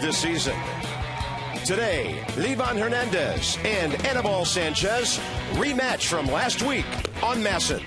this season. Today, Livan Hernandez and Anibal Sanchez rematch from last week on Masson.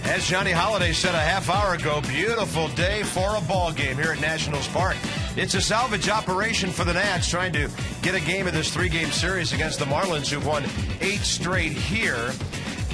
As Johnny Holiday said a half hour ago, beautiful day for a ball game here at Nationals Park. It's a salvage operation for the Nats trying to get a game of this three-game series against the Marlins, who've won 8 straight here.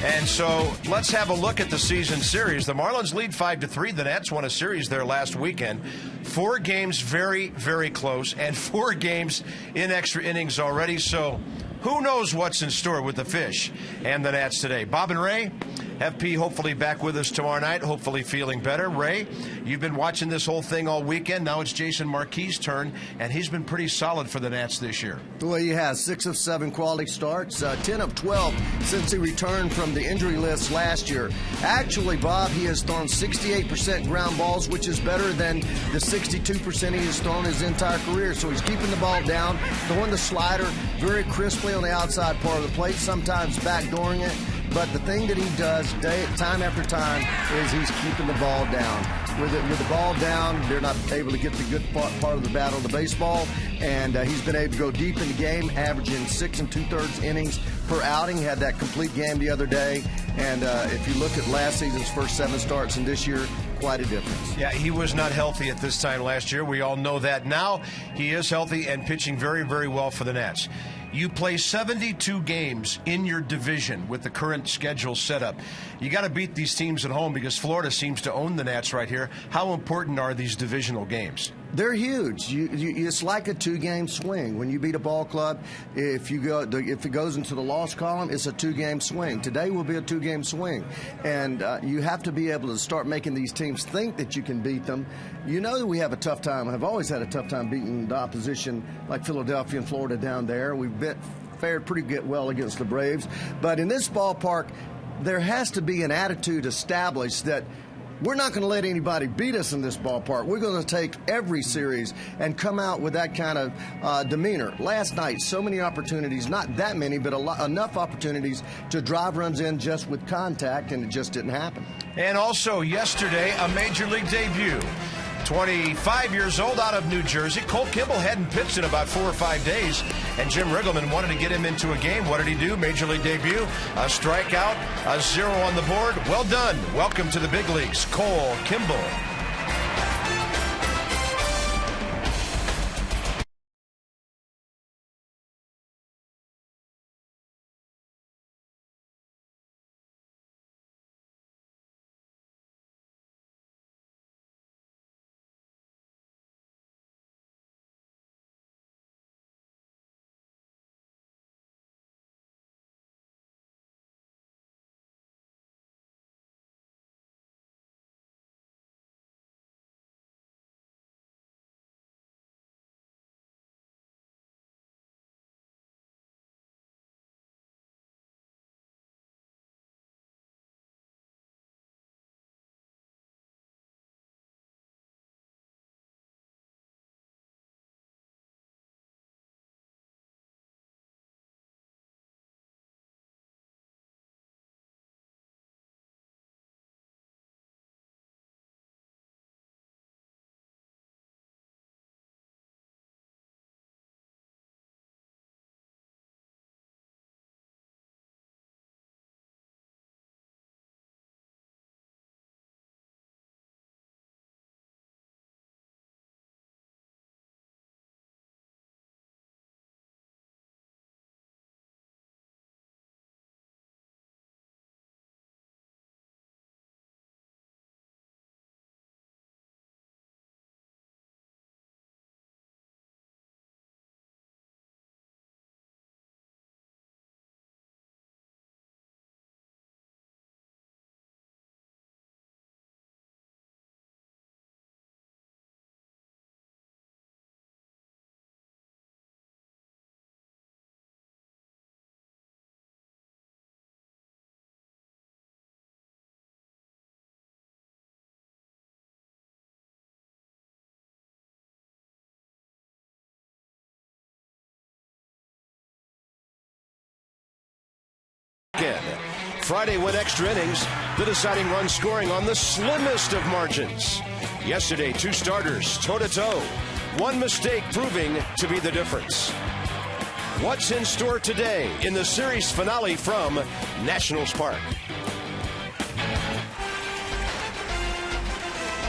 And so let's have a look at the season series. The Marlins lead 5-3. The Nats won a series there last weekend. 4 games very, very close, and 4 games in extra innings already. So who knows what's in store with the Fish and the Nats today. Bob and Ray, FP hopefully back with us tomorrow night, hopefully feeling better. Ray, you've been watching this whole thing all weekend. Now it's Jason Marquis' turn, and he's been pretty solid for the Nats this year. Well, he has 6 of 7 quality starts, 10 of 12 since he returned from the injury list last year. Actually, Bob, he has thrown 68% ground balls, which is better than the 62% he has thrown his entire career. So he's keeping the ball down, throwing the slider very crisply on the outside part of the plate, sometimes backdooring it. But the thing that he does time after time is he's keeping the ball down. With the ball down, they're not able to get the good part of the battle of the baseball, and he's been able to go deep in the game, averaging 6 2/3 innings per outing. He had that complete game the other day, and if you look at last season's first 7 starts and this year, quite a difference. Yeah, he was not healthy at this time last year. We all know that now. He is healthy and pitching very, very well for the Nats. You play 72 games in your division with the current schedule set up. You got to beat these teams at home because Florida seems to own the Nats right here. How important are these divisional games? They're huge. It's like a 2-game swing. When you beat a ball club, if it goes into the loss column, it's a 2-game swing. Today will be a 2-game swing, and you have to be able to start making these teams think that you can beat them. You know that we have a tough time. I've always had a tough time beating the opposition like Philadelphia and Florida down there. We've fared pretty well against the Braves, but in this ballpark, there has to be an attitude established that we're not going to let anybody beat us in this ballpark. We're going to take every series and come out with that kind of demeanor. Last night, so many opportunities, not that many, but enough opportunities to drive runs in just with contact, and it just didn't happen. And also yesterday, a major league debut. 25 years old out of New Jersey. Cole Kimball hadn't pitched in about 4 or 5 days, and Jim Riggleman wanted to get him into a game. What did he do? Major league debut, a strikeout, a 0 on the board. Well done. Welcome to the big leagues, Cole Kimball. Friday went extra innings, the deciding run scoring on the slimmest of margins. Yesterday, 2 starters toe-to-toe. One mistake proving to be the difference. What's in store today in the series finale from Nationals Park?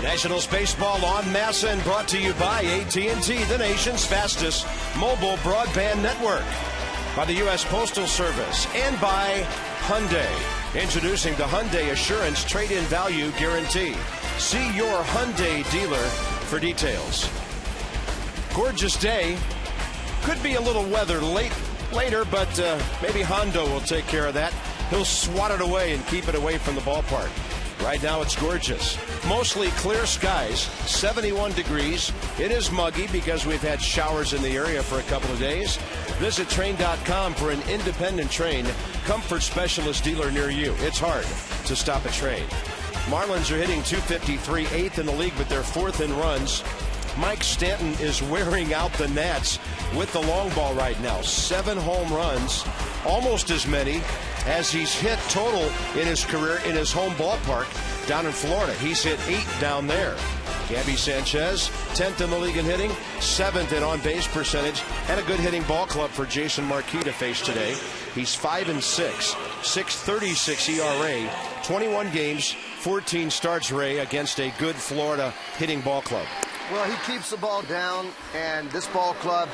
Nationals baseball on masse and brought to you by AT&T, the nation's fastest mobile broadband network, by the U.S. Postal Service, and by Hyundai. Introducing the Hyundai Assurance Trade-in Value Guarantee. See your Hyundai dealer for details. Gorgeous day. Could be a little weather later, but maybe Hondo will take care of that. He'll swat it away and keep it away from the ballpark. Right now it's gorgeous. Mostly clear skies, 71 degrees. It is muggy because we've had showers in the area for a couple of days. Visit Trane.com for an independent Trane comfort specialist dealer near you. It's hard to stop a Trane. Marlins are hitting .253, 8th in the league, but they're 4th in runs. Mike Stanton is wearing out the Nats with the long ball right now. 7 home runs, almost as many as he's hit total in his career in his home ballpark down in Florida. He's hit 8 down there. Gabby Sanchez, 10th in the league in hitting, 7th in on-base percentage, and a good hitting ball club for Jason Marquis to face today. He's 5-6, 6.36 ERA, 21 games, 14 starts, Ray, against a good Florida hitting ball club. Well, he keeps the ball down, and this ball club,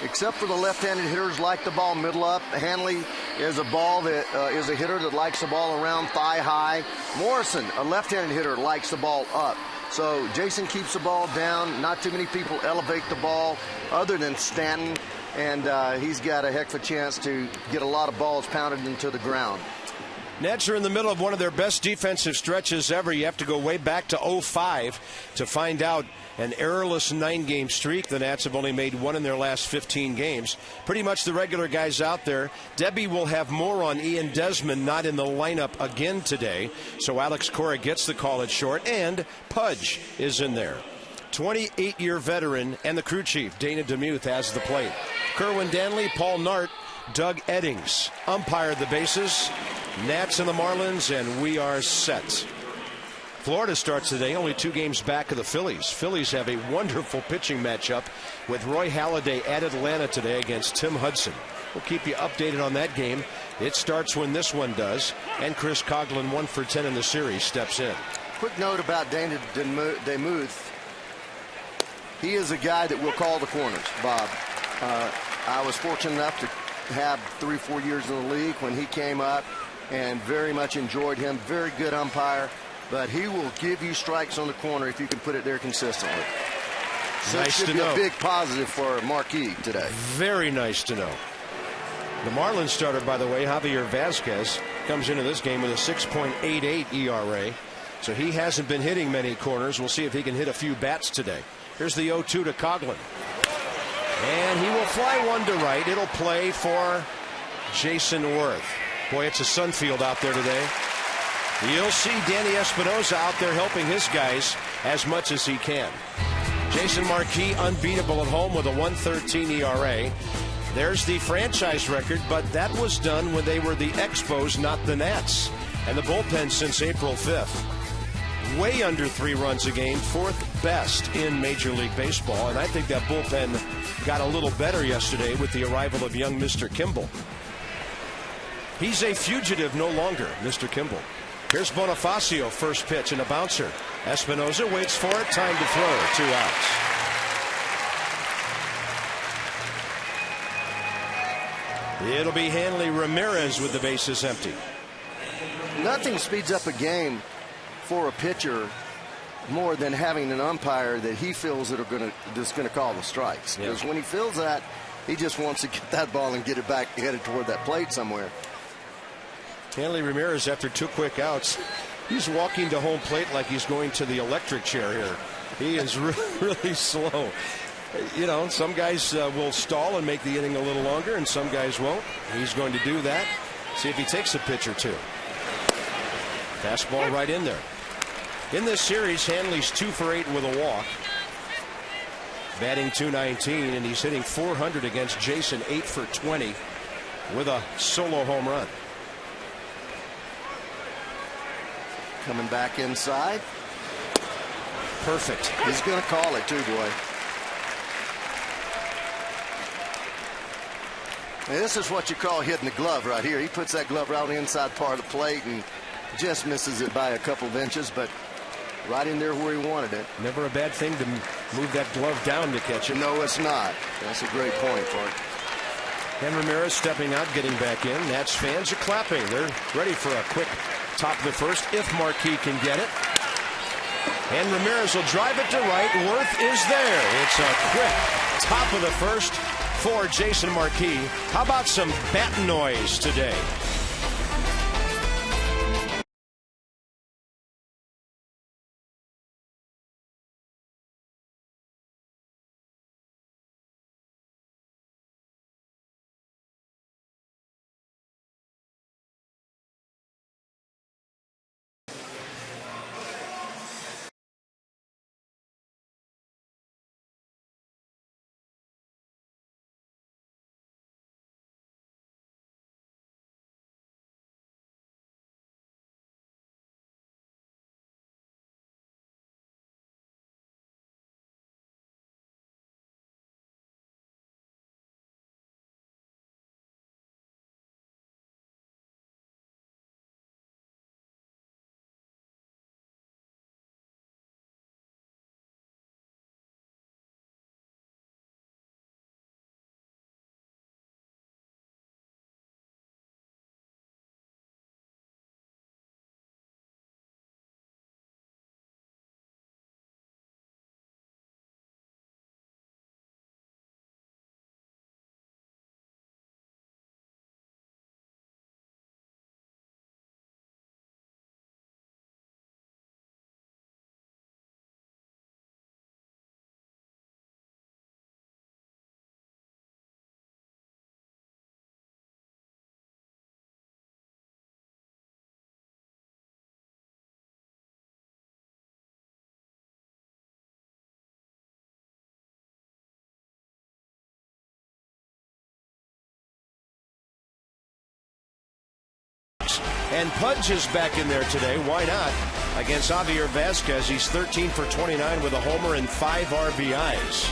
except for the left-handed hitters, like the ball middle up. Hanley is a ball that is a hitter that likes the ball around thigh high. Morrison, a left-handed hitter, likes the ball up. So Jason keeps the ball down. Not too many people elevate the ball other than Stanton, and he's got a heck of a chance to get a lot of balls pounded into the ground. Nats are in the middle of one of their best defensive stretches ever. You have to go way back to 2005 to find out an errorless 9-game streak. The Nats have only made 1 in their last 15 games. Pretty much the regular guys out there. Debbie will have more on Ian Desmond, not in the lineup again today. So Alex Cora gets the call at short, and Pudge is in there. 28-year veteran and the crew chief, Dana DeMuth, has the plate. Kerwin Danley, Paul Nart, Doug Eddings umpired the bases. Nats and the Marlins, and we are set. Florida starts today only 2 games back of the Phillies. Phillies have a wonderful pitching matchup with Roy Halladay at Atlanta today against Tim Hudson. We'll keep you updated on that game. It starts when this one does, and Chris Coughlin, 1 for 10 in the series, steps in. Quick note about Dana DeMuth. He is a guy that will call the corners, Bob. I was fortunate enough to have 3 or 4 years in the league when he came up, and very much enjoyed him. Very good umpire, but he will give you strikes on the corner if you can put it there consistently. So nice it should to be know. A big positive for Marquis today. Very nice to know. The Marlins starter, by the way, Javier Vazquez, comes into this game with a 6.88 ERA. So he hasn't been hitting many corners. We'll see if he can hit a few bats today. Here's the 0-2 to Coughlin. And he will fly one to right. It'll play for Jason Worth. Boy, it's a sunfield out there today. You'll see Danny Espinosa out there helping his guys as much as he can. Jason Marquis unbeatable at home with a 1.13 ERA. There's the franchise record, but that was done when they were the Expos, not the Nats. And the bullpen since April 5th. Way under 3 runs a game, 4th best in Major League Baseball. And I think that bullpen got a little better yesterday with the arrival of young Mr. Kimball. He's a fugitive no longer, Mr. Kimball. Here's Bonifacio, first pitch and a bouncer. Espinosa waits for it, time to throw, 2 outs. It'll be Hanley Ramirez with the bases empty. Nothing speeds up a game for a pitcher more than having an umpire that he feels that are that's going to call the strikes. Because when he feels that, he just wants to get that ball and get it back headed toward that plate somewhere. Hanley Ramirez, after 2 quick outs, he's walking to home plate like he's going to the electric chair here. He is really slow. You know, some guys will stall and make the inning a little longer, and some guys won't. He's going to do that. See if he takes a pitch or 2. Fastball right in there. In this series, Hanley's 2 for 8 with a walk. Batting .219, and he's hitting .400 against Jason, 8 for 20 with a solo home run. Coming back inside. Perfect. He's going to call it too, boy. And this is what you call hitting the glove right here. He puts that glove right on the inside part of the plate and just misses it by a couple of inches, but right in there where he wanted it. Never a bad thing to move that glove down to catch it. No, it's not. That's a great point, Clark. And Ramirez stepping out, getting back in. Nats fans are clapping. They're ready for a quick top of the first if Marquis can get it. And Ramirez will drive it to right. Worth is there. It's a quick top of the first for Jason Marquis. How about some bat noise today? And Pudge is back in there today. Why not? Against Javier Vazquez. He's 13 for 29 with a homer and 5 RBIs.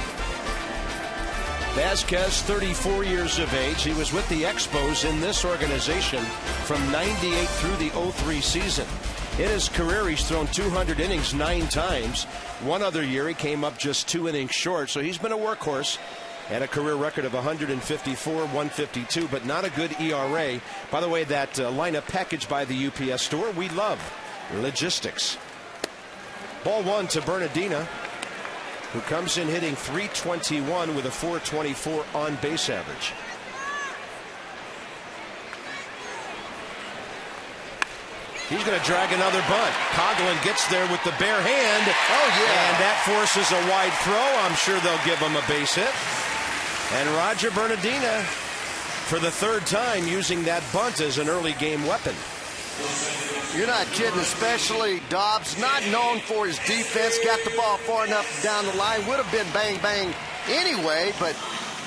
Vazquez, 34 years of age. He was with the Expos in this organization from 98 through the 03 season. In his career, he's thrown 200 innings 9 times. One other year, he came up just 2 innings short. So he's been a workhorse. Had a career record of 154, 152, but not a good ERA. By the way, that lineup packaged by the UPS store, we love logistics. Ball 1 to Bernardina, who comes in hitting .321 with a .424 on base average. He's going to drag another bunt. Coughlin gets there with the bare hand. Oh, yeah. And that forces a wide throw. I'm sure they'll give him a base hit. And Roger Bernardina, for the 3rd time, using that bunt as an early game weapon. You're not kidding, especially Dobbs, not known for his defense, got the ball far enough down the line, would have been bang, bang anyway, but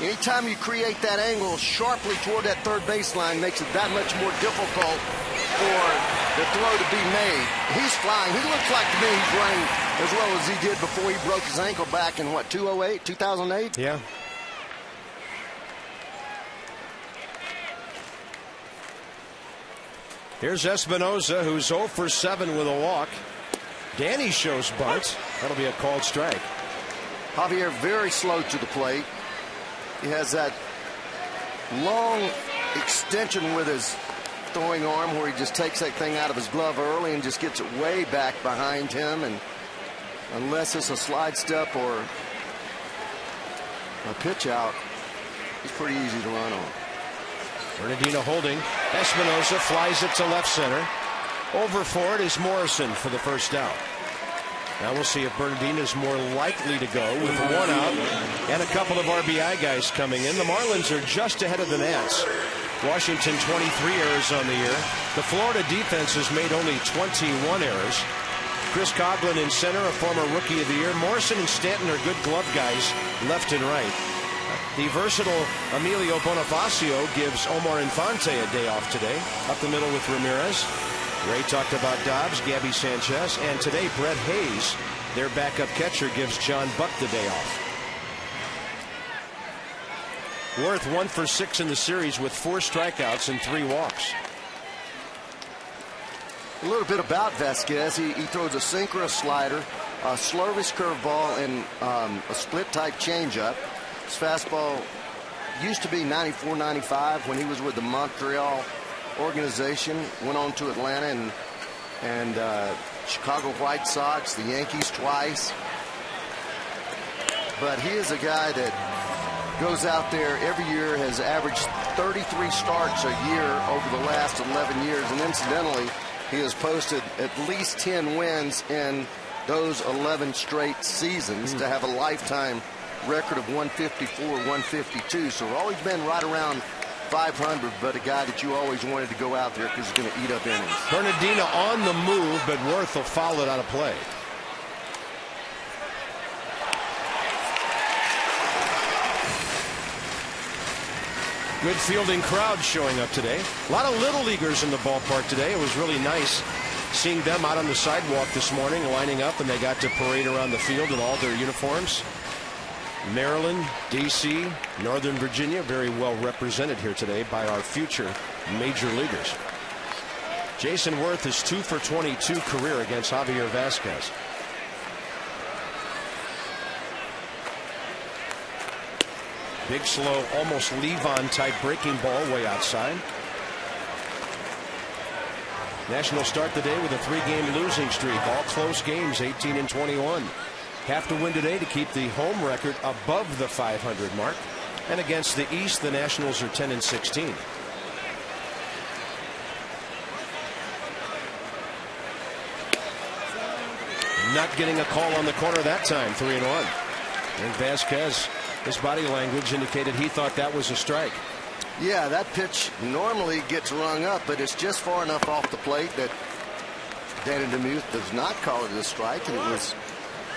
anytime you create that angle sharply toward that third baseline makes it that much more difficult for the throw to be made. He's flying. He looks like to me he's running as well as he did before he broke his ankle back in, what, 2008? Yeah. Here's Espinoza, who's 0 for 7 with a walk. Danny shows bunt. That'll be a called strike. Javier very slow to the plate. He has that long extension with his throwing arm where he just takes that thing out of his glove early and just gets it way back behind him. And unless it's a slide step or a pitch out, he's pretty easy to run on. Bernardino holding. Espinoza flies it to left center. Over for it is Morrison for the first out. Now we'll see if Bernardino is more likely to go with 1 out and a couple of RBI guys coming in. The Marlins are just ahead of the Nats. Washington 23 errors on the year. The Florida defense has made only 21 errors. Chris Coughlin in center, a former Rookie of the Year. Morrison and Stanton are good glove guys left and right. The versatile Emilio Bonifacio gives Omar Infante a day off today. Up the middle with Ramirez. Ray talked about Dobbs, Gabby Sanchez, and today Brett Hayes, their backup catcher, gives John Buck the day off. Worth 1 for 6 in the series with 4 strikeouts and 3 walks. A little bit about Vasquez. He throws a sinker, a slider, a slurvish curveball, and a split-type changeup. His fastball used to be 94, 95 when he was with the Montreal organization. Went on to Atlanta and Chicago White Sox, the Yankees twice. But he is a guy that goes out there every year, has averaged 33 starts a year over the last 11 years, and incidentally, he has posted at least 10 wins in those 11 straight seasons to have a lifetime record of 154, 152. So always been right around 500, but a guy that you always wanted to go out there because he's going to eat up innings. Bernardino on the move, but Worth will foul it out of play. Good fielding crowd showing up today. A lot of little leaguers in the ballpark today. It was really nice seeing them out on the sidewalk this morning, lining up, and they got to parade around the field in all their uniforms. Maryland, D.C., Northern Virginia, very well represented here today by our future major leaguers. Jason Worth is 2 for 22 career against Javier Vasquez. Big, slow, almost leave-on type breaking ball way outside. Nationals start the day with a 3-game losing streak. All close games, 18 and 21. Have to win today to keep the home record above the 500 mark. And against the East, the Nationals are 10 and 16. Not getting a call on the corner that time, 3-1. And Vasquez, his body language indicated he thought that was a strike. Yeah, that pitch normally gets rung up, but it's just far enough off the plate that Danny DeMuth does not call it a strike, and it was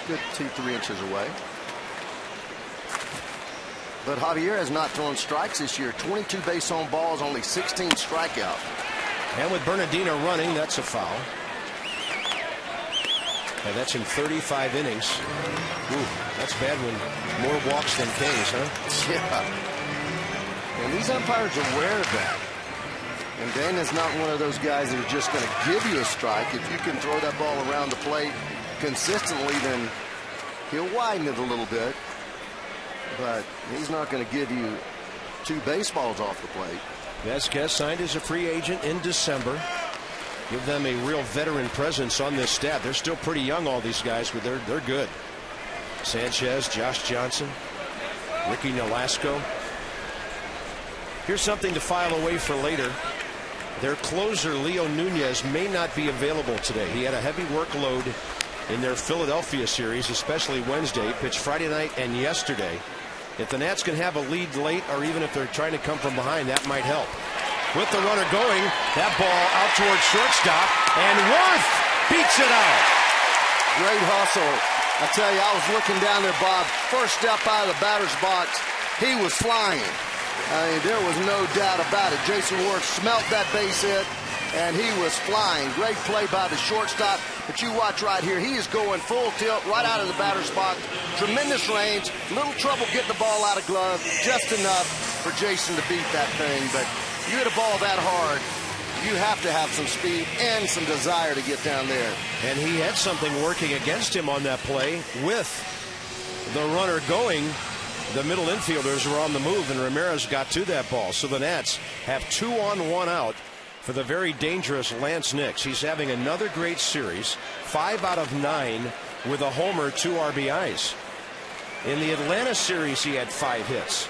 good 2-3 inches away. But Javier has not thrown strikes this year. 22 base on balls, only 16 strikeout. And with Bernardino running, that's a foul. And that's in 35 innings. Ooh, that's bad when more walks than K's, huh? Yeah. And these umpires are aware of that. And Dana's not one of those guys that are just going to give you a strike. If you can throw that ball around the plate consistently, then he'll widen it a little bit. But he's not going to give you 2 baseballs off the plate. Vasquez signed as a free agent in December. Give them a real veteran presence on this staff. They're still pretty young, all these guys, but they're good. Sanchez, Josh Johnson, Ricky Nolasco. Here's something to file away for later. Their closer, Leo Nunez, may not be available today. He had a heavy workload in their Philadelphia series, especially Wednesday. He pitched Friday night and yesterday. If the Nats can have a lead late, or even if they're trying to come from behind, that might help. With the runner going, that ball out towards shortstop, and Worth beats it out. Great hustle. I tell you, I was looking down there, Bob. First step out of the batter's box, he was flying. I mean, there was no doubt about it. Jason Worth smelt that base hit, and he was flying. Great play by the shortstop. But you watch right here, he is going full tilt right out of the batter's box. Tremendous range, little trouble getting the ball out of glove, just enough for Jason to beat that thing. But you hit a ball that hard, you have to have some speed and some desire to get down there. And he had something working against him on that play. With the runner going, the middle infielders were on the move, and Ramirez got to that ball. So the Nats have 2 on, 1 out for the very dangerous Lance Nix. He's having another great series, 5 out of 9 with a homer, 2 RBIs. In the Atlanta series, he had 5 hits.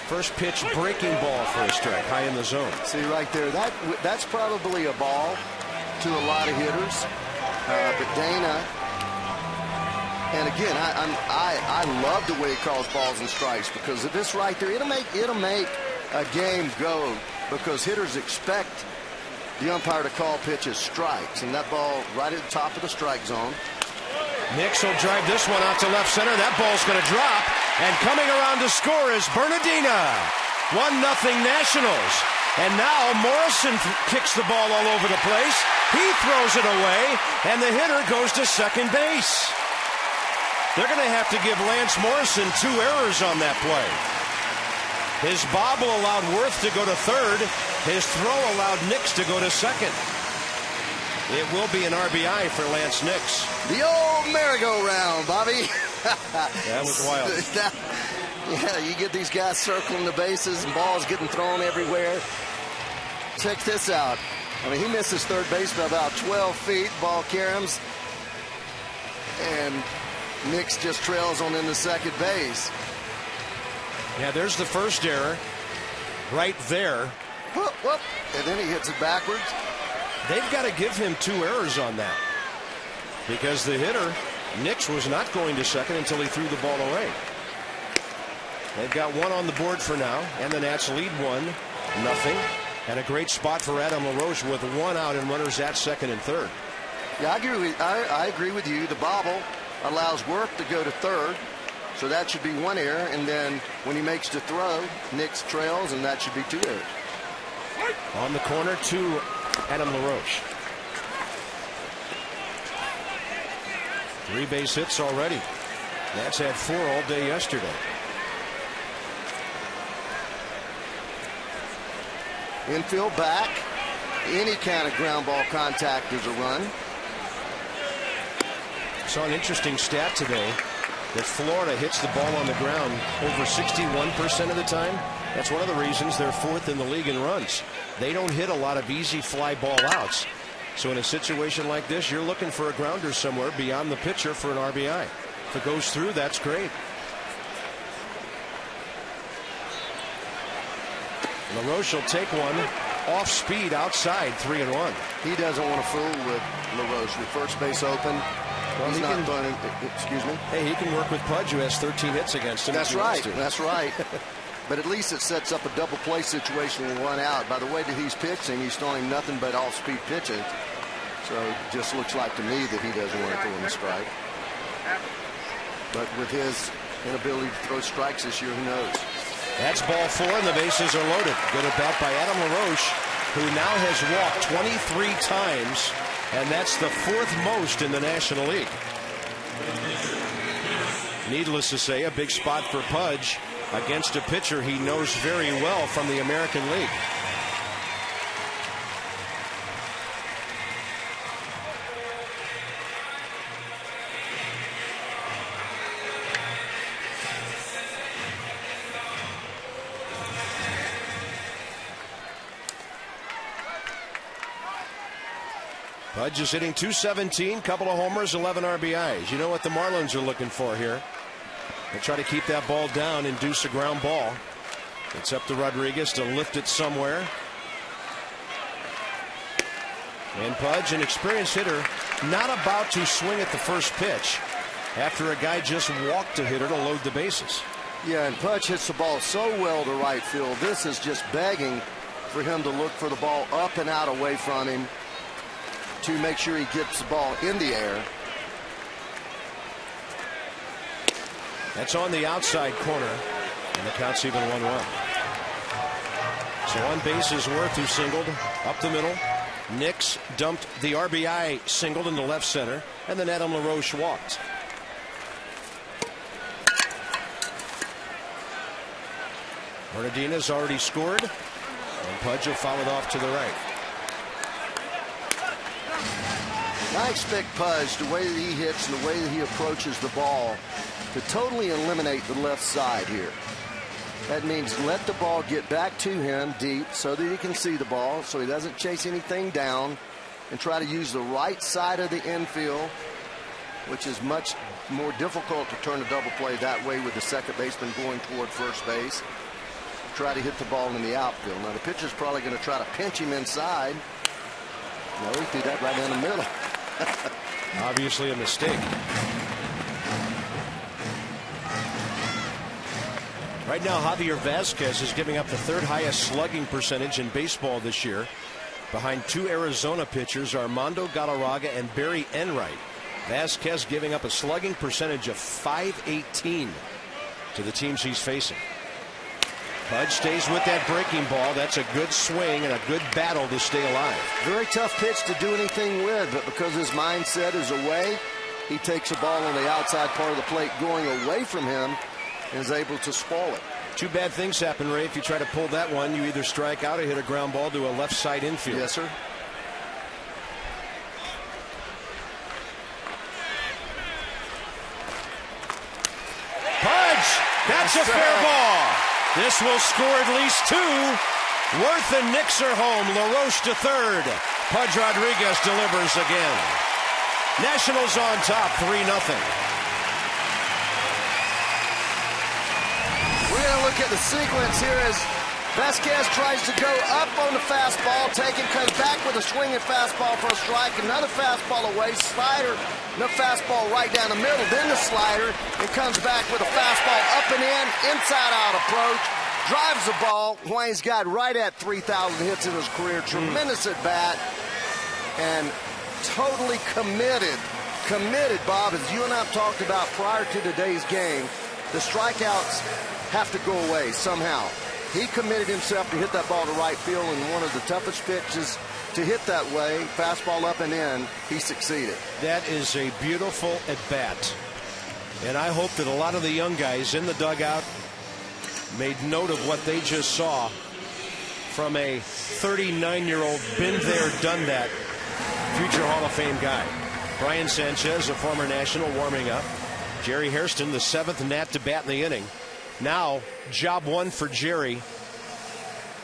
First pitch breaking ball for a strike, high in the zone. See right there, that's probably a ball to a lot of hitters. But Dana, and again, I love the way he calls balls and strikes, because of this right there, it'll make a game go, because hitters expect the umpire to call pitches strikes, and that ball right at the top of the strike zone. Nix will drive this one out to left center. That ball's going to drop. And coming around to score is Bernardino. 1-0 Nationals. And now Morrison kicks the ball all over the place. He throws it away, and the hitter goes to second base. They're going to have to give Lance Morrison 2 errors on that play. His bobble allowed Worth to go to third. His throw allowed Nix to go to second. It will be an RBI for Lance Nix. The old merry-go-round, Bobby. That was wild. Yeah, you get these guys circling the bases and balls getting thrown everywhere. Check this out. I mean, he misses third base by about 12 feet. Ball caroms. And Nix just trails on into second base. Yeah, there's the first error. Right there. Whoop, whoop. And then he hits it backwards. They've got to give him 2 errors on that. Because the hitter, Nix, was not going to second until he threw the ball away. They've got 1 on the board for now, and the Nats lead 1-0. And a great spot for Adam LaRoche with 1 out and runners at second and third. Yeah, I agree with you. The bobble allows Worth to go to third, so that should be 1 error. And then when he makes the throw, Nix trails, and that should be 2 errors. On the corner to Adam LaRoche. 3 base hits already. Nats had 4 all day yesterday. Infield back. Any kind of ground ball contact is a run. Saw an interesting stat today that Florida hits the ball on the ground over 61% of the time. That's one of the reasons they're 4th in the league in runs. They don't hit a lot of easy fly ball outs. So in a situation like this, you're looking for a grounder somewhere beyond the pitcher for an RBI. If it goes through, that's great. LaRoche will take one off speed outside, 3-1. He doesn't want to fool with LaRoche with first base open. Well, he's not running. Excuse me. Hey, he can work with Pudge, who has 13 hits against him. That's right. That's right. But at least it sets up a double play situation with 1 out. By the way that he's pitching, he's throwing nothing but off-speed pitching. So it just looks like to me that he doesn't want to throw him a strike. But with his inability to throw strikes this year, who knows? That's ball 4, and the bases are loaded. Good at bat by Adam LaRoche, who now has walked 23 times, and that's the 4th most in the National League. Needless to say, a big spot for Pudge against a pitcher he knows very well from the American League. Pudge is hitting .217, couple of homers, 11 RBIs. You know what the Marlins are looking for here. They try to keep that ball down, induce a ground ball. It's up to Rodriguez to lift it somewhere. And Pudge, an experienced hitter, not about to swing at the first pitch after a guy just walked a hitter to load the bases. Yeah, and Pudge hits the ball so well to right field. This is just begging for him to look for the ball up and out away from him to make sure he gets the ball in the air. That's on the outside corner, and the count's even 1-1. So on base is Worth, who singled up the middle. Nix dumped the RBI single into left center, and then Adam LaRoche walked. Bernardina's already scored, and Pudge will foul it off to the right. I expect Pudge, the way that he hits and the way that he approaches the ball, to totally eliminate the left side here. That means let the ball get back to him deep so that he can see the ball, so he doesn't chase anything down, and try to use the right side of the infield, which is much more difficult to turn a double play that way with the second baseman going toward first base. Try to hit the ball in the outfield. Now the pitcher's probably going to try to pinch him inside. No, he threw that right down the middle. Obviously a mistake. Right now, Javier Vazquez is giving up the 3rd highest slugging percentage in baseball this year. Behind 2 Arizona pitchers, Armando Galarraga and Barry Enright. Vazquez giving up a slugging percentage of .518 to the teams he's facing. Pudge stays with that breaking ball. That's a good swing and a good battle to stay alive. Very tough pitch to do anything with, but because his mindset is away, he takes a ball on the outside part of the plate going away from him and is able to spoil it. Two bad things happen, Ray. If you try to pull that one, you either strike out or hit a ground ball to a left side infield. Yes, sir. Pudge! That's a fair ball. This will score at least two. Worth and Knicks are home. LaRoche to third. Pudge Rodriguez delivers again. Nationals on top, 3-0. We're going to look at the sequence here as Vasquez tries to go up on the fastball, comes back with a swinging fastball for a strike, another fastball away, slider, no fastball right down the middle, then the slider, and comes back with a fastball up and in, inside-out approach, drives the ball. Wayne's got right at 3,000 hits in his career, tremendous at bat, and totally committed, Bob, as you and I have talked about prior to today's game, the strikeouts have to go away somehow. He committed himself to hit that ball to right field, and one of the toughest pitches to hit that way, fastball up and in, he succeeded. That is a beautiful at-bat. And I hope that a lot of the young guys in the dugout made note of what they just saw from a 39-year-old, been there, done that, future Hall of Fame guy. Brian Sanchez, a former National, warming up. Jerry Hairston, the 7th Nat to bat in the inning. Now, job one for Jerry.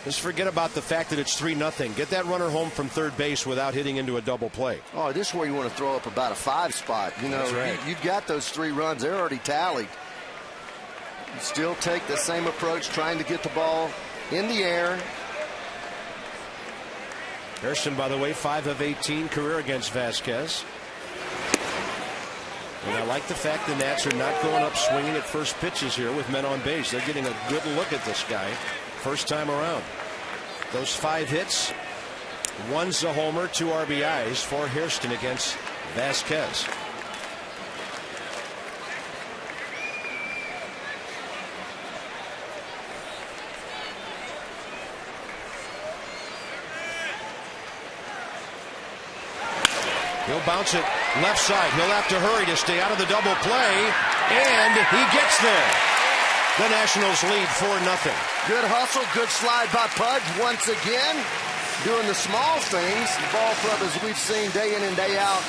Just forget about the fact that it's 3-0. Get that runner home from third base without hitting into a double play. Oh, this is where you want to throw up about a 5 spot. You know, that's right. You've got those 3 runs. They're already tallied. You still take the same approach, trying to get the ball in the air. Hairston, by the way, 5 of 18 career against Vasquez. And I like the fact the Nats are not going up swinging at first pitches here with men on base. They're getting a good look at this guy first time around. Those 5 hits, 1's a homer, 2 RBIs for Hairston against Vasquez. He'll bounce it left side. He'll have to hurry to stay out of the double play. And he gets there. The Nationals lead 4-0. Good hustle, good slide by Pudge once again. Doing the small things. The ball club, as we've seen day in and day out,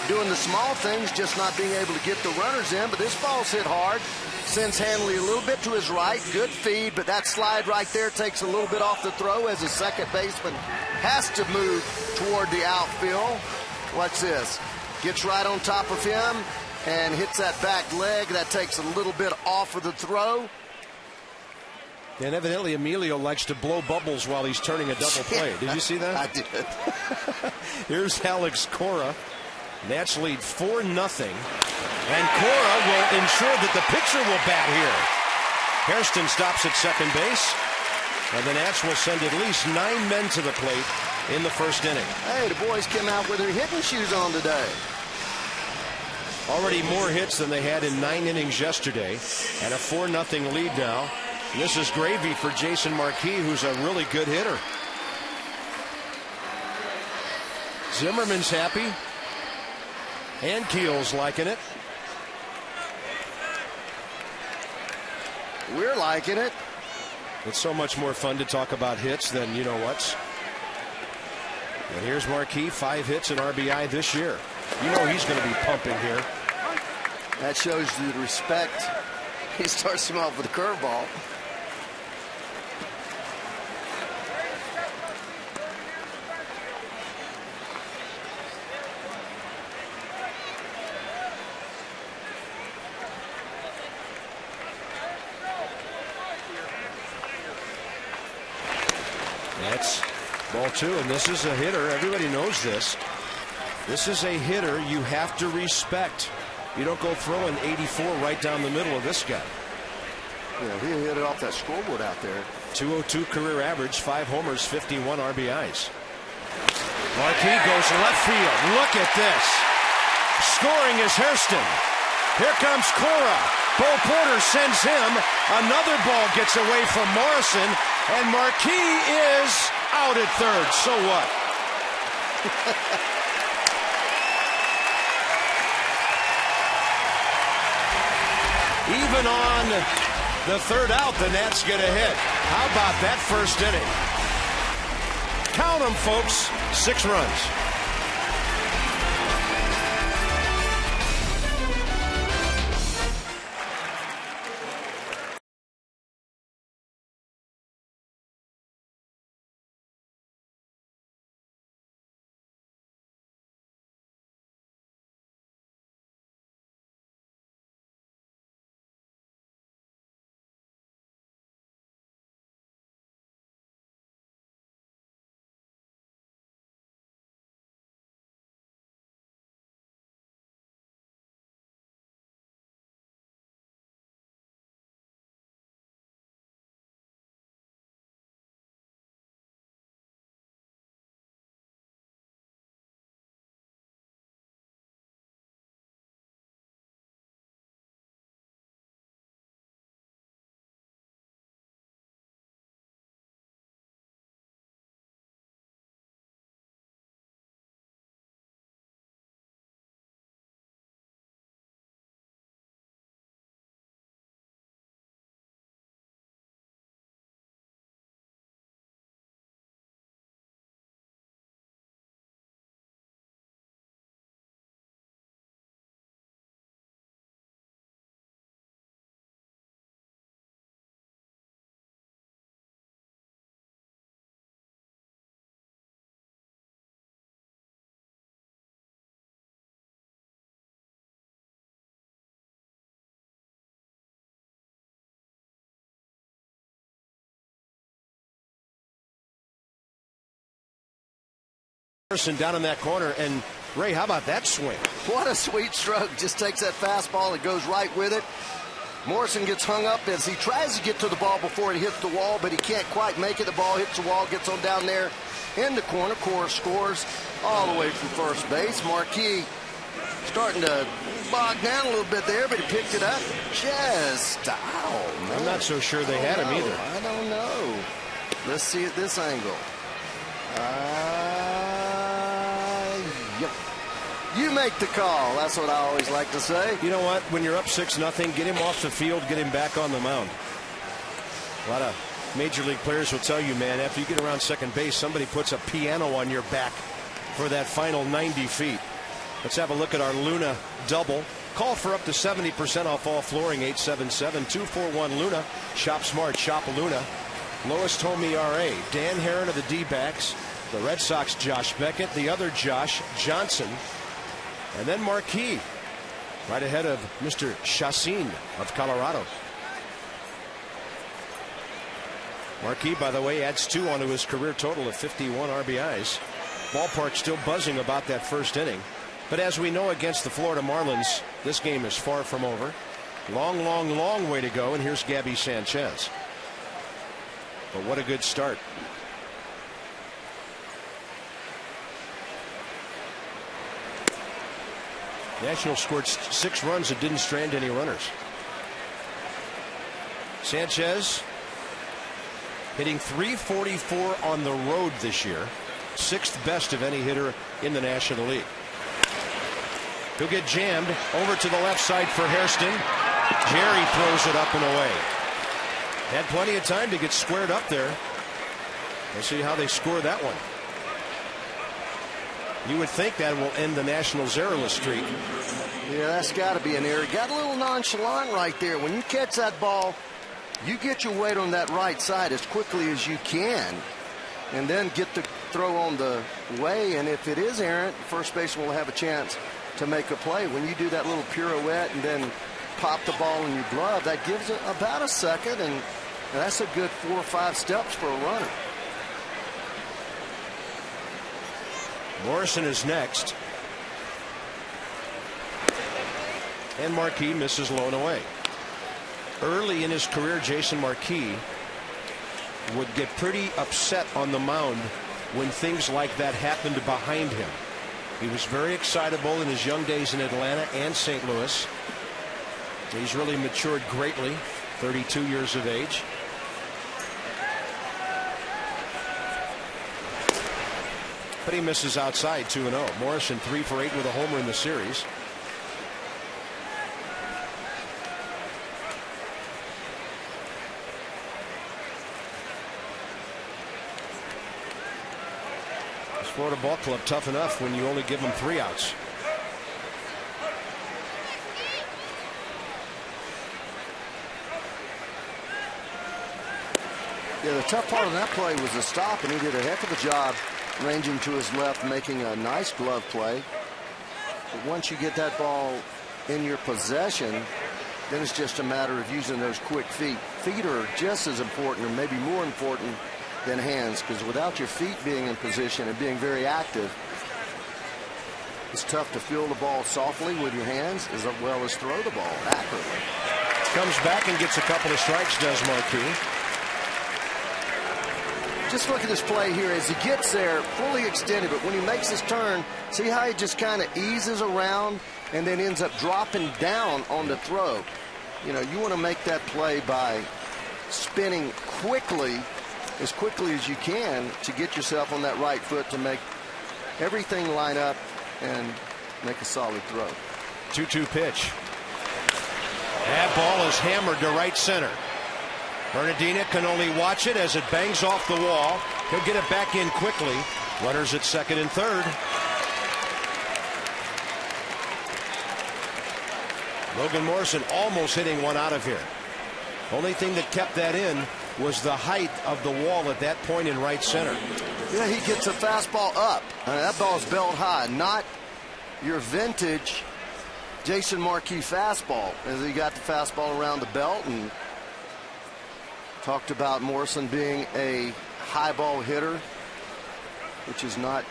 doing the small things, just not being able to get the runners in. But this ball's hit hard. Sends Hanley a little bit to his right. Good feed, but that slide right there takes a little bit off the throw as the second baseman has to move toward the outfield. Watch this. Gets right on top of him and hits that back leg. That takes a little bit off of the throw. And evidently Emilio likes to blow bubbles while he's turning a double play. Did you see that? I did. Here's Alex Cora. Nats lead 4-0. And Cora will ensure that the pitcher will bat here. Hairston stops at second base. And the Nats will send at least 9 men to the plate in the first inning. Hey, the boys came out with their hitting shoes on today. Already more hits than they had in 9 innings yesterday. And a 4-0 lead now. And this is gravy for Jason Marquis, who's a really good hitter. Zimmerman's happy. And Keel's liking it. We're liking it. It's so much more fun to talk about hits than you-know-whats. And here's Marquis, 5 hits and RBI this year. You know he's going to be pumping here. That shows you the respect. He starts him off with a curveball. That's ball 2, and this is a hitter. Everybody knows this. This is a hitter you have to respect. You don't go throwing 84 right down the middle of this guy. Yeah, he hit it off that scoreboard out there. 202 career average, 5 homers, 51 RBIs. Marquis goes left field. Look at this. Scoring is Hairston. Here comes Cora. Bo Porter sends him. Another ball gets away from Morrison, and Marquis is out at third. So what? Even on the third out, the Nats get a hit. How about that first inning? Count them, folks. 6 runs. Down in that corner, and Ray, how about that swing? What a sweet stroke. Just takes that fastball and goes right with it. Morrison gets hung up as he tries to get to the ball before it hits the wall, but he can't quite make it. The ball hits the wall, gets on down there in the corner. Cora scores all the way from first base. Marquis starting to bog down a little bit there, but he picked it up. Just, man. I'm not so sure they had him either. I don't know. Let's see at this angle. Yep. You make the call. That's what I always like to say. You know what? When you're up 6-0, get him off the field, get him back on the mound. A lot of major league players will tell you, man, after you get around second base, somebody puts a piano on your back for that final 90 feet. Let's have a look at our Luna double. Call for up to 70% off all flooring, 877-241-LUNA. Shop smart, shop Luna. Lowest home ERA. Dan Herron of the D-backs. The Red Sox, Josh Beckett. The other Josh Johnson. And then Marquis, right ahead of Mr. Chassin of Colorado. Marquis, by the way, adds 2 onto his career total of 51 RBIs. Ballpark still buzzing about that first inning. But as we know against the Florida Marlins, this game is far from over. Long, long, long way to go. And here's Gabby Sanchez. But what a good start. Nationals scored 6 runs and didn't strand any runners. Sanchez hitting .344 on the road this year. 6th best of any hitter in the National League. He'll get jammed over to the left side for Hairston. Jerry throws it up and away. Had plenty of time to get squared up there. We'll see how they score that one. You would think that will end the Nationals' errorless streak. Yeah, that's got to be an error. Got a little nonchalant right there. When you catch that ball, you get your weight on that right side as quickly as you can, and then get the throw on the way. And if it is errant, first baseman will have a chance to make a play. When you do that little pirouette and then pop the ball in your glove, that gives it about a second, and that's a good 4 or 5 steps for a runner. Morrison is next. And Marquis misses low and away. Early in his career, Jason Marquis would get pretty upset on the mound when things like that happened behind him. He was very excitable in his young days in Atlanta and St. Louis. He's really matured greatly, 32 years of age. But he misses outside 2-0. Morrison 3 for 8 with a homer in the series. This Florida ball club tough enough when you only give them 3 outs. Yeah, the tough part of that play was the stop, and he did a heck of a job ranging to his left, making a nice glove play. But once you get that ball in your possession, then it's just a matter of using those quick feet. Feet are just as important, or maybe more important, than hands, because without your feet being in position and being very active, it's tough to field the ball softly with your hands as well as throw the ball accurately. Comes back and gets a couple of strikes, does Marquis. Just look at this play here as he gets there fully extended, but when he makes his turn, see how he just kind of eases around and then ends up dropping down on the throw. You know, you want to make that play by spinning quickly, as quickly as you can, to get yourself on that right foot to make everything line up and make a solid throw. 2-2 pitch. That ball is hammered to right center. Bernardina can only watch it as it bangs off the wall. He'll get it back in quickly. Runners at second and third. Logan Morrison almost hitting one out of here. Only thing that kept that in was the height of the wall at that point in right center. Yeah, he gets a fastball up. That ball's belt high, not your vintage Jason Marquis fastball, as he got the fastball around the belt. And talked about Morrison being a high ball hitter, which is not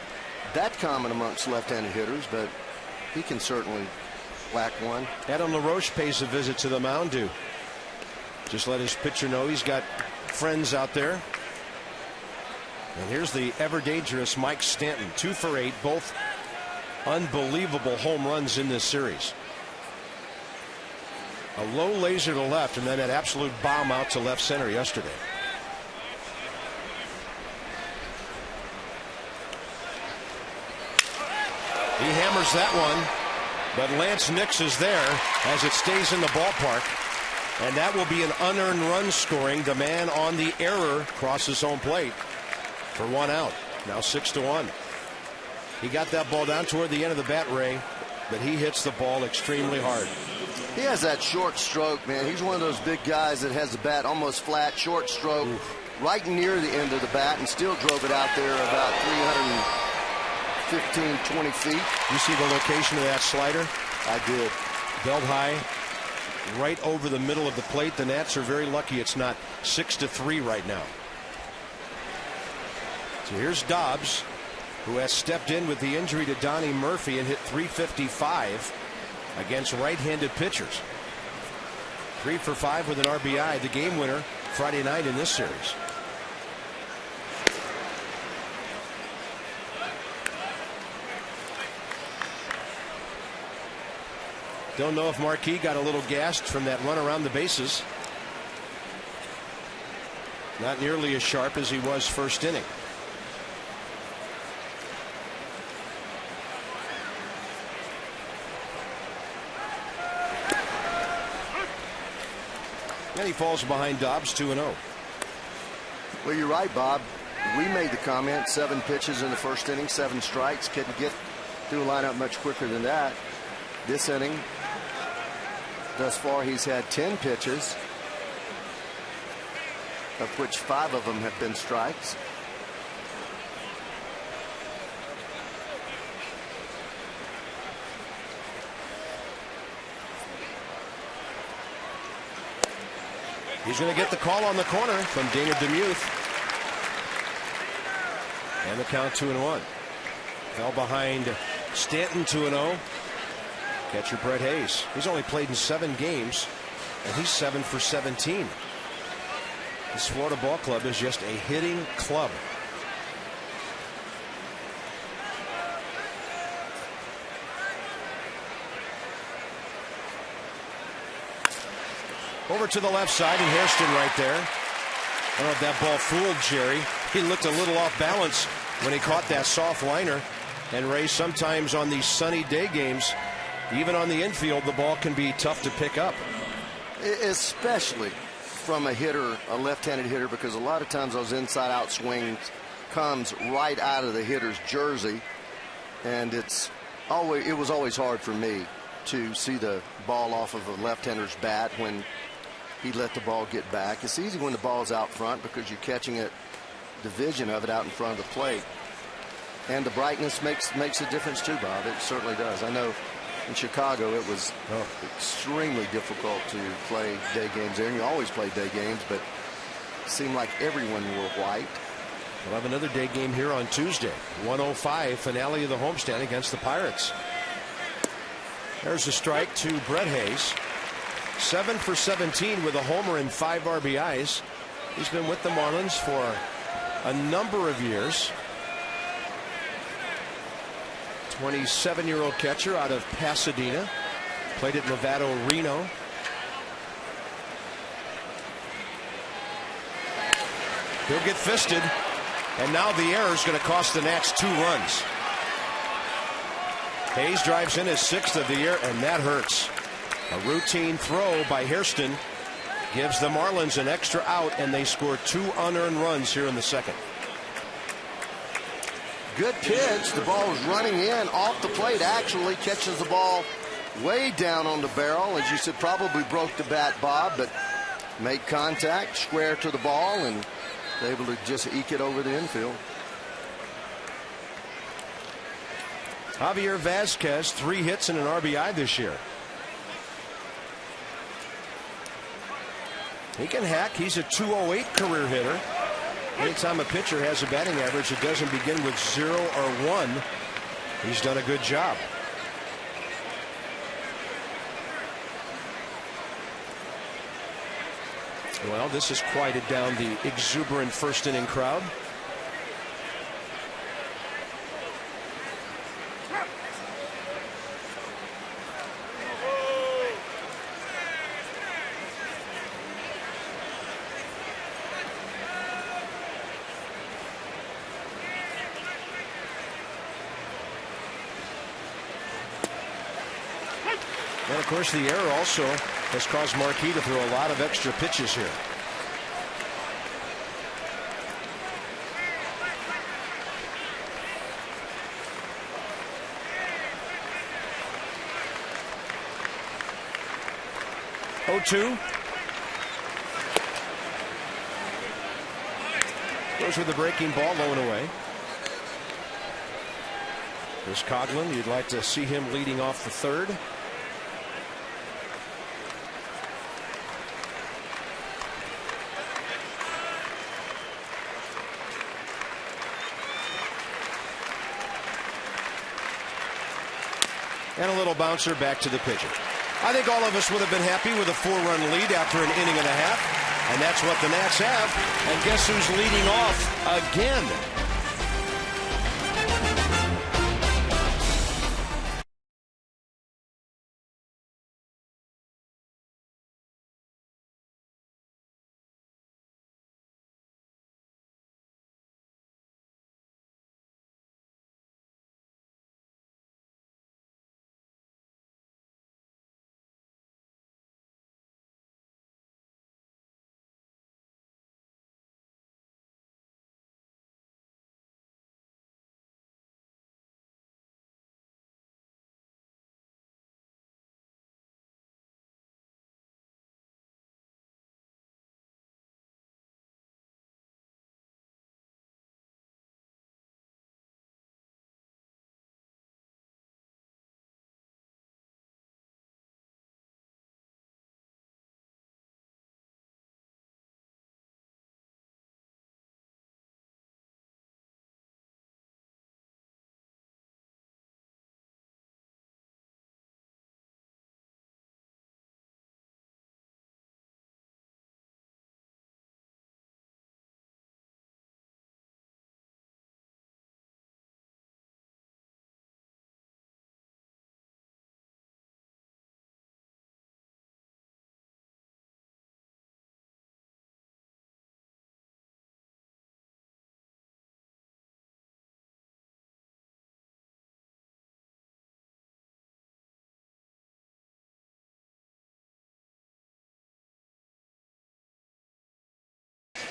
that common amongst left-handed hitters, but he can certainly whack one. Adam LaRoche pays a visit to the mound to just let his pitcher know he's got friends out there. And here's the ever dangerous Mike Stanton, 2 for 8, both unbelievable home runs in this series. A low laser to left, and then that absolute bomb out to left center yesterday. He hammers that one, but Lance Nix is there as it stays in the ballpark. And that will be an unearned run scoring. The man on the error crosses home plate for 1 out. Now 6-1. He got that ball down toward the end of the bat, Ray, but he hits the ball extremely hard. He has that short stroke, man. He's one of those big guys that has the bat almost flat, short stroke, right near the end of the bat, and still drove it out there about 315, 20 feet. You see the location of that slider? I did. Belt high, right over the middle of the plate. The Nats are very lucky it's not 6-3 right now. So here's Dobbs, who has stepped in with the injury to Donnie Murphy and hit .355 against right-handed pitchers. 3 for 5 with an RBI, the game winner Friday night in this series. Don't know if Marquis got a little gassed from that run around the bases. Not nearly as sharp as he was first inning. And he falls behind Dobbs 2-0. Well, you're right, Bob. We made the comment, 7 pitches in the first inning, 7 strikes. Couldn't get through a lineup much quicker than that. This inning, thus far, he's had 10 pitches, of which 5 of them have been strikes. He's going to get the call on the corner from Dana DeMuth. And the count 2-1. Fell behind Stanton 2-0. Catcher Brett Hayes. He's only played in 7 games, and he's 7 for 17. This Florida ball club is just a hitting club. Over to the left side, and Hairston right there. I don't know if that ball fooled Jerry. He looked a little off balance when he caught that soft liner. And Ray, sometimes on these sunny day games, even on the infield, the ball can be tough to pick up. Especially from a hitter, a left-handed hitter, because a lot of times those inside-out swings comes right out of the hitter's jersey. And it was always hard for me to see the ball off of a left-hander's bat when he let the ball get back. It's easy when the ball's out front because you're catching it, the vision of it out in front of the plate. And the brightness makes a difference too, Bob. It certainly does. I know in Chicago it was extremely difficult to play day games there, and you always play day games, but it seemed like everyone wore white. We'll have another day game here on Tuesday. 1:05 finale of the homestand against the Pirates. There's a strike to Brett Hayes. 7 for 17 with a homer and 5 RBIs. He's been with the Marlins for a number of years. 27-year-old catcher out of Pasadena. Played at Novato Reno. He'll get fisted. And now the error is going to cost the Nats 2 runs. Hayes drives in his 6th of the year, and that hurts. A routine throw by Hairston gives the Marlins an extra out, and they score 2 unearned runs here in the second. Good pitch. The ball is running in off the plate. Actually catches the ball way down on the barrel. As you said, probably broke the bat, Bob, but made contact, square to the ball, and able to just eke it over the infield. Javier Vazquez, 3 hits and an RBI this year. He can hack. He's a .208 career hitter. Anytime a pitcher has a batting average that doesn't begin with 0 or 1, he's done a good job. Well, this has quieted down the exuberant first inning crowd. And of course, the error also has caused Marquis to throw a lot of extra pitches here. Oh, 2 goes with the breaking ball, low and away. There's Coughlin. You'd like to see him leading off the 3rd. And a little bouncer back to the pitcher. I think all of us would have been happy with a 4-run lead after an inning and a half. And that's what the Nats have. And guess who's leading off again?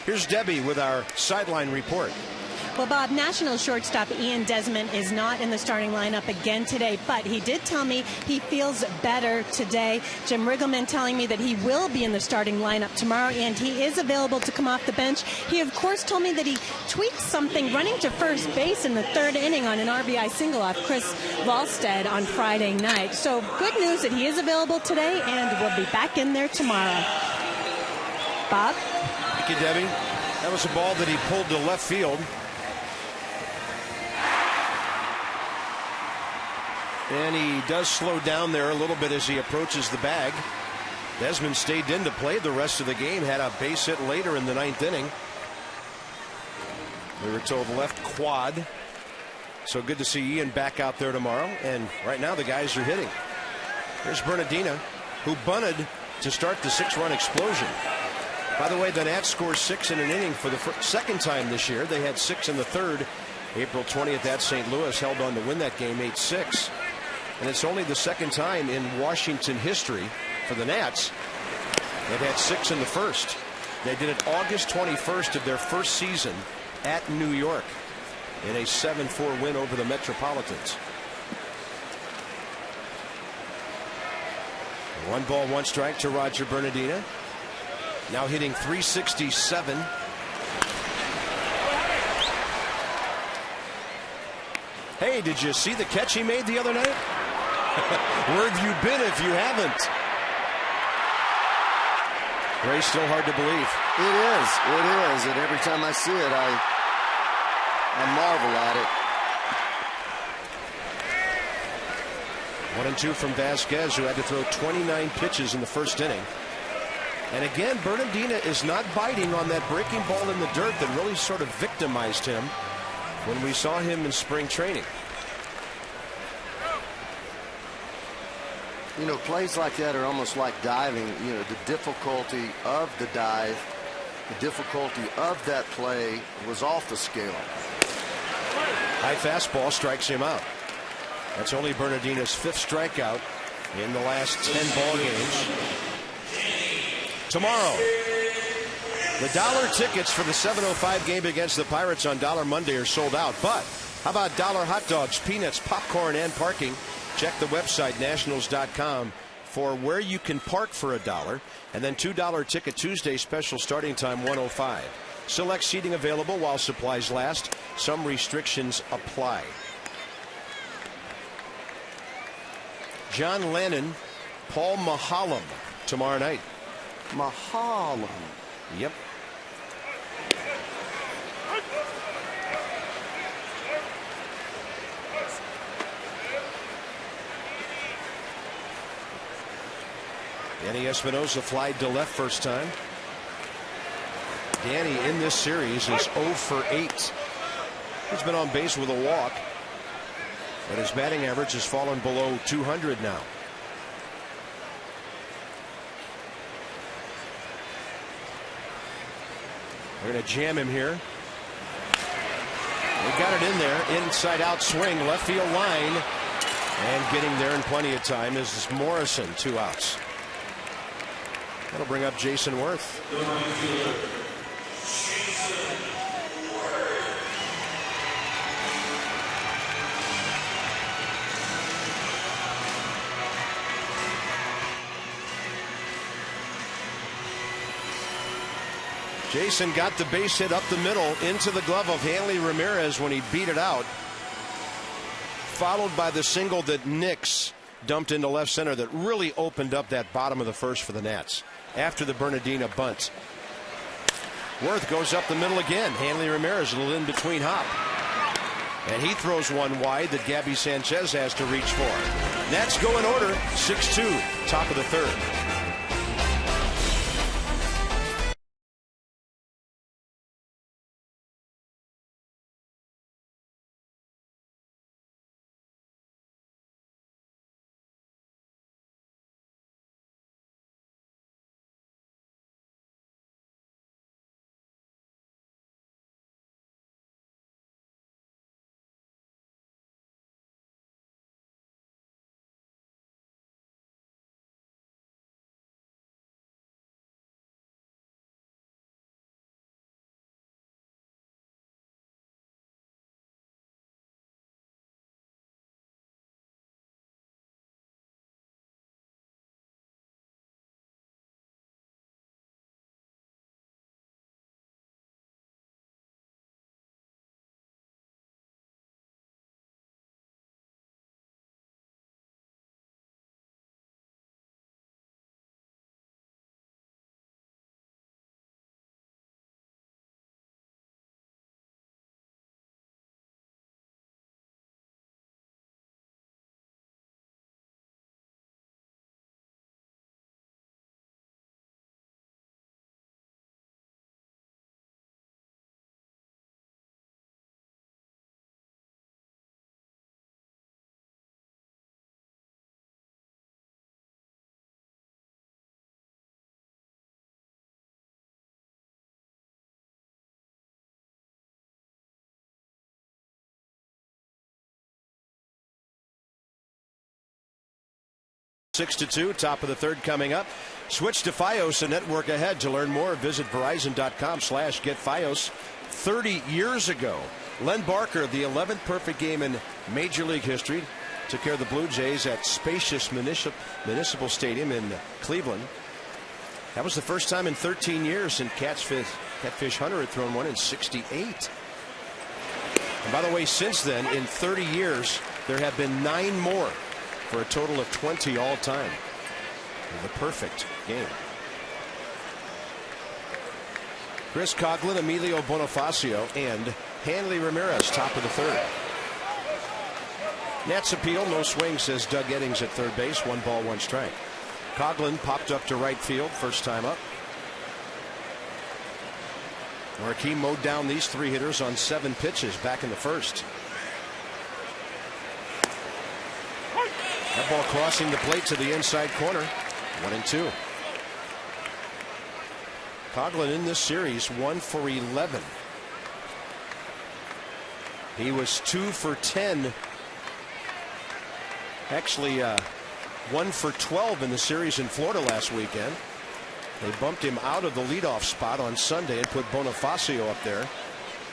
Here's Debbie with our sideline report. Well, Bob, National shortstop Ian Desmond is not in the starting lineup again today, but he did tell me he feels better today. Jim Riggleman telling me that he will be in the starting lineup tomorrow, and he is available to come off the bench. He, of course, told me that he tweaked something running to first base in the third inning on an RBI single off Chris Volstead on Friday night. So good news that he is available today and will be back in there tomorrow. Bob? Thank you, Debbie. That was a ball that he pulled to left field. And he does slow down there a little bit as he approaches the bag. Desmond stayed in to play the rest of the game, had a base hit later in the 9th inning. We were told left quad. So good to see Ian back out there tomorrow. And right now the guys are hitting. Here's Bernardina, who bunted to start the 6-run explosion. By the way, the Nats scored 6 in an inning for the second time this year. They had 6 in the third. April 20th at St. Louis, held on to win that game 8-6. And it's only the second time in Washington history for the Nats they've had 6 in the first. They did it August 21st of their first season at New York in a 7-4 win over the Metropolitans. 1 ball, 1 strike to Roger Bernardina. Now hitting .367. Hey, did you see the catch he made the other night? Where have you been if you haven't? Ray, still hard to believe. It is. And every time I see it, I marvel at it. 1-2 from Vasquez, who had to throw 29 pitches in the first inning. And again, Bernardina is not biting on that breaking ball in the dirt that really sort of victimized him when we saw him in spring training. You know, plays like that are almost like diving. You know, the difficulty of the dive, the difficulty of that play was off the scale. High fastball strikes him out. That's only Bernardina's 5th strikeout in the last 10 ball games. Tomorrow, the dollar tickets for the 7:05 game against the Pirates on Dollar Monday are sold out. But how about dollar hot dogs, peanuts, popcorn, and parking? Check the website, nationals.com, for where you can park for $1. And then $2 Ticket Tuesday special starting time 1:05. Select seating available while supplies last. Some restrictions apply. John Lennon, Paul Mahallam tomorrow night. Mahallam. Yep. Danny Espinosa flied to left first time. Danny in this series is 0 for 8. He's been on base with a walk, but his batting average has fallen below 200 now. We're going to jam him here. They got it in there. Inside out swing, left field line. And getting there in plenty of time is Morrison, 2 outs. That'll bring up Jason Worth. Jason got the base hit up the middle into the glove of Hanley Ramirez when he beat it out. Followed by the single that Nix dumped into left center that really opened up that bottom of the first for the Nats after the Bernardina bunt. Worth goes up the middle again. Hanley Ramirez a little in between hop. And he throws one wide that Gabby Sanchez has to reach for. Nats go in order, 6-2, top of the 3rd. 6-2, top of the third coming up. Switch to FiOS, a network ahead. To learn more, visit Verizon.com/getFiOS. 30 years ago, Len Barker, the 11th perfect game in Major League history, took care of the Blue Jays at spacious Municipal Stadium in Cleveland. That was the first time in 13 years, and Catfish Hunter had thrown one in 68. And by the way, since then, in 30 years, there have been 9 more, for a total of 20 all time. The perfect game. Chris Coghlan, Emilio Bonifacio, and Hanley Ramirez, top of the third. Nats appeal, no swing, says Doug Eddings at third base. 1 ball, 1 strike. Coghlan popped up to right field, first time up. Marquis mowed down these 3 hitters on 7 pitches back in the first. That ball crossing the plate to the inside corner. 1-2. Coghlan in this series 1 for 11. He was 2 for 10. Actually 1 for 12 in the series in Florida last weekend. They bumped him out of the leadoff spot on Sunday and put Bonifacio up there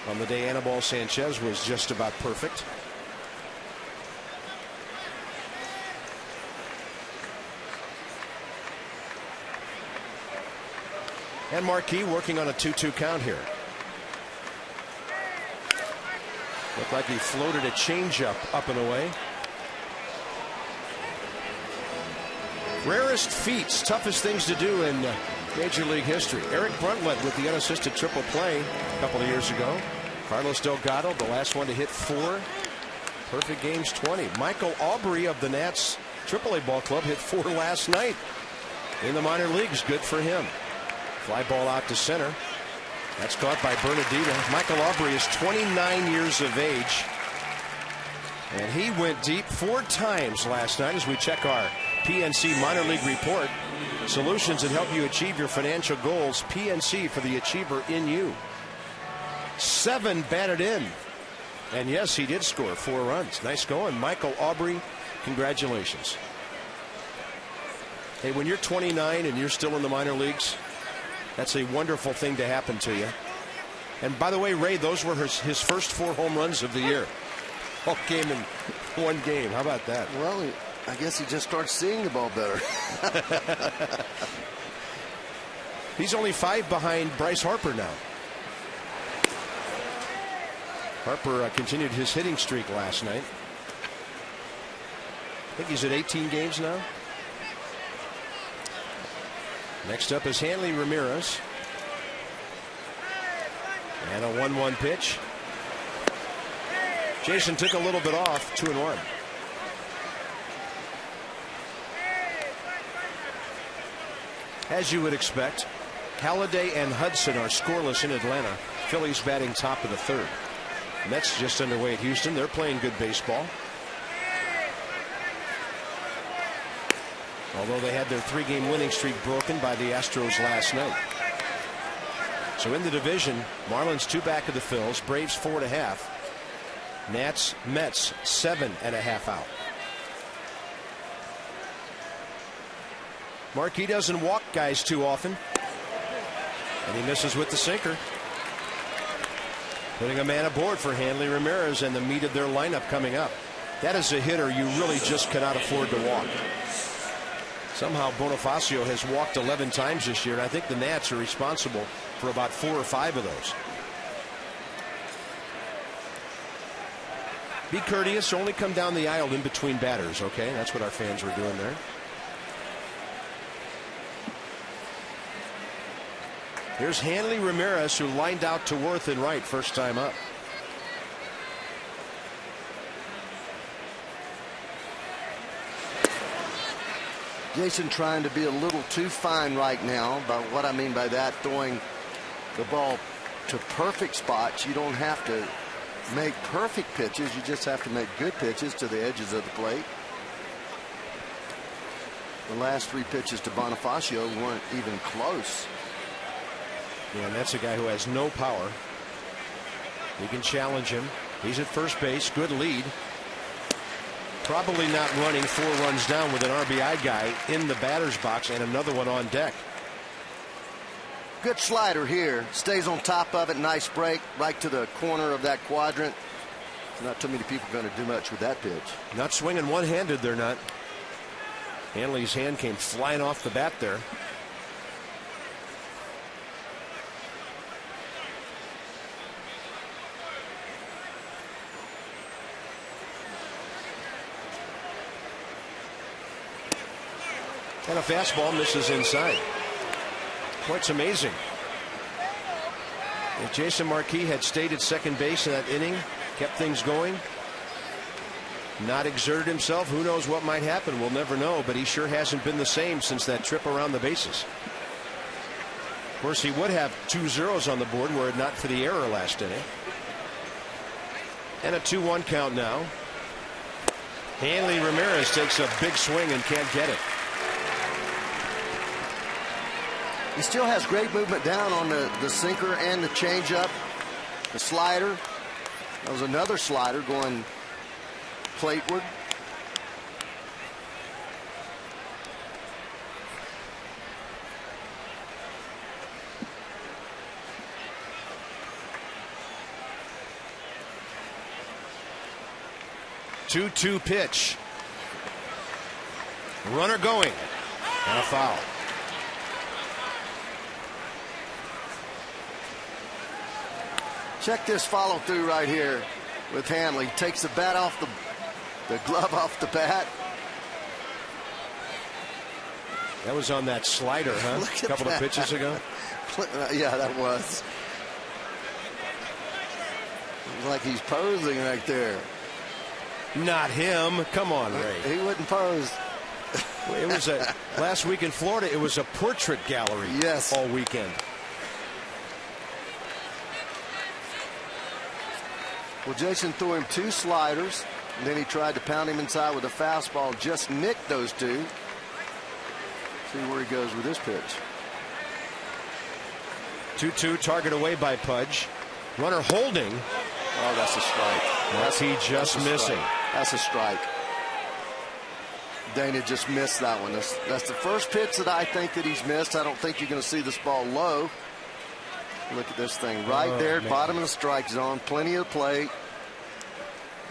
on the day Anibal Sanchez was just about perfect. And Marquis working on a 2-2 count here. Looked like he floated a changeup up and away. Rarest feats, toughest things to do in Major League history. Eric Bruntlett with the unassisted triple play a couple of years ago. Carlos Delgado, the last one to hit 4 perfect games, 20. Michael Aubrey of the Nats AAA ball club hit 4 last night in the minor leagues. Good for him. Fly ball out to center. That's caught by Bernadita. Michael Aubrey is 29 years of age, and he went deep 4 times last night as we check our PNC minor league report. Solutions that help you achieve your financial goals. PNC, for the achiever in you. 7 batted in, and yes, he did score 4 runs. Nice going, Michael Aubrey. Congratulations. Hey, when you're 29 and you're still in the minor leagues, that's a wonderful thing to happen to you. And by the way, Ray, those were his first 4 home runs of the year. All came in 1 game. How about that? Well, I guess he just starts seeing the ball better. He's only 5 behind Bryce Harper now. Harper continued his hitting streak last night. I think he's at 18 games now. Next up is Hanley Ramirez. And a 1-1 pitch. Jason took a little bit off. 2-1. As you would expect, Halladay and Hudson are scoreless in Atlanta. Phillies batting top of the third. Mets just underway at Houston. They're playing good baseball. Although they had their 3-game winning streak broken by the Astros last night. So in the division, Marlins 2 back of the Phils, Braves 4.5. Nats, Mets 7.5 out. Marquis doesn't walk guys too often, and he misses with the sinker. Putting a man aboard for Hanley Ramirez and the meat of their lineup coming up. That is a hitter you really just cannot afford to walk. Somehow Bonifacio has walked 11 times this year, and I think the Nats are responsible for about 4 or 5 of those. Be courteous, only come down the aisle in between batters, okay? That's what our fans were doing there. Here's Hanley Ramirez, who lined out to Worth in right first time up. Jason trying to be a little too fine right now. By what I mean by that, throwing the ball to perfect spots. You don't have to make perfect pitches. You just have to make good pitches to the edges of the plate. The last 3 pitches to Bonifacio weren't even close. Yeah, and that's a guy who has no power. You can challenge him. He's at first base. Good lead. Probably not running 4 runs down with an RBI guy in the batter's box and another one on deck. Good slider here. Stays on top of it. Nice break right to the corner of that quadrant. Not too many people going to do much with that pitch. Not swinging one-handed, they're not. Hanley's hand came flying off the bat there. And a fastball misses inside. Boy, it's amazing. If Jason Marquis had stayed at second base in that inning, kept things going, not exerted himself, who knows what might happen? We'll never know, but he sure hasn't been the same since that trip around the bases. Of course, he would have 2 zeros on the board were it not for the error last inning. And a 2-1 count now. Hanley Ramirez takes a big swing and can't get it. He still has great movement down on the sinker and the changeup, the slider. That was another slider going plateward. Two pitch. Runner going. And a foul. Check this follow through right here with Hanley. Takes the bat off the glove off the bat. That was on that slider, huh? A couple of pitches ago. Yeah, that was. It was like he's posing right there. Not him. Come on, Ray. He wouldn't pose. It was last week in Florida. It was a portrait gallery. Yes. All weekend. Well, Jason threw him 2 sliders, and then he tried to pound him inside with a fastball. Just nicked those 2. See where he goes with this pitch. 2-2, target away by Pudge. Runner holding. Oh, that's a strike. That's he just missing. That's a strike. Dana just missed that one. That's the first pitch that I think that he's missed. I don't think you're going to see this ball low. Look at this thing right there, bottom of the strike zone, plenty of plate.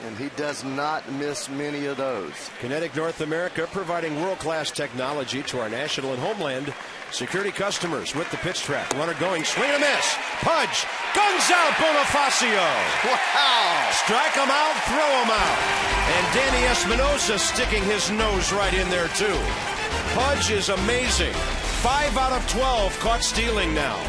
And he does not miss many of those. Kinetic North America providing world-class technology to our national and homeland security customers with the pitch track. Runner going, swing and a miss. Pudge, guns out Bonifacio. Wow. Strike him out, throw him out. And Danny Espinosa sticking his nose right in there too. Pudge is amazing. 5 out of 12 caught stealing now.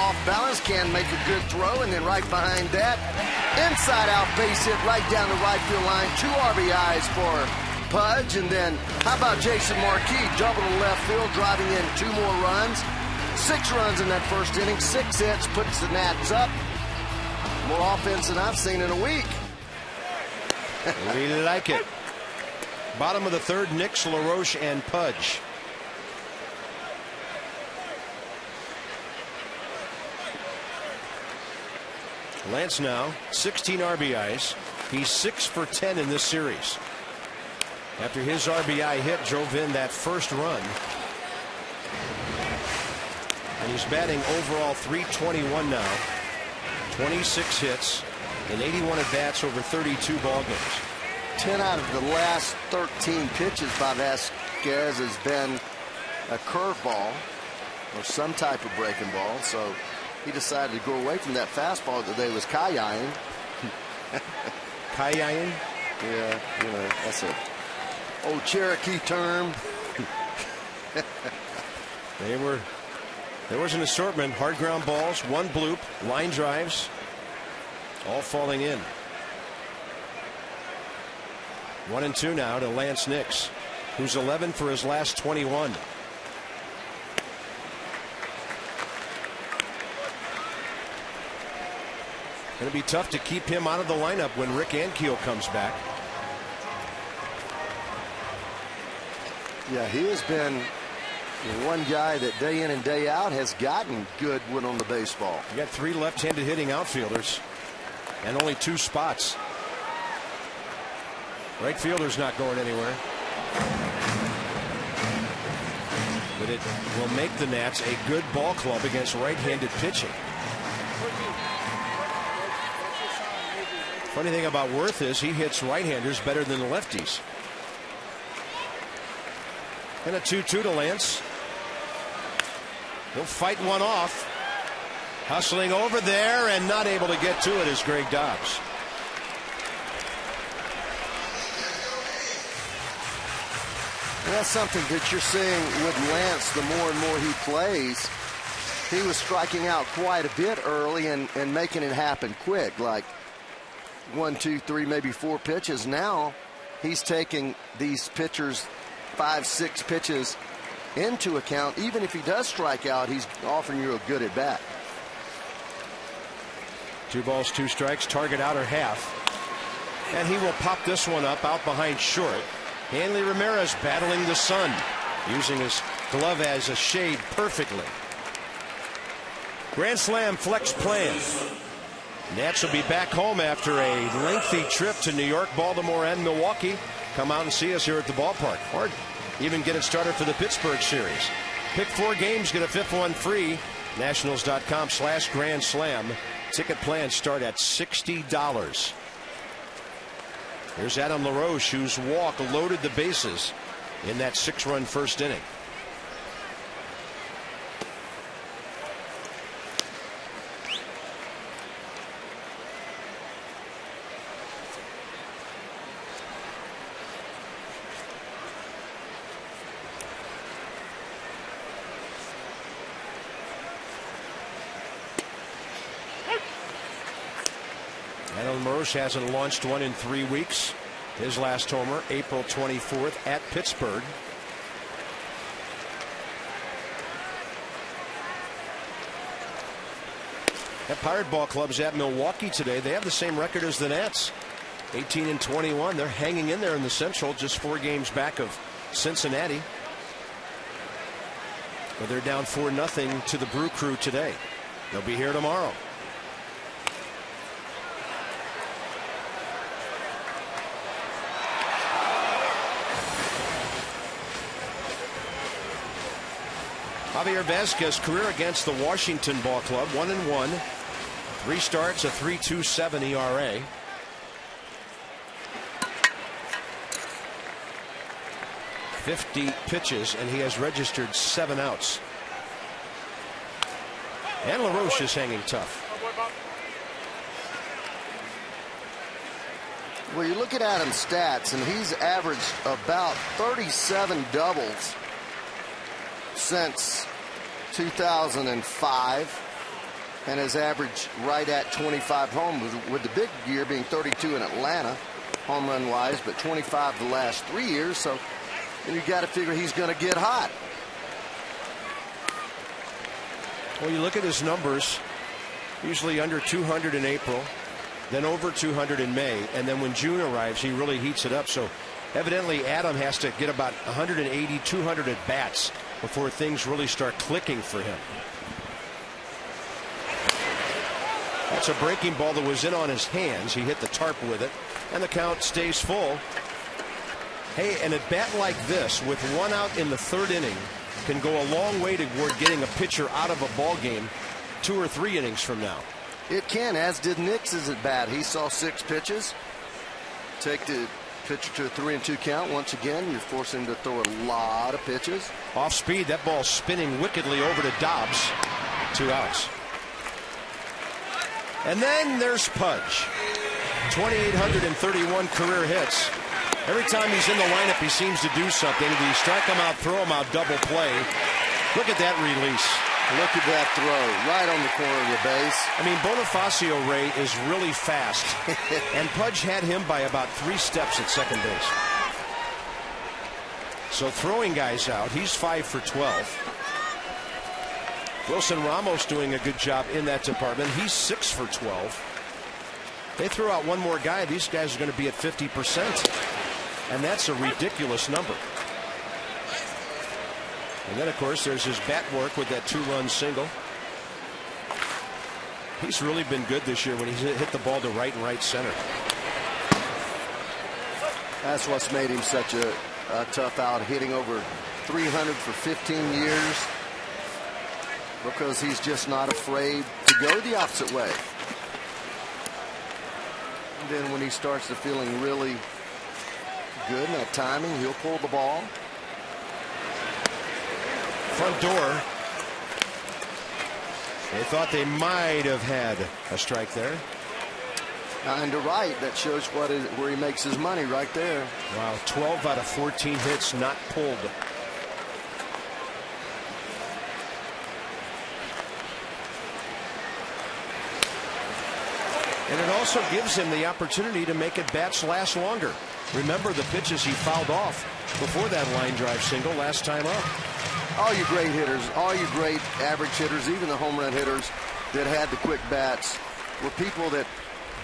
off balance, can make a good throw, and then right behind that, inside out base hit right down the right field line. 2 RBIs for Pudge, and then how about Jason Marquis, double to left field, driving in 2 more runs. 6 runs in that first inning, 6 hits, puts the Nats up. More offense than I've seen in a week. We like it. Bottom of the third, Nix, LaRoche, and Pudge. Lance now 16 RBIs. He's 6 for 10 in this series. After his RBI hit drove in that first run. And he's batting overall .321 now. 26 hits and 81 at bats over 32 ball games. 10 out of the last 13 pitches by Vasquez has been a curveball or some type of breaking ball. So he decided to go away from that fastball that they was Kayaing. Kayaing? Yeah, you know, that's a old Cherokee term. There was an assortment. Hard ground balls, 1 bloop, line drives, all falling in. 1-2 now to Lance Nix, who's 11 for his last 21. Going to be tough to keep him out of the lineup when Rick Ankiel comes back. Yeah, he has been one guy that day in and day out has gotten good wood on the baseball. You got 3 left-handed hitting outfielders and only 2 spots. Right fielder's not going anywhere. But it will make the Nats a good ball club against right-handed pitching. Funny thing about Worth is he hits right-handers better than the lefties. And a 2-2 to Lance. He'll fight one off. Hustling over there and not able to get to it is Greg Dobbs. That's something that you're seeing with Lance the more and more he plays. He was striking out quite a bit early and making it happen quick, like 1, 2, 3, maybe 4 pitches. Now he's taking these pitchers 5, 6 pitches into account. Even if he does strike out, he's offering you a good at bat. 2 balls, 2 strikes, target outer half. And he will pop this one up out behind short. Hanley Ramirez battling the sun, using his glove as a shade perfectly. Grand Slam flex plan. Nats will be back home after a lengthy trip to New York, Baltimore, and Milwaukee. Come out and see us here at the ballpark. Or even get it started for the Pittsburgh series. Pick 4 games, get a 5th one free. Nationals.com/Grand Slam. Ticket plans start at $60. Here's Adam LaRoche, whose walk loaded the bases in that 6-run first inning. Adam LaRoche hasn't launched one in 3 weeks. His last homer, April 24th at Pittsburgh. That Pirate Ball Club's at Milwaukee today. They have the same record as the Nats, 18-21. They're hanging in there in the Central, just 4 games back of Cincinnati. But they're down 4-0 to the Brew Crew today. They'll be here tomorrow. Javier Vasquez, career against the Washington Ball Club, 1-1. 3 starts, a 3.27 ERA. .50 pitches, and he has registered 7 outs. And LaRoche is hanging tough. Well, you look at Adam's stats, and he's averaged about 37 doubles since 2005. And his average right at 25 homers, with the big year being 32 in Atlanta, home run wise, but 25 the last 3 years. So you got to figure he's going to get hot. Well, you look at his numbers, usually under 200 in April, then over 200 in May, and then when June arrives, he really heats it up. So evidently Adam has to get about 180, 200 at bats before things really start clicking for him. That's a breaking ball that was in on his hands. He hit the tarp with it, and the count stays full. Hey, an at bat like this with 1 out in the 3rd inning can go a long way toward getting a pitcher out of a ball game 2 or 3 innings from now. It can, as did Nix's at bat. He saw 6 pitches. Take the pitcher to a 3-2 count. Once again, you're forcing him to throw a lot of pitches. Off speed, that ball spinning wickedly over to Dobbs. 2 outs. And then there's Pudge. 2,831 career hits. Every time he's in the lineup, he seems to do something. Do you strike him out, throw him out, double play? Look at that release. Look at that throw right on the corner of the base. I mean, Bonifacio, Ray, is really fast. And Pudge had him by about 3 steps at second base. So throwing guys out, he's 5 for 12. Wilson Ramos doing a good job in that department. He's 6 for 12. They throw out one more guy. These guys are going to be at 50%. And that's a ridiculous number. And then, of course, there's his bat work with that 2-run single. He's really been good this year when he's hit the ball to right and right center. That's what's made him such a tough out, hitting over 300 for 15 years. Because he's just not afraid to go the opposite way. And then when he starts to feeling really good in that timing, he'll pull the ball. Front door. They thought they might have had a strike there. And to right, that shows where he makes his money right there. Wow, 12 out of 14 hits not pulled. And it also gives him the opportunity to make at bats last longer. Remember the pitches he fouled off before that line drive single last time up. All you great hitters, all you great average hitters, even the home run hitters that had the quick bats were people that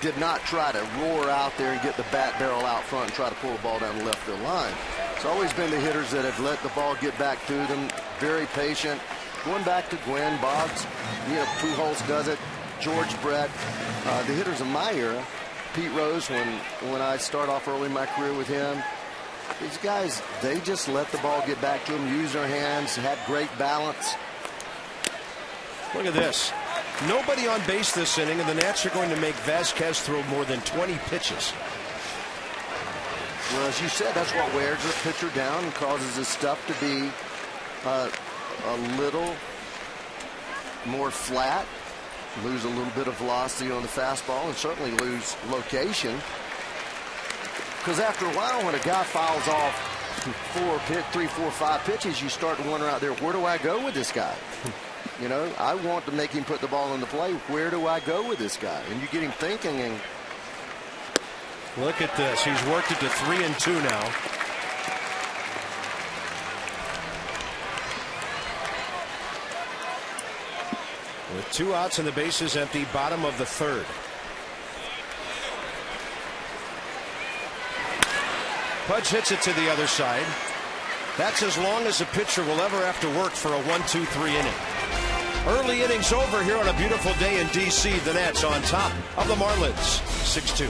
did not try to roar out there and get the bat barrel out front and try to pull the ball down the left field line. It's always been the hitters that have let the ball get back to them, very patient. Going back to Gwen, Boggs, Pujols does it. George Brett, the hitters of my era, Pete Rose, when I start off early in my career with him, these guys, they just let the ball get back to them, use their hands, had great balance. Look at this. Nobody on base this inning, and the Nats are going to make Vasquez throw more than 20 pitches. Well, as you said, that's what wears the pitcher down and causes his stuff to be a little more flat. Lose a little bit of velocity on the fastball and certainly lose location. Because after a while, when a guy fouls off 3, 4, 5 pitches, you start to wonder out there, where do I go with this guy? I want to make him put the ball in the play. Where do I go with this guy? And you get him thinking. And look at this. He's worked it to 3-2 now. With 2 outs and the bases empty, bottom of the 3rd. Pudge hits it to the other side. That's as long as a pitcher will ever have to work for a 1-2-3 inning. Early innings over here on a beautiful day in D.C. The Nats on top of the Marlins, 6-2.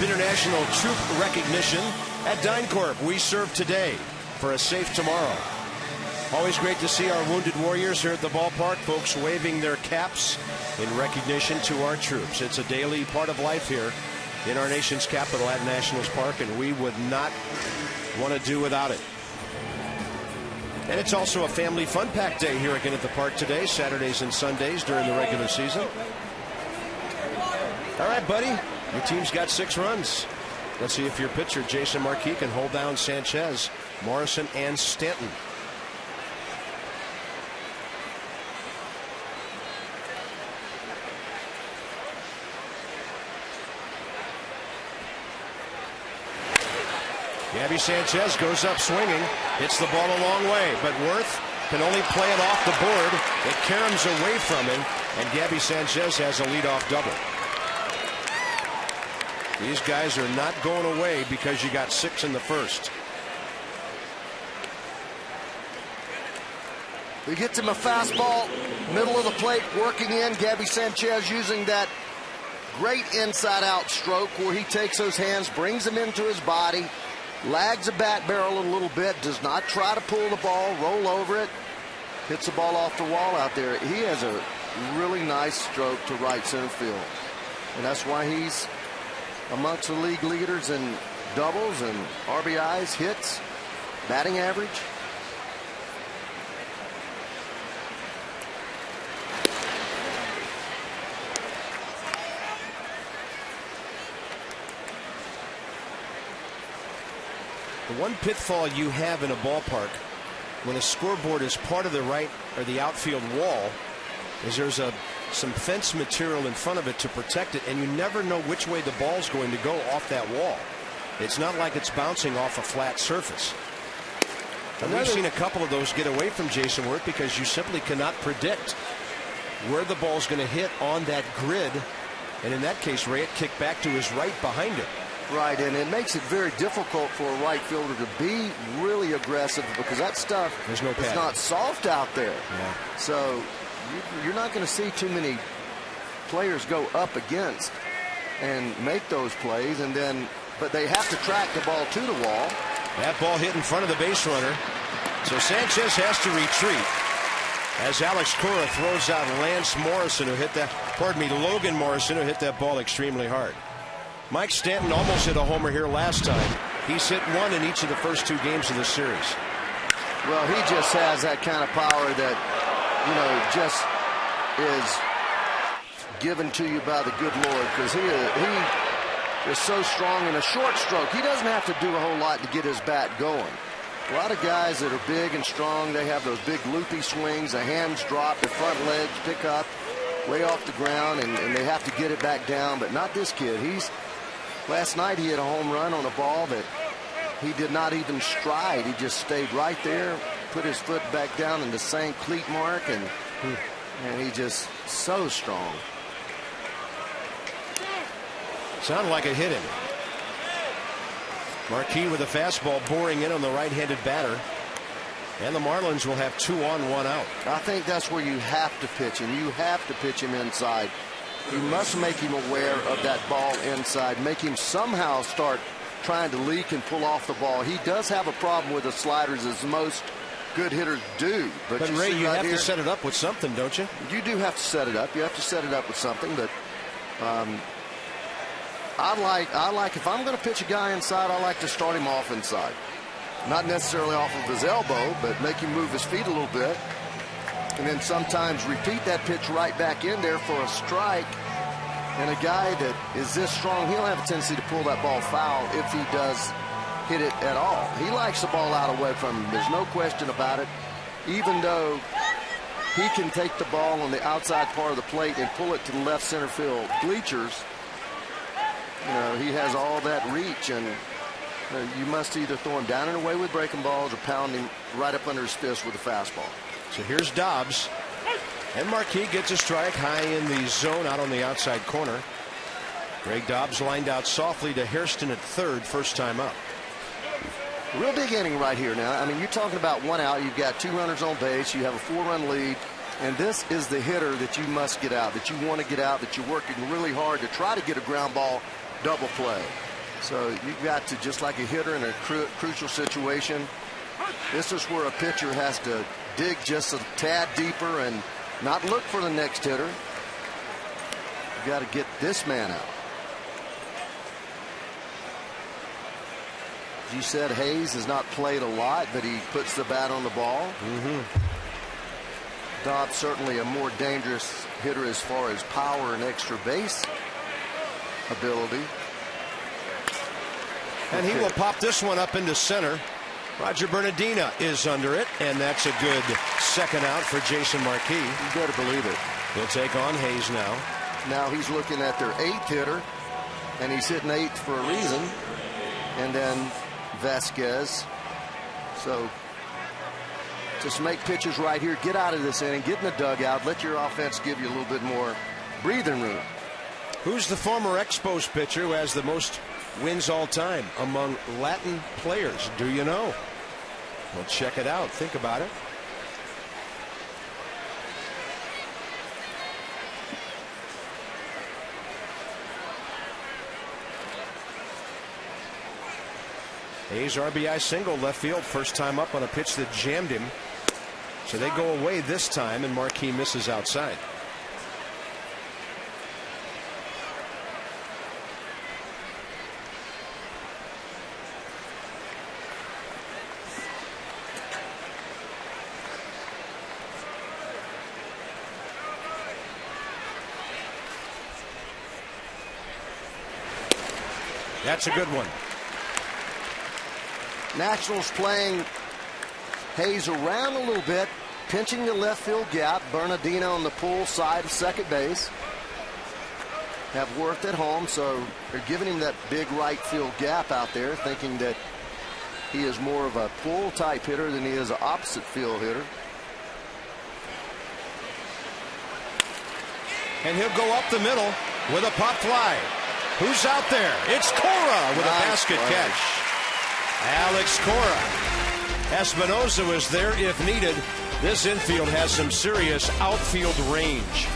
International Troop Recognition at DynCorp. We serve today for a safe tomorrow. Always great to see our wounded warriors here at the ballpark, folks waving their caps in recognition to our troops. It's a daily part of life here in our nation's capital at Nationals Park, and we would not want to do without it. And it's also a family fun pack day here again at the park today, Saturdays and Sundays during the regular season. All right, buddy, your team's got 6 runs. Let's see if your pitcher, Jason Marquis, can hold down Sanchez, Morrison, and Stanton. Gabby Sanchez goes up swinging, hits the ball a long way, but Worth can only play it off the board. It caroms away from him, and Gabby Sanchez has a leadoff double. These guys are not going away because you got 6 in the first. He gets him a fastball, middle of the plate, working in. Gabby Sanchez using that great inside-out stroke where he takes those hands, brings them into his body, lags the bat barrel a little bit, does not try to pull the ball, roll over it, hits the ball off the wall out there. He has a really nice stroke to right center field, and that's why he's amongst the league leaders in doubles and RBIs, hits, batting average. The one pitfall you have in a ballpark when a scoreboard is part of the right or the outfield wall is there's some fence material in front of it to protect it, and you never know which way the ball's going to go off that wall. It's not like it's bouncing off a flat surface. And we've seen a couple of those get away from Jason Worth because you simply cannot predict where the ball's going to hit on that grid. And in that case, Ray, it kicked back to his right behind him. Right, and it makes it very difficult for a right fielder to be really aggressive because that stuff is not soft out there. Yeah. So you're not going to see too many players go up against and make those plays, and then but they have to track the ball to the wall. That ball hit in front of the base runner, so Sanchez has to retreat as Alex Cora throws out Lance Morrison, who hit that, Logan Morrison, who hit that ball extremely hard. Mike Stanton almost hit a homer here last time. He's hit 1 in each of the first 2 games of this series. Well, he just has that kind of power that, you know, just is given to you by the good Lord, because he is so strong in a short stroke. He doesn't have to do a whole lot to get his bat going. A lot of guys that are big and strong, they have those big loopy swings, the hands drop, the front legs pick up way off the ground, and they have to get it back down, but not this kid. Last night he hit a home run on a ball that he did not even stride. He just stayed right there, put his foot back down in the same cleat mark, and he just so strong. Sounded like it hit him. Marquis with a fastball boring in on the right-handed batter. And the Marlins will have 2 on, 1 out. I think that's where you have to pitch him. You have to pitch him inside. You must make him aware of that ball inside. Make him somehow start trying to leak and pull off the ball. He does have a problem with the sliders, as most good hitters do. But Ray, you have to set it up with something, don't you? You do have to set it up. You have to set it up with something. But I like if I'm going to pitch a guy inside, I like to start him off inside. Not necessarily off of his elbow, but make him move his feet a little bit. And then sometimes repeat that pitch right back in there for a strike. And a guy that is this strong, he'll have a tendency to pull that ball foul if he does hit it at all. He likes the ball out away from him. There's no question about it. Even though he can take the ball on the outside part of the plate and pull it to the left center field bleachers, you know, he has all that reach, and you must either throw him down and away with breaking balls or pound him right up under his fist with a fastball. So here's Dobbs, and Marquis gets a strike high in the zone out on the outside corner. Greg Dobbs lined out softly to Hairston at third, first time up. Real big inning right here now. I mean, you're talking about 1 out. You've got 2 runners on base. You have a 4-run lead. And this is the hitter that you must get out, that you want to get out, that you're working really hard to try to get a ground ball double play. So you've got to, just like a hitter in a crucial situation, this is where a pitcher has to dig just a tad deeper and not look for the next hitter. You got to get this man out. As you said, Hayes has not played a lot, but he puts the bat on the ball. Dobbs certainly a more dangerous hitter as far as power and extra base ability. And he will pop this one up into center. Roger Bernardina is under it, and that's a good second out for Jason Marquis. You better believe it. He'll take on Hayes now. Now he's looking at their 8th hitter, and he's hitting 8th for a reason. And then Vasquez. So just make pitches right here. Get out of this inning. Get in the dugout. Let your offense give you a little bit more breathing room. Who's the former Expos pitcher who has the most wins all time among Latin players? Do you know? Well, check it out. Think about it. Hayes RBI single left field, first time up on a pitch that jammed him. So they go away this time, and Marquis misses outside. That's a good one. Nationals playing Hayes around a little bit, pinching the left field gap. Bernardino on the pull side of second base. Have Worth at home, so they're giving him that big right field gap out there, thinking that he is more of a pull type hitter than he is an opposite field hitter. And he'll go up the middle with a pop fly. Who's out there? It's Cora with a basket catch. Alex Cora. Espinosa was there if needed. This infield has some serious outfield range.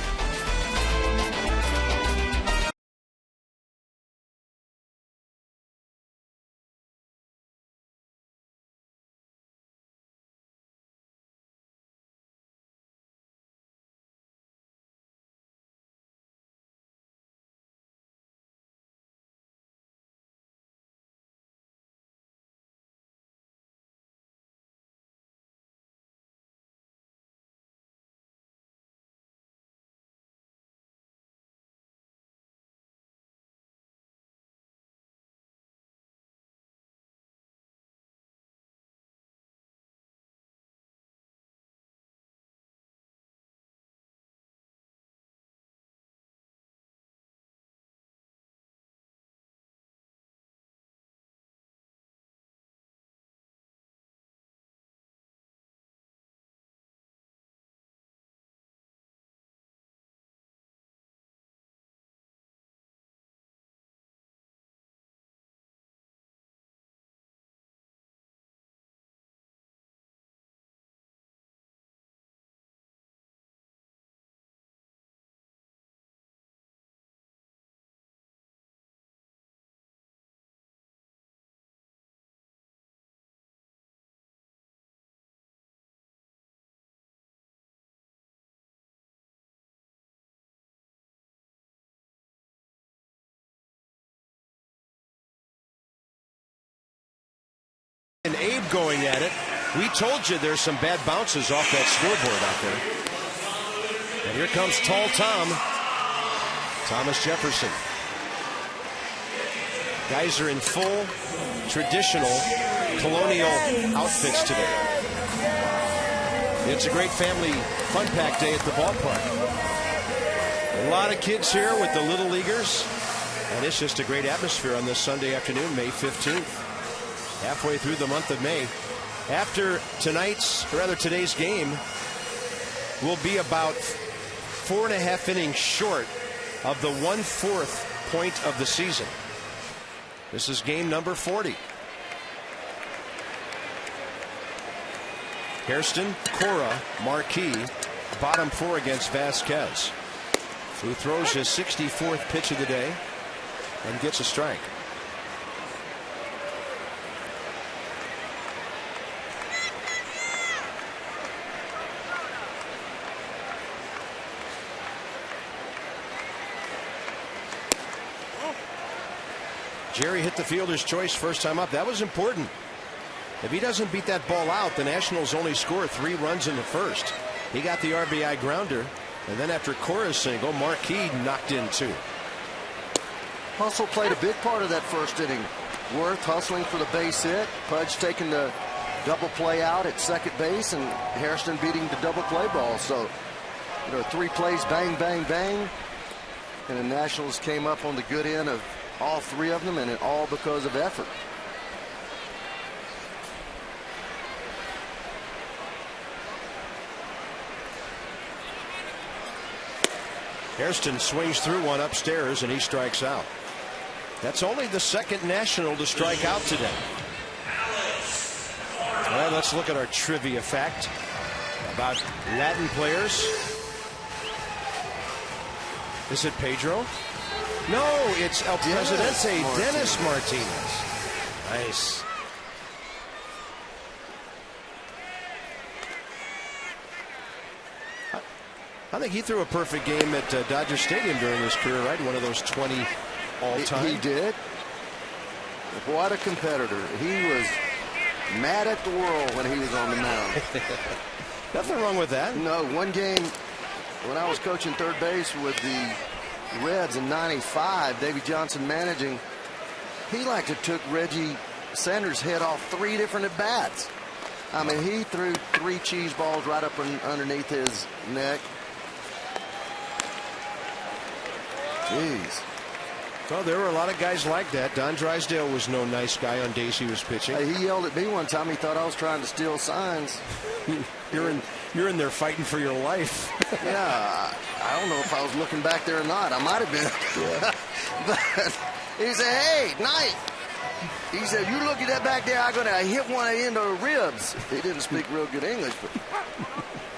And Abe going at it. We told you there's some bad bounces off that scoreboard out there. And here comes Tall Tom. Thomas Jefferson. Guys are in full traditional colonial outfits today. It's a great family fun pack day at the ballpark. A lot of kids here with the little leaguers. And it's just a great atmosphere on this Sunday afternoon, May 15th. Halfway through the month of May. After today's game, we'll be about 4.5 innings short of the 1/4 point of the season. This is game number 40. Hairston, Cora, Marquis, bottom 4 against Vasquez, who throws his 64th pitch of the day. and gets a strike. Jerry hit the fielder's choice first time up. That was important. If he doesn't beat that ball out, the Nationals only score 3 runs in the first. He got the RBI grounder, and then after Cora's single, Marquis knocked in 2. Hustle played a big part of that first inning. Worth hustling for the base hit, Pudge taking the double play out at second base, and Hairston beating the double play ball. So, 3 plays, bang, bang, bang, and the Nationals came up on the good end of all 3 of them, and it all because of effort. Hairston swings through one upstairs, and he strikes out. That's only the second National to strike out today. Well, let's look at our trivia fact about Latin players. Is it Pedro? No, it's El Presidente, Dennis Martinez. Nice. I think he threw a perfect game at Dodger Stadium during his career, right? One of those 20 all-time. He did. What a competitor. He was mad at the world when he was on the mound. Nothing wrong with that. No, one game when I was coaching third base with the Reds in '95, Davey Johnson managing, he took Reggie Sanders' head off 3 different at-bats. I mean, he threw 3 cheese balls right up underneath his neck. Jeez. Well, there were a lot of guys like that. Don Drysdale was no nice guy on days he was pitching. Hey, he yelled at me one time. He thought I was trying to steal signs. You're in there fighting for your life. Yeah, I don't know if I was looking back there or not. I might have been. Yeah. But he said, "Hey, Knight." He said, "You look at that back there. I'm gonna hit one in the ribs." He didn't speak real good English, but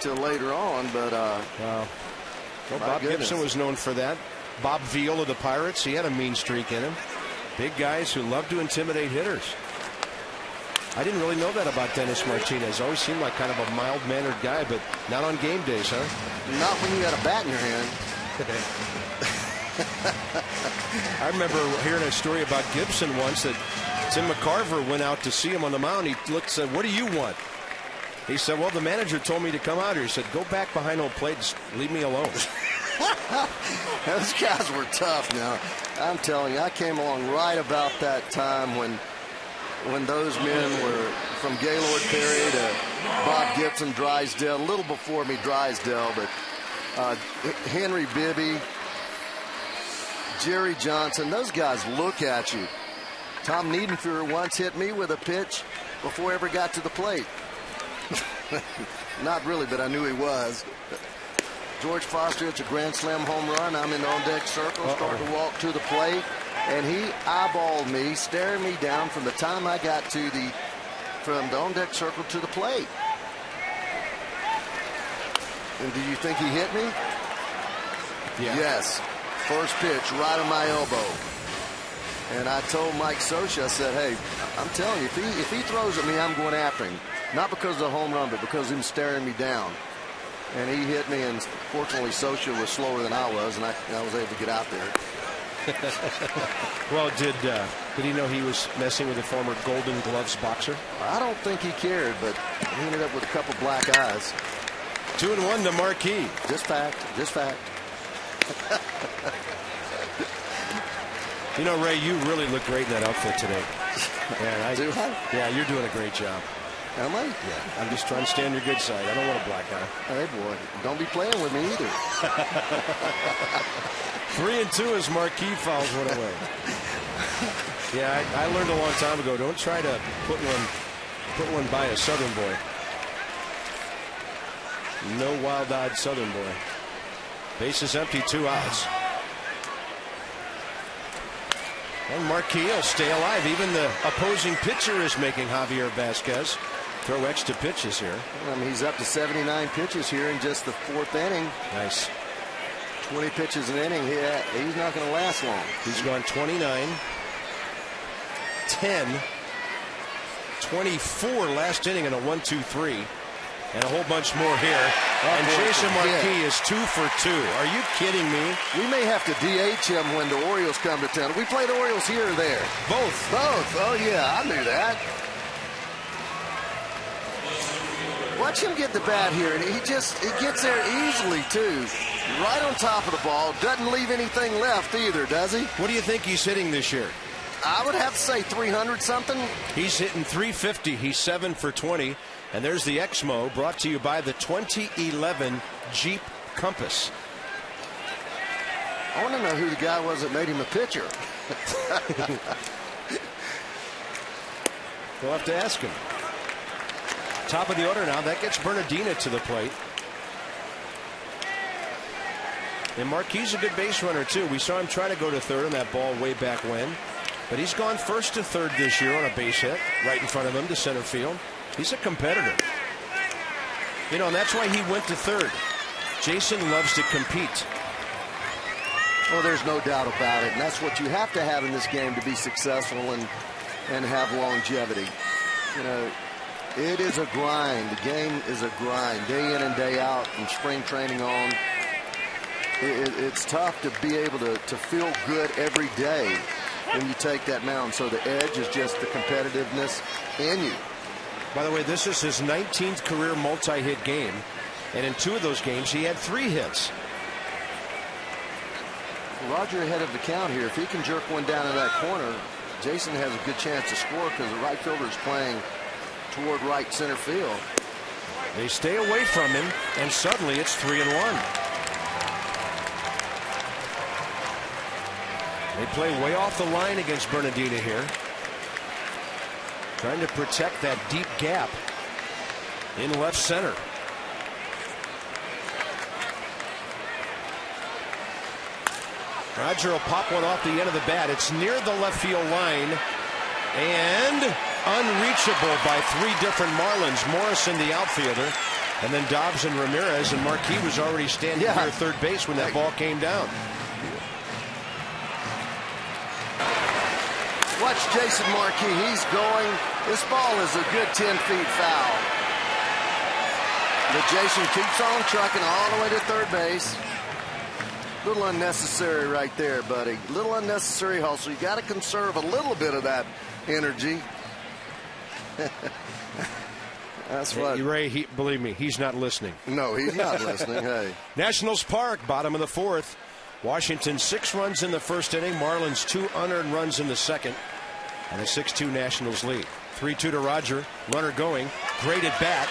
till later on. But wow. Well, Bob Gibson was known for that. Bob Veal of the Pirates, he had a mean streak in him. Big guys who love to intimidate hitters. I didn't really know that about Dennis Martinez. Always seemed like kind of a mild-mannered guy, but not on game days, huh? Not when you got a bat in your hand. I remember hearing a story about Gibson once that Tim McCarver went out to see him on the mound. He looked and said, "What do you want?" He said, "Well, the manager told me to come out here." He said, "Go back behind home plate. Just leave me alone." Those guys were tough. Now, I'm telling you, I came along right about that time when those men were from Gaylord Perry to Bob Gibson, Drysdale, a little before me, Drysdale, but Henry Bibby, Jerry Johnson, those guys look at you. Tom Niedenfuhr once hit me with a pitch before I ever got to the plate. Not really, but I knew he was. George Foster hits a grand slam home run. I'm in the on-deck circle, starting to walk to the plate, and he eyeballed me, staring me down from the time I got from the on-deck circle to the plate. And do you think he hit me? Yeah. Yes. First pitch, right on my elbow. And I told Mike Scioscia, I said, "Hey, I'm telling you, if he throws at me, I'm going after him. Not because of the home run, but because of him staring me down." And he hit me, and fortunately Scioscia was slower than I was, and I was able to get out there. Well, did he know he was messing with a former Golden Gloves boxer? I don't think he cared, but he ended up with a couple black eyes. 2-1 to Marquis. Just fact. You know, Ray, you really look great in that outfit today. Do I? Yeah, you're doing a great job. Am I? Yeah, I'm just trying to stay on your good side. I don't want a black eye. Hey, boy, don't be playing with me either. 3-2 as Marquis fouls one away. Yeah, I learned a long time ago, don't try to put one by a Southern boy. No wild-eyed Southern boy. Base is empty, 2 outs. And Marquis will stay alive. Even the opposing pitcher is making Javier Vasquez throw extra pitches here. I mean, he's up to 79 pitches here in just the 4th inning. Nice. 20 pitches an inning. He's not going to last long. He's gone 29, 10, 24 last inning in a 1-2-3. And a whole bunch more here. And Jason Marquis is 2 for 2. Are you kidding me? We may have to DH him when the Orioles come to town. We play the Orioles here or there? Both. Both. Oh, yeah, I knew that. Watch him get the bat here, and he gets there easily, too. Right on top of the ball. Doesn't leave anything left either, does he? What do you think he's hitting this year? I would have to say 300 something. He's hitting 350. He's 7 for 20. And there's the Exmo, brought to you by the 2011 Jeep Compass. I want to know who the guy was that made him a pitcher. We'll have to ask him. Top of the order now. That gets Bernardina to the plate. And Marquis is a good base runner, too. We saw him try to go to third on that ball way back when. But he's gone first to third this year on a base hit right in front of him to center field. He's a competitor. You know, and that's why he went to third. Jason loves to compete. Well, there's no doubt about it. And that's what you have to have in this game to be successful and have longevity. You know, it is a grind. The game is a grind. Day in and day out from spring training on. It's tough to be able to feel good every day when you take that mound. So the edge is just the competitiveness in you. By the way, this is his 19th career multi-hit game. And in 2 of those games, he had 3 hits. Roger ahead of the count here. If he can jerk one down in that corner, Jason has a good chance to score because the right fielder is playing toward right center field. They stay away from him, and suddenly it's 3-1. They play way off the line against Bernardina here. Trying to protect that deep gap in left center. Roger will pop one off the end of the bat. It's near the left field line and unreachable by 3 different Marlins. Morrison, the outfielder, and then Dobbs and Ramirez, and Marquis was already standing near third base when that ball came down. Watch Jason Marquis. He's going. This ball is a good 10 feet foul. But Jason keeps on trucking all the way to third base. A little unnecessary right there, buddy. A little unnecessary hustle. You got to conserve a little bit of that energy. That's what. Ray, believe me, he's not listening. No, he's not listening. Hey. Nationals Park, bottom of the 4th. Washington 6 runs in the first inning. Marlins 2 unearned runs in the second. And a 6-2 Nationals lead. 3-2 to Roger. Runner going. Great at bat.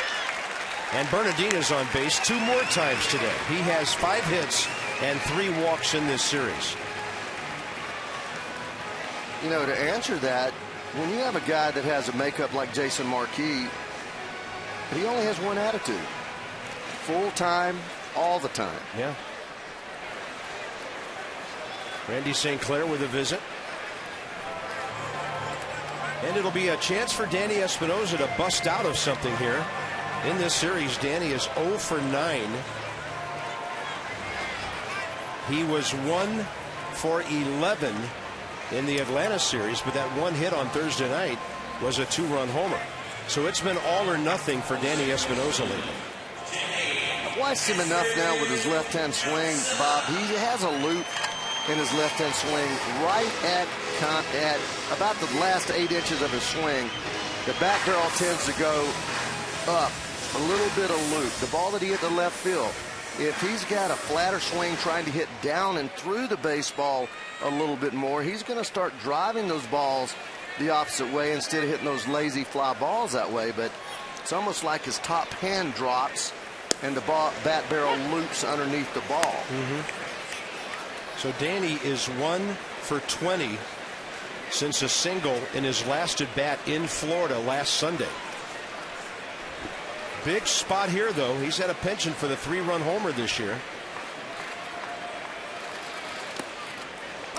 And Bernardina's on base 2 more times today. He has 5 hits and 3 walks in this series. You know, to answer that, when you have a guy that has a makeup like Jason Marquis, he only has one attitude. Full time, all the time. Yeah. Randy St. Clair with a visit. And it'll be a chance for Danny Espinosa to bust out of something here. In this series, Danny is 0 for 9. He was 1 for 11 in the Atlanta series, but that 1 hit on Thursday night was a 2-run homer. So it's been all or nothing for Danny Espinosa lately. I've watched him enough now with his left-hand swing, Bob. He has a loop in his left-hand swing right at about the last 8 inches of his swing. The back barrel tends to go up, a little bit of loop. The ball that he hit to left field, if he's got a flatter swing trying to hit down and through the baseball a little bit more, he's going to start driving those balls the opposite way instead of hitting those lazy fly balls that way. But it's almost like his top hand drops and the bat barrel loops underneath the ball. So Danny is 1 for 20 since a single in his last at bat in Florida last Sunday. Big spot here, though. He's had a penchant for the 3-run homer this year.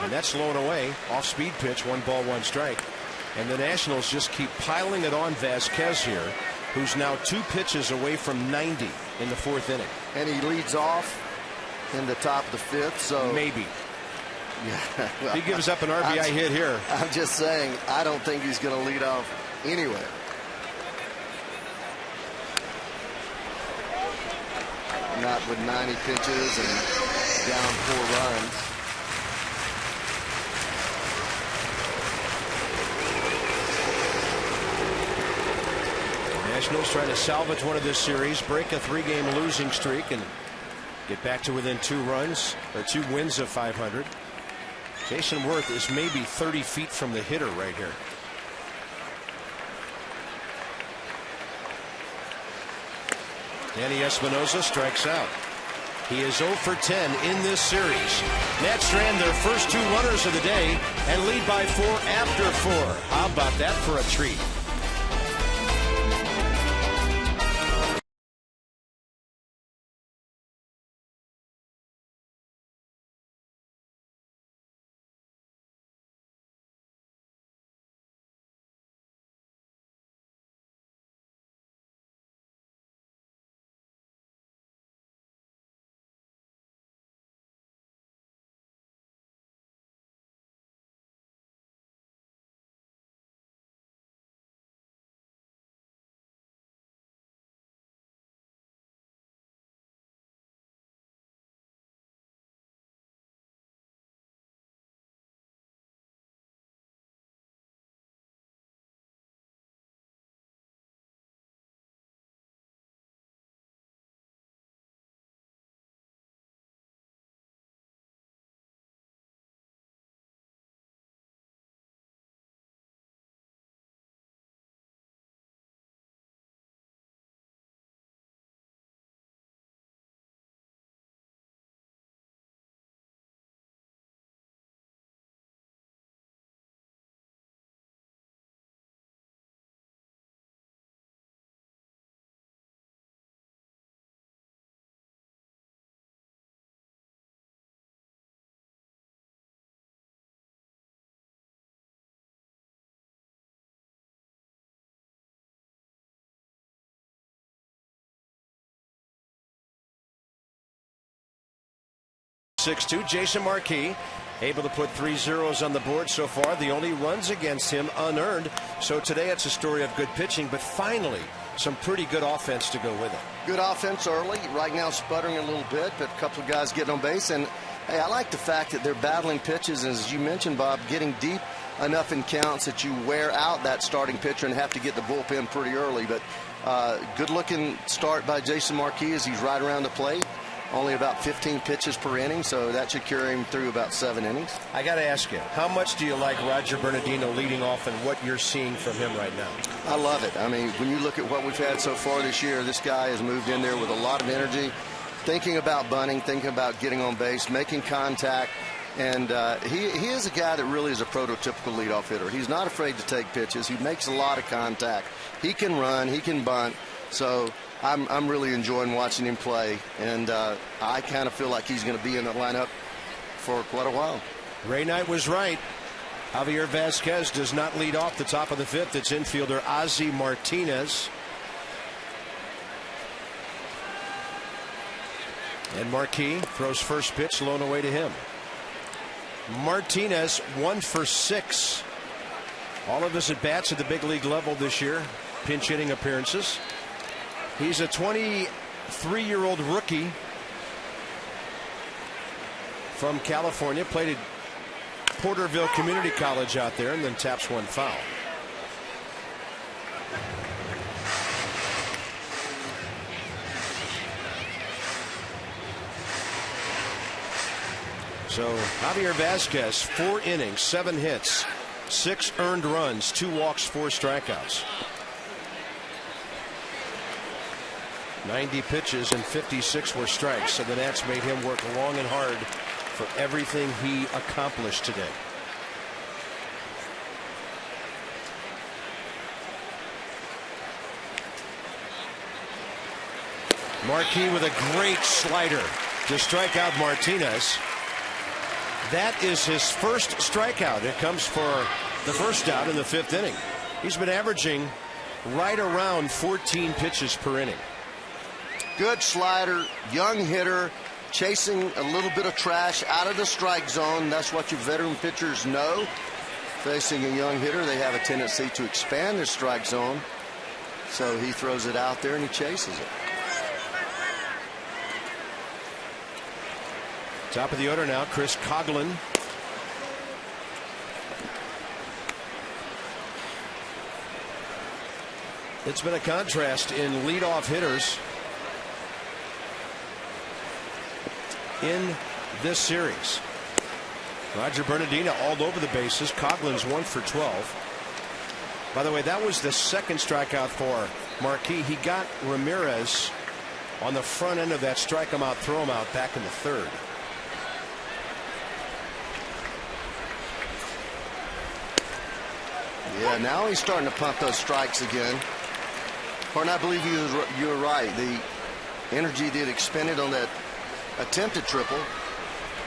And that's slowing away. Off-speed pitch, 1 ball, 1 strike. And the Nationals just keep piling it on Vasquez here, who's now 2 pitches away from 90 in the 4th inning. And he leads off in the top of the fifth. So maybe. Yeah, well, he gives up an RBI hit here. I'm just saying, I don't think he's going to lead off anywhere. Not with 90 pitches and down 4 runs. Nationals trying to salvage one of this series, break a 3-game losing streak, and get back to within 2 runs or 2 wins of 500. Jason Worth is maybe 30 feet from the hitter right here. Danny Espinosa strikes out. He is 0 for 10 in this series. Nats strand their first 2 runners of the day and lead by 4 after 4. How about that for a treat? Jason Marquis able to put 3 zeros on the board so far. The only runs against him unearned. So today it's a story of good pitching, but finally some pretty good offense to go with it. Good offense early. Right now sputtering a little bit, but a couple of guys getting on base. And hey, I like the fact that they're battling pitches, as you mentioned, Bob, getting deep enough in counts that you wear out that starting pitcher and have to get the bullpen pretty early. But good looking start by Jason Marquis as he's right around the plate. Only about 15 pitches per inning, so that should carry him through about 7 innings. I got to ask you, how much do you like Roger Bernardino leading off and what you're seeing from him right now? I love it. I mean, when you look at what we've had so far this year, this guy has moved in there with a lot of energy, thinking about bunting, thinking about getting on base, making contact. And he is a guy that really is a prototypical leadoff hitter. He's not afraid to take pitches. He makes a lot of contact. He can run. He can bunt. So I'm really enjoying watching him play, and I kind of feel like he's going to be in the lineup for quite a while. Ray Knight was right. Javier Vazquez does not lead off the top of the 5th. It's infielder Ozzie Martinez. And Marquis throws first pitch, low and away to him. Martinez 1 for 6. All of his at-bats at the big league level this year. Pinch hitting appearances. He's a 23-year-old rookie from California. Played at Porterville Community College out there and then taps one foul. So Javier Vazquez, 4 innings, 7 hits, 6 earned runs, 2 walks, 4 strikeouts. 90 pitches and 56 were strikes. So the Nats made him work long and hard for everything he accomplished today. Marquis with a great slider to strike out Martinez. That is his first strikeout. It comes for the first out in the 5th inning. He's been averaging right around 14 pitches per inning. Good slider, young hitter, chasing a little bit of trash out of the strike zone. That's what your veteran pitchers know. Facing a young hitter, they have a tendency to expand their strike zone. So he throws it out there and he chases it. Top of the order now, Chris Coughlin. It's been a contrast in leadoff hitters in this series. Roger Bernardino all over the bases. Coughlin's 1 for 12. By the way, that was the second strikeout for Marquis. He got Ramirez on the front end of that strike him out, throw him out back in the third. Yeah, now he's starting to pump those strikes again. Horton, I believe you were right. The energy did expended on that attempted triple.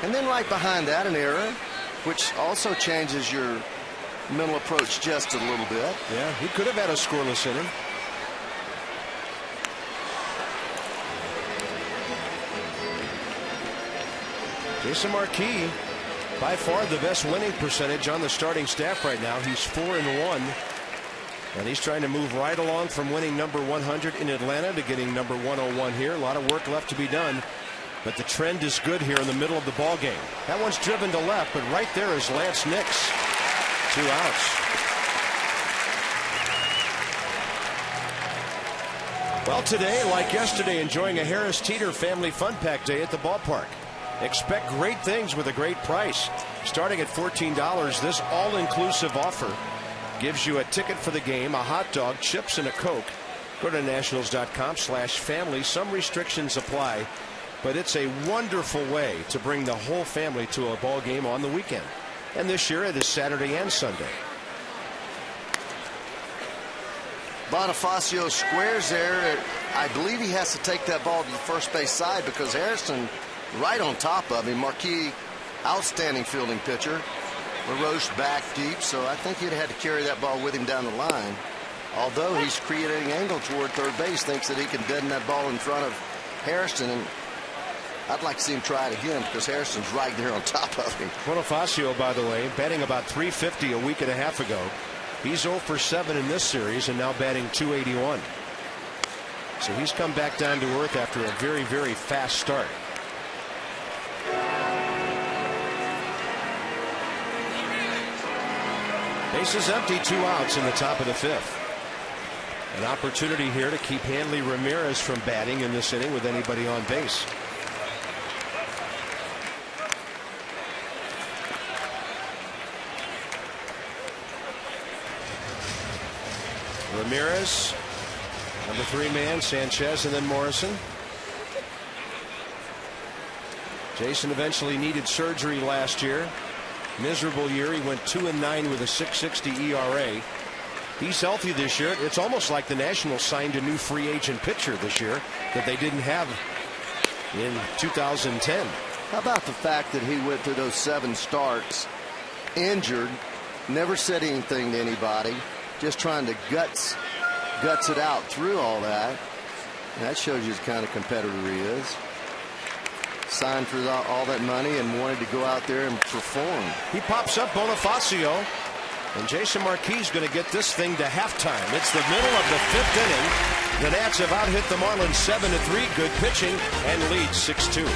And then right behind that, an error, which also changes your mental approach just a little bit. Yeah, he could have had a scoreless inning. Jason Marquis, by far the best winning percentage on the starting staff right now. He's 4-1. And he's trying to move right along from winning number 100 in Atlanta to getting number 101 here. A lot of work left to be done. But the trend is good here in the middle of the ball game. That one's driven to left, but right there is Lance Nix. 2 outs. Well, today, like yesterday, enjoying a Harris Teeter Family Fun Pack Day at the ballpark. Expect great things with a great price. Starting at $14, this all-inclusive offer gives you a ticket for the game, a hot dog, chips, and a Coke. Go to nationals.com/family. Some restrictions apply, but it's a wonderful way to bring the whole family to a ball game on the weekend. And this year it is Saturday and Sunday. Bonifacio squares there. I believe he has to take that ball to the first base side because Harrison right on top of him. Marquis, outstanding fielding pitcher. LaRoche back deep, so I think he'd had to carry that ball with him down the line. Although he's creating angle toward third base, thinks that he can deaden that ball in front of Harrison, and I'd like to see him try it again because Harrison's right there on top of him. Bonifacio, by the way, batting about .350 a week and a half ago. He's 0 for 7 in this series and now batting .281. So he's come back down to earth after a very, very fast start. Bases empty, 2 outs in the top of the 5th. An opportunity here to keep Hanley Ramirez from batting in this inning with anybody on base. Ramirez, number 3 man, Sanchez, and then Morrison. Jason eventually needed surgery last year. Miserable year. He went 2-9 with a .660 ERA. He's healthy this year. It's almost like the Nationals signed a new free agent pitcher this year that they didn't have in 2010. How about the fact that he went through those 7 starts injured, never said anything to anybody, just trying to guts it out through all that. And that shows you the kind of competitor he is. Signed for all that money and wanted to go out there and perform. He pops up Bonifacio, and Jason Marquis is going to get this thing to halftime. It's the middle of the 5th inning. The Nats have out-hit the Marlins 7-3. Good pitching and lead 6-2.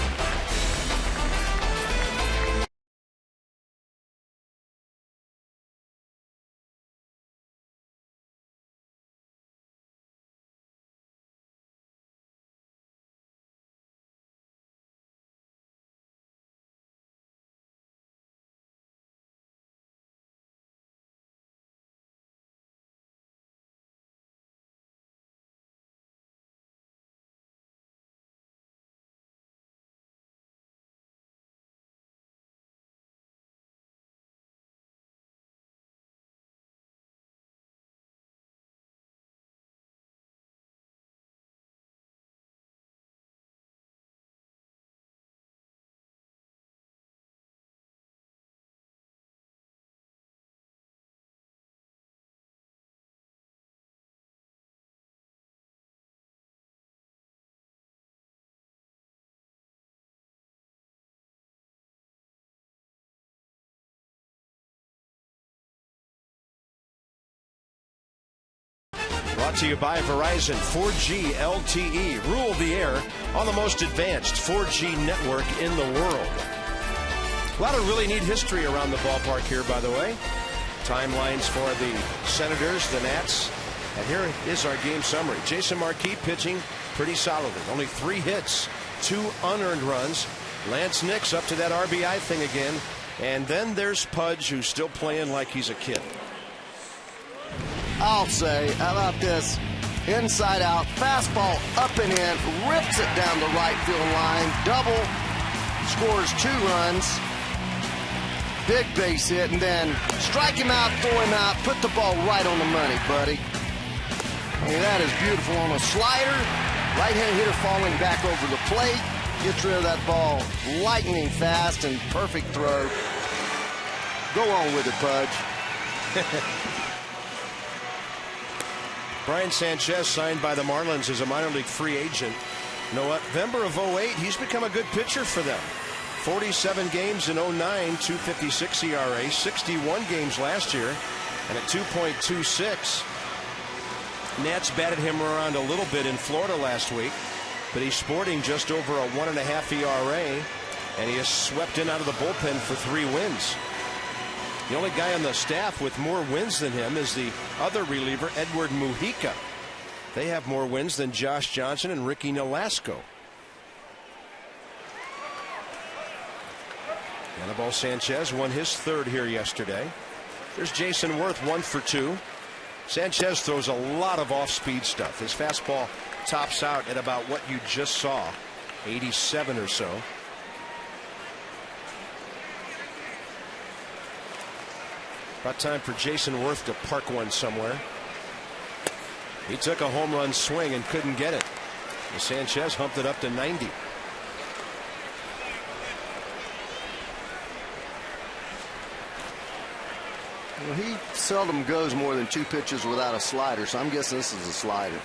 Brought to you by Verizon 4G LTE. Rule the air on the most advanced 4G network in the world. A lot of really neat history around the ballpark here, by the way. Timelines for the Senators, the Nats. And here is our game summary. Jason Marquis pitching pretty solidly. Only 3 hits, 2 unearned runs. Lance Nix up to that RBI thing again. And then there's Pudge, who's still playing like he's a kid. I'll say, how about this? Inside out, fastball up and in, rips it down the right field line, double, scores 2 runs, big base hit, and then strike him out, throw him out, put the ball right on the money, buddy. I mean, that is beautiful on a slider. Right-hand hitter falling back over the plate, gets rid of that ball lightning fast and perfect throw. Go on with it, Pudge. Brian Sanchez signed by the Marlins as a minor league free agent. November of 08, he's become a good pitcher for them. 47 games in 09, 2.56 ERA, 61 games last year, and a 2.26. Nats batted him around a little bit in Florida last week, but he's sporting just over a 1.5 ERA, and he has swept in out of the bullpen for 3 wins. The only guy on the staff with more wins than him is the other reliever, Edward Mujica. They have more wins than Josh Johnson and Ricky Nolasco. Anibal Sanchez won his 3rd here yesterday. There's Jason Worth, 1 for 2. Sanchez throws a lot of off-speed stuff. His fastball tops out at about what you just saw, 87 or so. About time for Jason Worth to park one somewhere. He took a home run swing and couldn't get it. And Sanchez humped it up to 90. Well, he seldom goes more than 2 pitches without a slider, so I'm guessing this is a slider.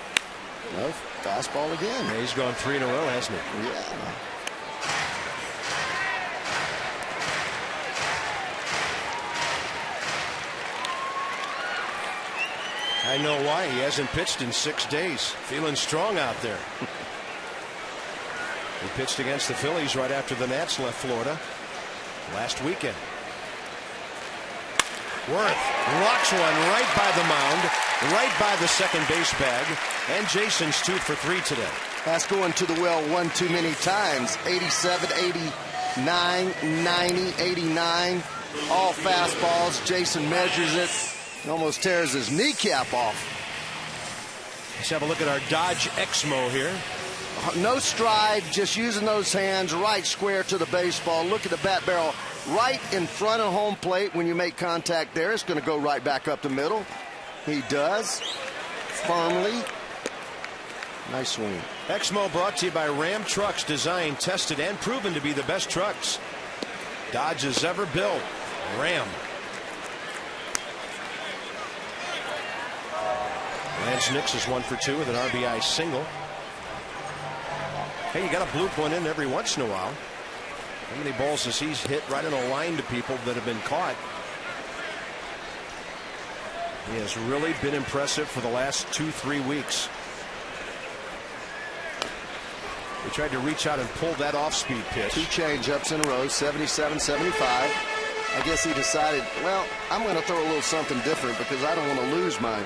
No, fastball again. Yeah, he's gone 3 in a row, hasn't he? Yeah. I know why. He hasn't pitched in 6 days. Feeling strong out there. He pitched against the Phillies right after the Nats left Florida last weekend. Worth rocks one right by the mound, right by the second base bag, and Jason's 2 for 3 today. That's going to the well one too many times. 87, 89, 90, 89, all fastballs. Jason measures it, almost tears his kneecap off. Let's have a look at our Dodge Exmo here. No stride, just using those hands right square to the baseball. Look at the bat barrel right in front of home plate. When you make contact there, it's going to go right back up the middle. He does. Firmly. Nice swing. Exmo brought to you by Ram Trucks, designed, tested, and proven to be the best trucks Dodge has ever built. Ram. Lance Nix is 1 for 2 with an RBI single. Hey, you got to bloop one in every once in a while. How many balls has he hit right in a line to people that have been caught? He has really been impressive for the last 2-3 weeks. He tried to reach out and pull that off-speed pitch. 2 change-ups in a row, 77, 75. I guess he decided, well, I'm going to throw a little something different because I don't want to lose my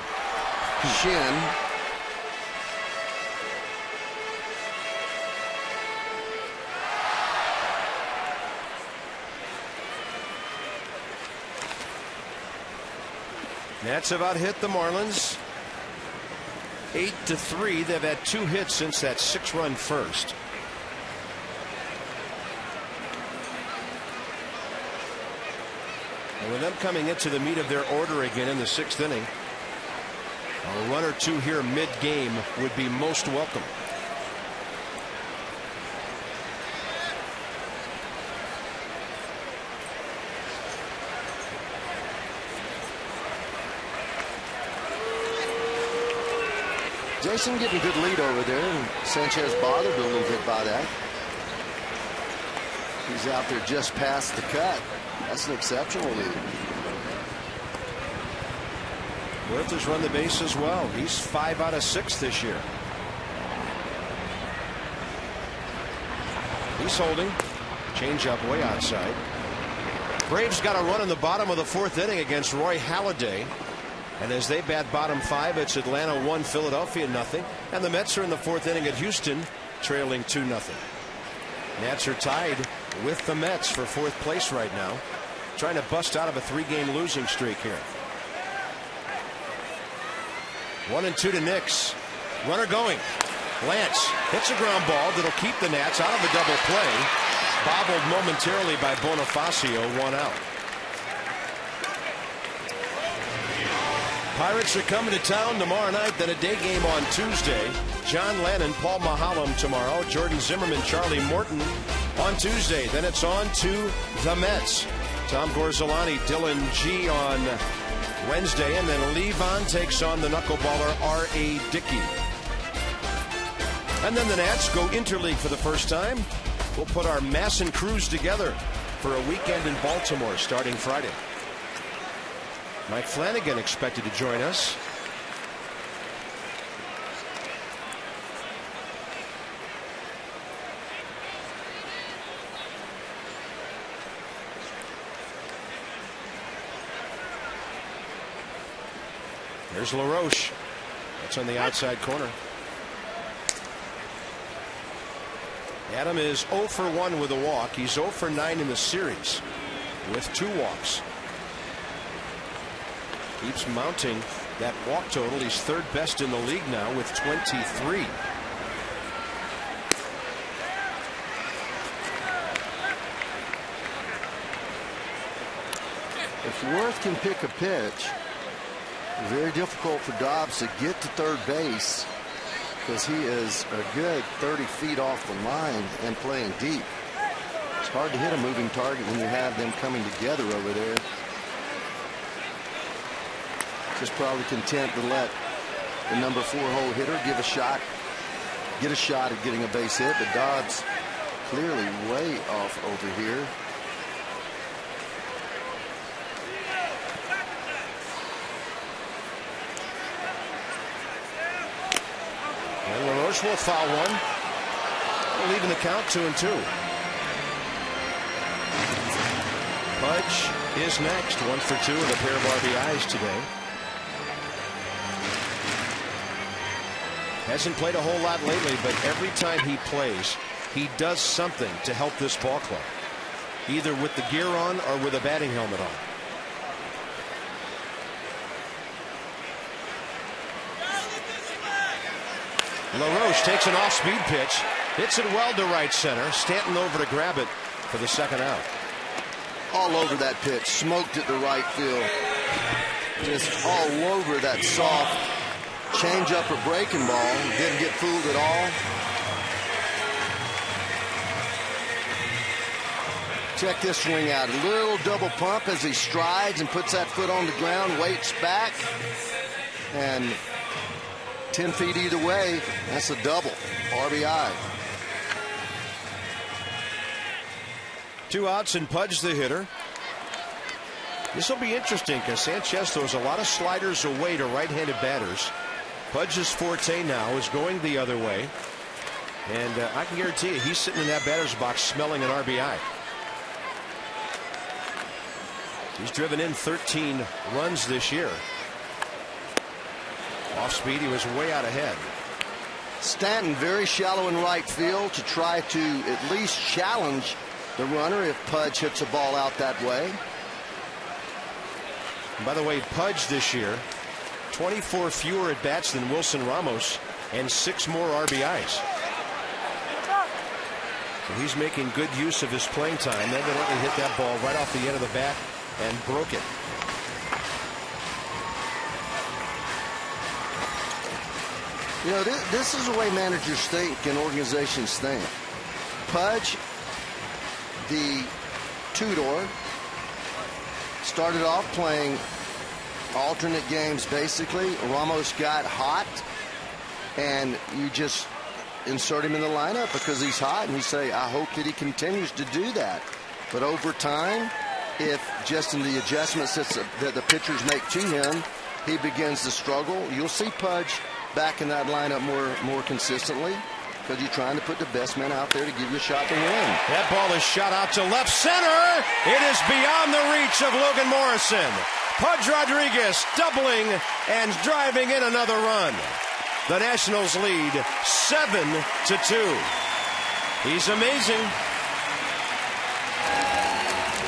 shin. Nats have out-hit the Marlins 8-3. They've had 2 hits since that 6-run first. And with them coming into the meat of their order again in the 6th inning, a run or 2 here mid-game would be most welcome. Jason getting a good lead over there, and Sanchez bothered a little bit by that. He's out there just past the cut. That's an exceptional lead. Worth has run the base as well. He's 5 out of 6 this year. He's holding. Change up way outside. Braves got a run in the bottom of the 4th inning against Roy Halladay. And as they bat bottom 5, it's Atlanta 1, Philadelphia 0. And the Mets are in the 4th inning at Houston, trailing 2-0. Nats are tied with the Mets for 4th place right now, trying to bust out of a 3-game losing streak here. 1-2 to Knicks. Runner going. Lance hits a ground ball that'll keep the Nats out of a double play. Bobbled momentarily by Bonifacio, 1 out. Pirates are coming to town tomorrow night, then a day game on Tuesday. John Lennon, Paul Mahalem tomorrow, Jordan Zimmerman, Charlie Morton on Tuesday. Then it's on to the Mets. Tom Gorzolani, Dylan G on Wednesday, and then Levon takes on the knuckleballer R.A. Dickey. And then the Nats go interleague for the first time. We'll put our Masson crews together for a weekend in Baltimore starting Friday. Mike Flanagan expected to join us. There's LaRoche. That's on the outside corner. Adam is 0 for 1 with a walk. He's 0 for 9 in the series with 2 walks. Keeps mounting that walk total. He's 3rd best in the league now with 23. If Worth can pick a pitch, very difficult for Dobbs to get to 3rd base, because he is a good 30 feet off the line and playing deep. It's hard to hit a moving target when you have them coming together over there. Just probably content to let the number 4-hole hitter give a shot, get a shot at getting a base hit, but Dobbs clearly way off over here. And LaRoche will foul one, leaving the count 2-2. Pudge is next, 1 for 2 with a pair of RBIs today. Hasn't played a whole lot lately, but every time he plays, he does something to help this ball club, either with the gear on or with a batting helmet on. LaRoche takes an off-speed pitch, hits it well to right center. Stanton over to grab it for the 2nd out. All over that pitch, smoked it to right field. Just all over that soft change up or breaking ball. Didn't get fooled at all. Check this swing out. A little double pump as he strides and puts that foot on the ground, waits back, and 10 feet either way, that's a double. RBI. 2 outs and Pudge the hitter. This will be interesting because Sanchez throws a lot of sliders away to right-handed batters. Pudge's forte now is going the other way, and I can guarantee you he's sitting in that batter's box smelling an RBI. He's driven in 13 runs this year. Off speed, he was way out ahead. Stanton very shallow in right field to try to at least challenge the runner if Pudge hits a ball out that way. And by the way, Pudge this year, 24 fewer at bats than Wilson Ramos and 6 more RBIs. So he's making good use of his playing time. Evidently hit that ball right off the end of the bat and broke it. You know, this is the way managers think and organizations think. Pudge, the two-door, started off playing alternate games basically. Ramos got hot, and you just insert him in the lineup because he's hot, and you say, I hope that he continues to do that. But over time, if just in the adjustments that the pitchers make to him, he begins to struggle. You'll see Pudge back in that lineup more consistently, because you're trying to put the best men out there to give you a shot to win. That ball is shot out to left center. It is beyond the reach of Logan Morrison. Pudge Rodriguez doubling and driving in another run. The Nationals lead 7-2. He's amazing.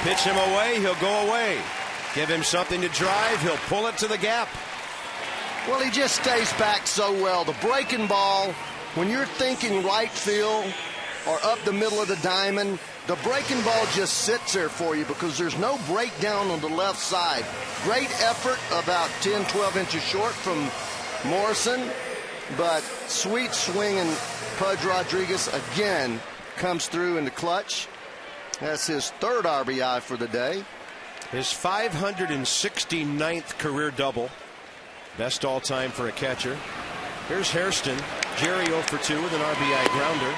Pitch him away, he'll go away. Give him something to drive, he'll pull it to the gap. Well, he just stays back so well. The breaking ball, when you're thinking right field or up the middle of the diamond, the breaking ball just sits there for you because there's no breakdown on the left side. Great effort, about 10, 12 inches short from Morrison, but sweet swing, and Pudge Rodriguez again comes through in the clutch. That's his third RBI for the day. His 569th career double. Best all time for a catcher. Here's Hairston. Jerry 0 for 2 with an RBI grounder.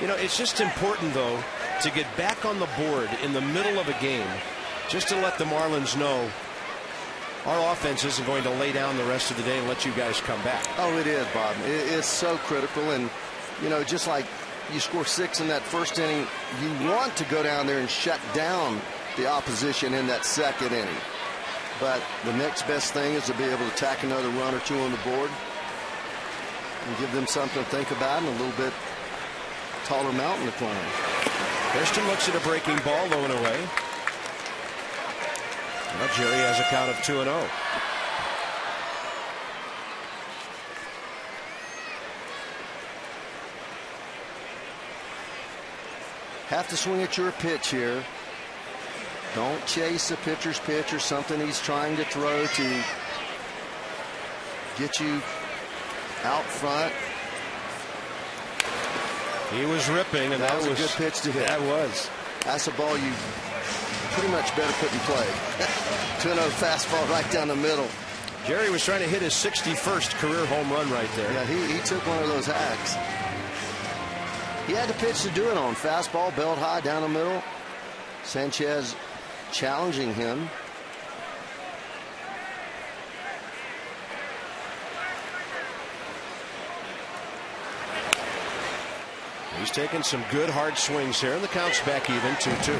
You know, it's just important, though, to get back on the board in the middle of a game, just to let the Marlins know our offense isn't going to lay down the rest of the day and let you guys come back. Oh, it is, Bob. It's so critical. And, you know, just like you score 6 in that first inning, you want to go down there and shut down the opposition in that second inning. But the next best thing is to be able to tack another run or two on the board and give them something to think about and a little bit taller mountain to climb. Hairston looks at a breaking ball low and away. Now Jerry has a count of 2-0. Have to swing at your pitch here. Don't chase the pitcher's pitch or something he's trying to throw to get you out front. He was ripping, and that was a good pitch to hit. That was. That's a ball you pretty much better put in play. 2-0 fastball right down the middle. Jerry was trying to hit his 61st career home run right there. Yeah, he took one of those hacks. He had the pitch to do it on. Fastball, belt high down the middle. Sanchez challenging him. He's taking some good hard swings here, and the count's back even 2-2.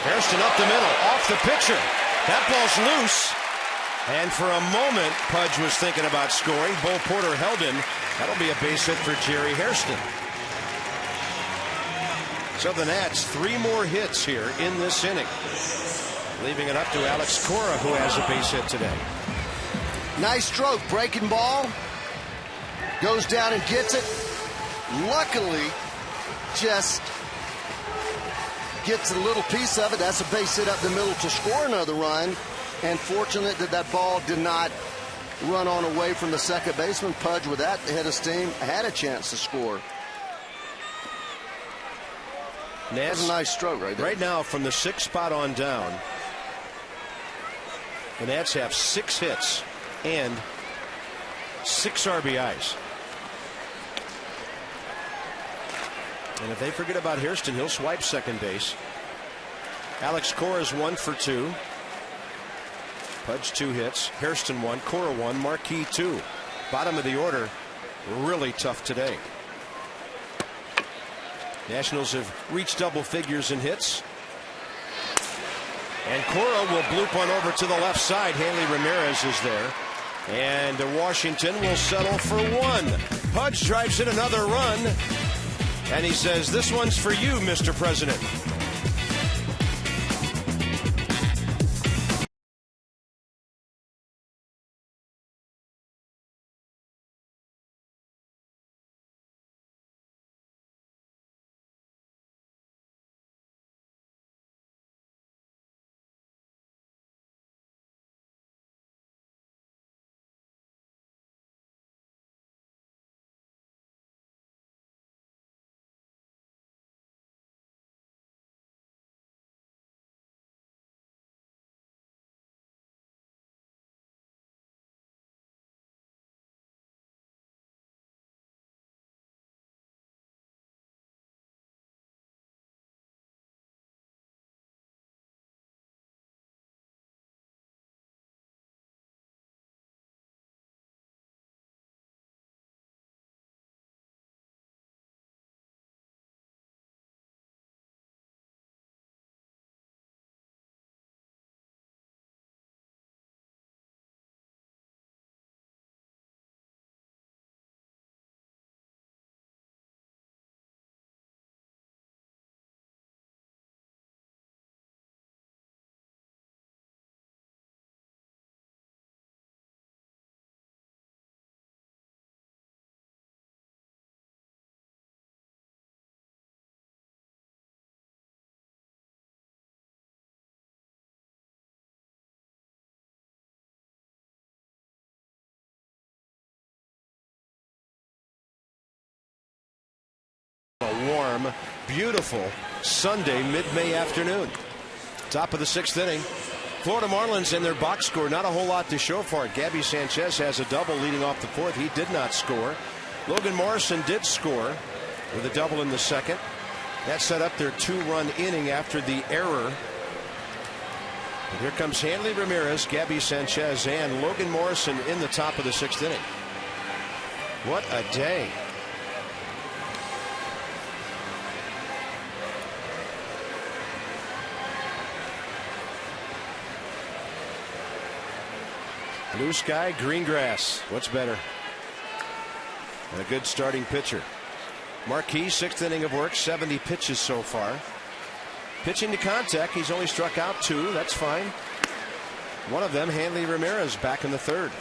Hairston up the middle, off the pitcher. That ball's loose. And for a moment, Pudge was thinking about scoring. Bo Porter held him. That'll be a base hit for Jerry Hairston. So the Nats, 3 more hits here in this inning, leaving it up to Alex Cora, who has a base hit today. Nice stroke, breaking ball. Goes down and gets it. Luckily, just gets a little piece of it. That's a base hit up the middle to score another run. And fortunate that that ball did not run on away from the second baseman. Pudge, with that head of steam, had a chance to score. Nats, that's a nice stroke right there. Right now, from the 6th spot on down, the Nats have 6 hits and 6 RBIs. And if they forget about Hairston, he'll swipe second base. Alex Cora is 1 for 2. Pudge 2 hits. Hairston 1. Cora 1. Marquis 2. Bottom of the order. Really tough today. Nationals have reached double figures in hits. And Cora will bloop one over to the left side. Hanley Ramirez is there. And Washington will settle for 1. Pudge drives in another run. And he says, "This one's for you, Mr. President." warm, beautiful Sunday mid-May afternoon. Top of the 6th inning. Florida Marlins in their box score. Not a whole lot to show for it. Gabby Sanchez has a double leading off the 4th. He did not score. Logan Morrison did score with a double in the 2nd. That set up their 2-run inning after the error. And here comes Hanley Ramirez, Gabby Sanchez, and Logan Morrison in the top of the 6th inning. What a day. Blue sky, green grass. What's better? And a good starting pitcher. Marquis, 6th inning of work, 70 pitches so far. Pitching to contact, he's only struck out 2. That's fine. One of them, Hanley Ramirez, back in the 3rd.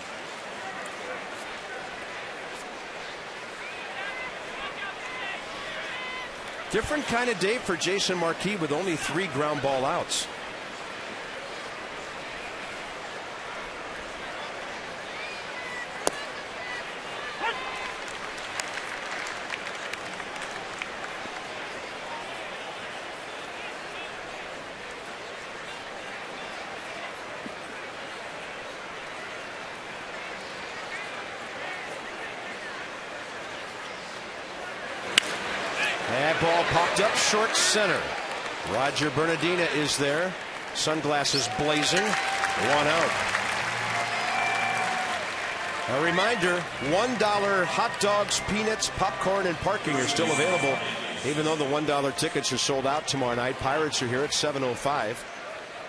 Different kind of day for Jason Marquis with only 3 ground ball outs. That ball popped up short center. Roger Bernardina is there. Sunglasses blazing. 1 out. A reminder, $1 hot dogs, peanuts, popcorn, and parking are still available, even though the $1 tickets are sold out tomorrow night. Pirates are here at 7:05.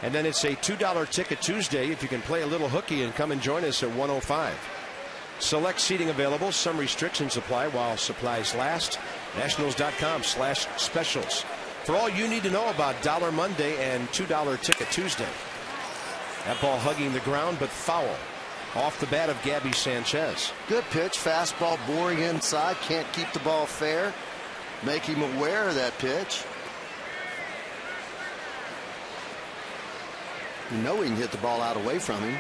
And then it's a $2 ticket Tuesday if you can play a little hooky and come and join us at 1:05. Select seating available. Some restrictions apply while supplies last. Nationals.com/specials. For all you need to know about Dollar Monday and $2 Ticket Tuesday. That ball hugging the ground, but foul. Off the bat of Gabby Sanchez. Good pitch. Fastball boring inside. Can't keep the ball fair. Make him aware of that pitch. You know he can hit the ball out away from him.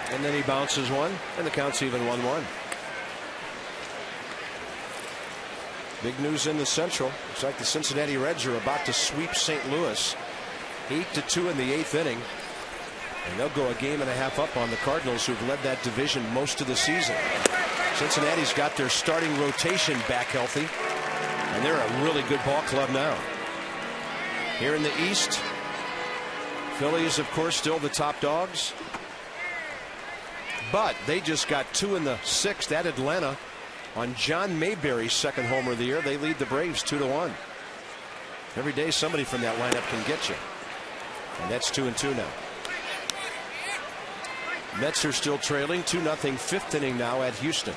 And then he bounces one, and the count's even 1-1. Big news in the Central. Looks like the Cincinnati Reds are about to sweep St. Louis 8-2 in the 8th inning. And they'll go a game and a half up on the Cardinals, who've led that division most of the season. Cincinnati's got their starting rotation back healthy, and they're a really good ball club now. Here in the East, Phillies, of course, still the top dogs. But they just got 2 in the 6th at Atlanta on John Mayberry's 2nd homer of the year. They lead the Braves 2-1. Every day somebody from that lineup can get you. And that's 2-2 now. Mets are still trailing 2-0 5th inning now at Houston.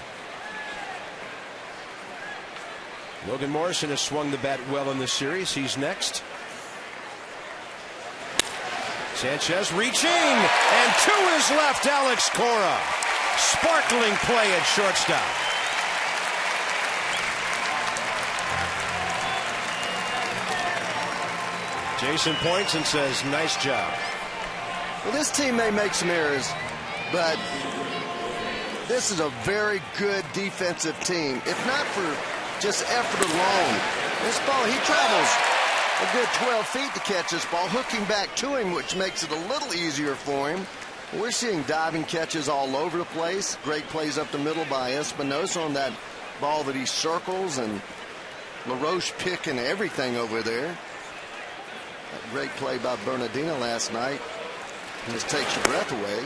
Logan Morrison has swung the bat well in this series. He's next. Sanchez reaching, and to his left, Alex Cora. Sparkling play at shortstop. Jason points and says, nice job. Well, this team may make some errors, but this is a very good defensive team. If not for just effort alone, this ball, he travels a good 12 feet to catch this ball, hooking back to him, which makes it a little easier for him. We're seeing diving catches all over the place. Great plays up the middle by Espinosa on that ball that he circles, and LaRoche picking everything over there. That great play by Bernardina last night. Just takes your breath away.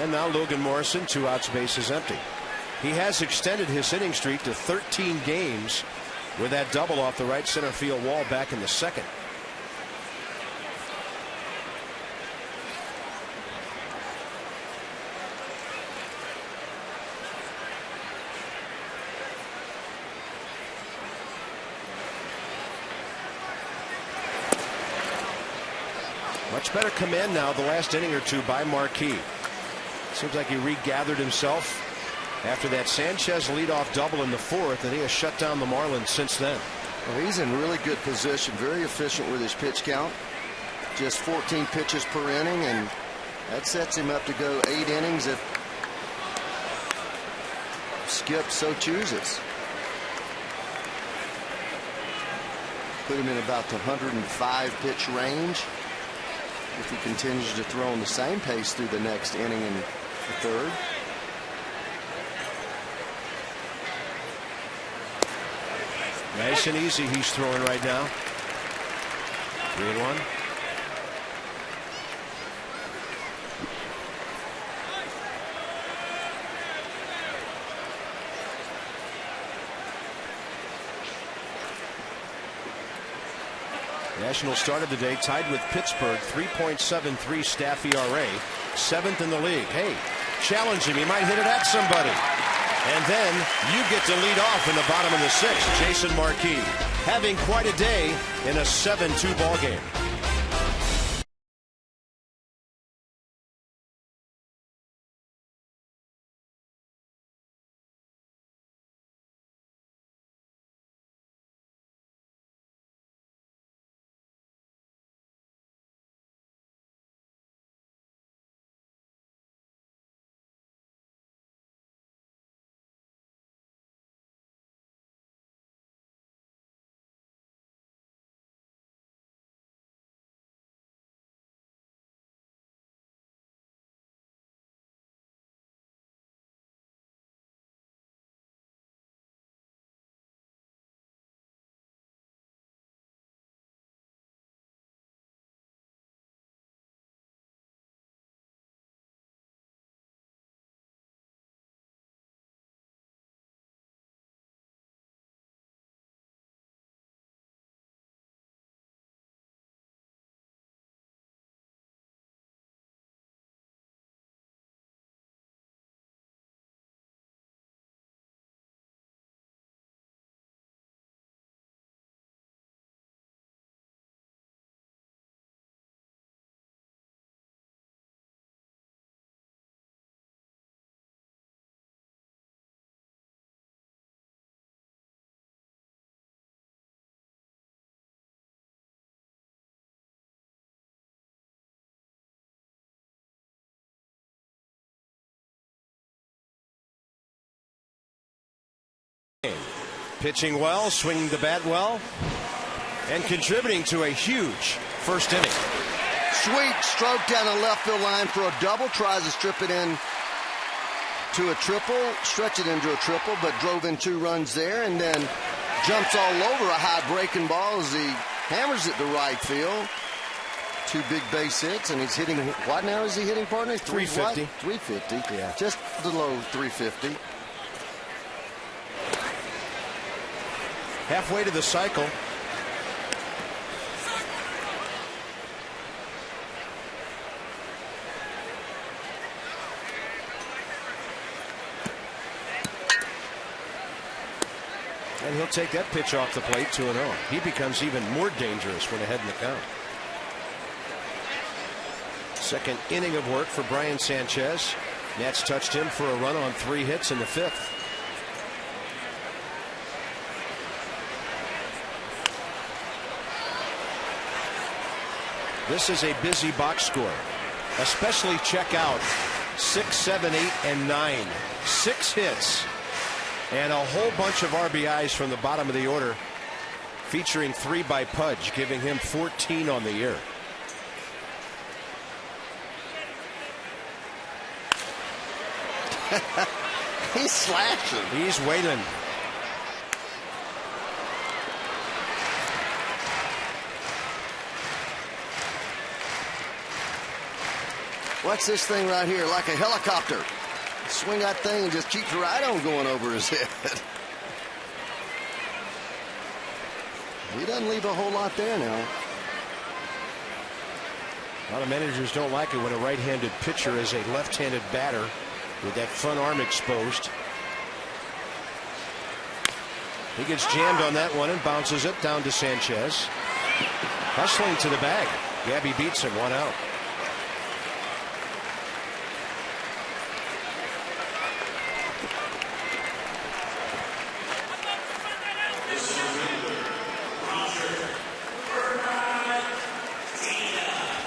And now Logan Morrison, 2 outs, bases empty. He has extended his hitting streak to 13 games with that double off the right center field wall back in the 2nd. Much better command now the last inning or 2 by Marquis. Seems like he regathered himself after that Sanchez leadoff double in the 4th, and he has shut down the Marlins since then. Well, he's in really good position, very efficient with his pitch count. just 14 pitches per inning, and that sets him up to go 8 innings if Skip so chooses. Put him in about the 105 pitch range if he continues to throw on the same pace through the next inning and the third. Nice and easy he's throwing right now. 3-1. Nationals started the day tied with Pittsburgh, 3.73 staff ERA, 7th in the league. Hey, challenge him. He might hit it at somebody. And then you get to lead off in the bottom of the 6th. Jason Marquis having quite a day in a 7-2 ball game. Pitching well, swinging the bat well, and contributing to a huge first inning. Sweet stroke down the left field line for a double. Tries to strip it in to a triple, stretch it into a triple, but drove in 2 runs there, and then jumps all over a high breaking ball as he hammers it to right field. 2 big base hits, and he's hitting, what now is he hitting, partner? 350. 350. Yeah. Just below 350. Halfway to the cycle. And he'll take that pitch off the plate, 2-0. He becomes even more dangerous when ahead in the count. Second inning of work for Brian Sanchez. Nats touched him for a run on 3 hits in the 5th. This is a busy box score. Especially check out 6, 7, 8, and 9. 6 hits and a whole bunch of RBIs from the bottom of the order, featuring 3 by Pudge, giving him 14 on the year. He's slashing. He's waiting. What's this thing right here? Like a helicopter. Swing that thing and just keeps right on going over his head. He doesn't leave a whole lot there now. A lot of managers don't like it when a right-handed pitcher is a left-handed batter with that front arm exposed. He gets jammed on that one and bounces it down to Sanchez. Hustling to the bag. Gabby beats him, 1 out.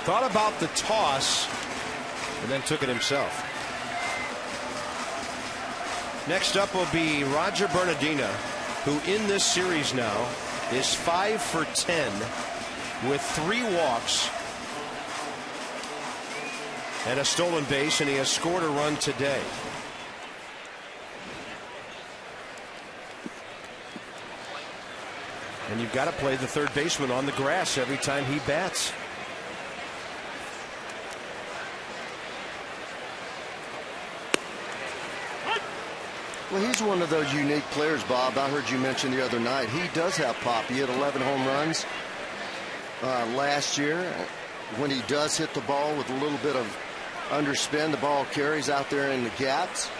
Thought about the toss and then took it himself. Next up will be Roger Bernardina, who in this series now is 5 for 10 with 3 walks and a stolen base, and he has scored a run today. And you've got to play the third baseman on the grass every time he bats. Well, he's one of those unique players, Bob. I heard you mention the other night. He does have pop. He had 11 home runs last year. When he does hit the ball with a little bit of underspin, the ball carries out there in the gaps.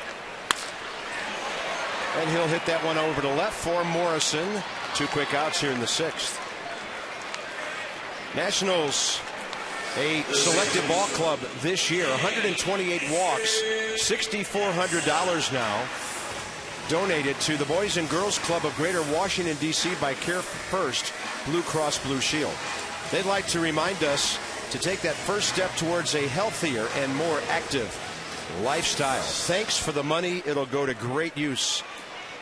And he'll hit that one over to left for Morrison. 2 quick outs here in the 6th. Nationals, a selected ball club this year. 128 walks, $6,400 now. Donated to the Boys and Girls Club of Greater Washington, D.C. by Care First Blue Cross Blue Shield. They'd like to remind us to take that first step towards a healthier and more active lifestyle. Thanks for the money. It'll go to great use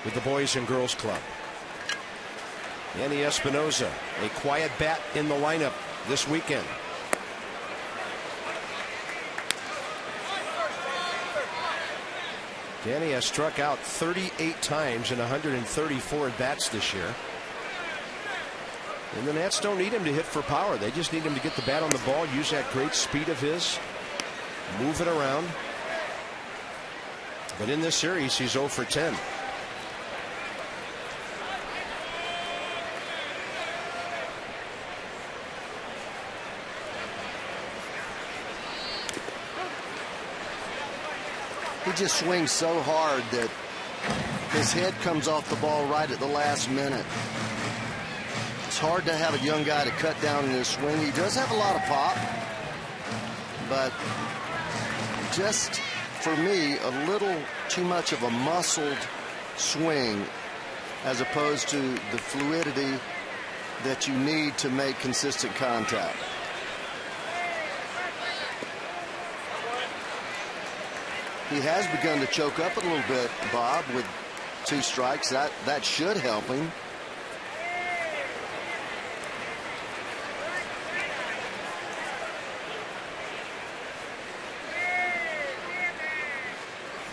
with the Boys and Girls Club. Yanni Espinosa, a quiet bat in the lineup this weekend. Yanni has struck out 38 times in 134 at-bats this year. And the Nats don't need him to hit for power. They just need him to get the bat on the ball, use that great speed of his, move it around. But in this series, he's 0 for 10. He just swings so hard that his head comes off the ball right at the last minute. It's hard to have a young guy to cut down in his swing. He does have a lot of pop, but just, for me, a little too much of a muscled swing as opposed to the fluidity that you need to make consistent contact. He has begun to choke up a little bit, Bob, with 2 strikes. That should help him.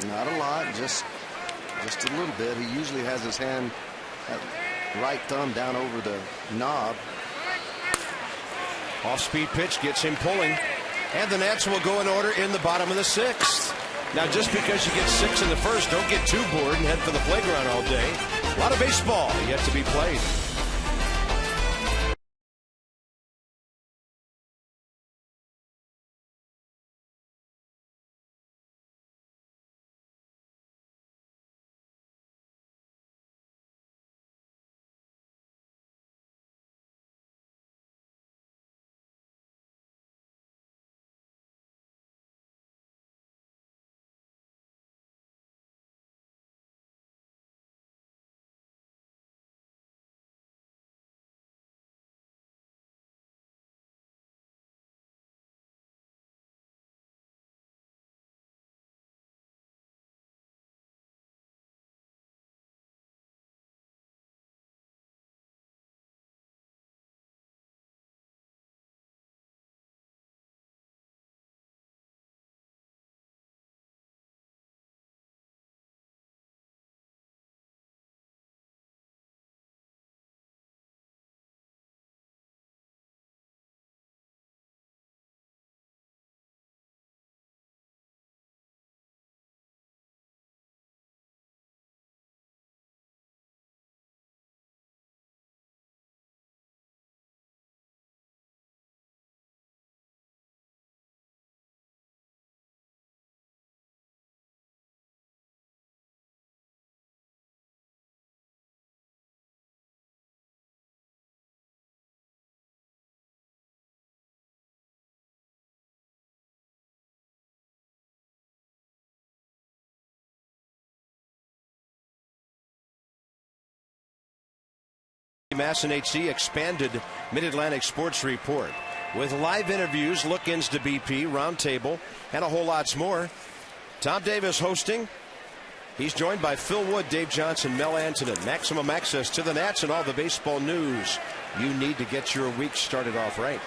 Not a lot, just a little bit. He usually has his hand, right thumb down over the knob. Off-speed pitch gets him pulling. And the Nats will go in order in the bottom of the 6th. Now, just because you get 6 in the first, don't get too bored and head for the playground all day. A lot of baseball yet to be played. Masson HC expanded Mid-Atlantic Sports Report. with live interviews, look-ins to BP, roundtable, and a whole lots more. Tom Davis hosting. He's joined by Phil Wood, Dave Johnson, Mel Antonin. Maximum access to the Nats and all the baseball news you need to get your week started off right.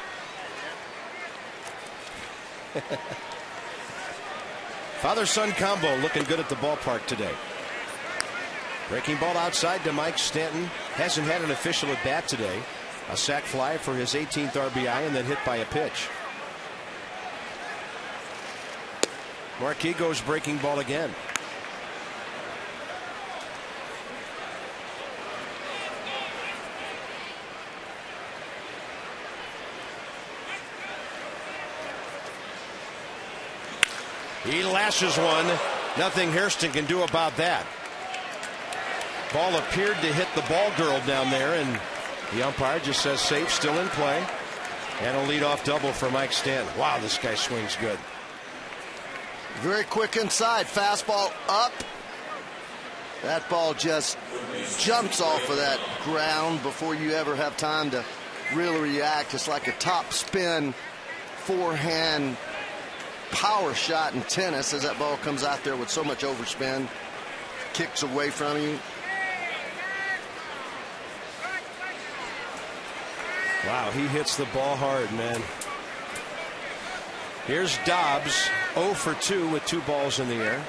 Father-son combo looking good at the ballpark today. Breaking ball outside to Mike Stanton. Hasn't had an official at bat today. A sac fly for his 18th RBI and then hit by a pitch. Marquis goes breaking ball again. He lashes one. Nothing Hairston can do about that. Ball appeared to hit the ball girl down there, and the umpire just says safe, still in play. And a leadoff double for Mike Stanton. Wow, this guy swings good. Very quick inside. Fastball up. That ball just jumps off of that ground before you ever have time to really react. It's like a top spin, forehand power shot in tennis as that ball comes out there with so much overspin. Kicks away from you. Wow, he hits the ball hard, man. Here's Dobbs, 0 for 2 with 2 balls in the air.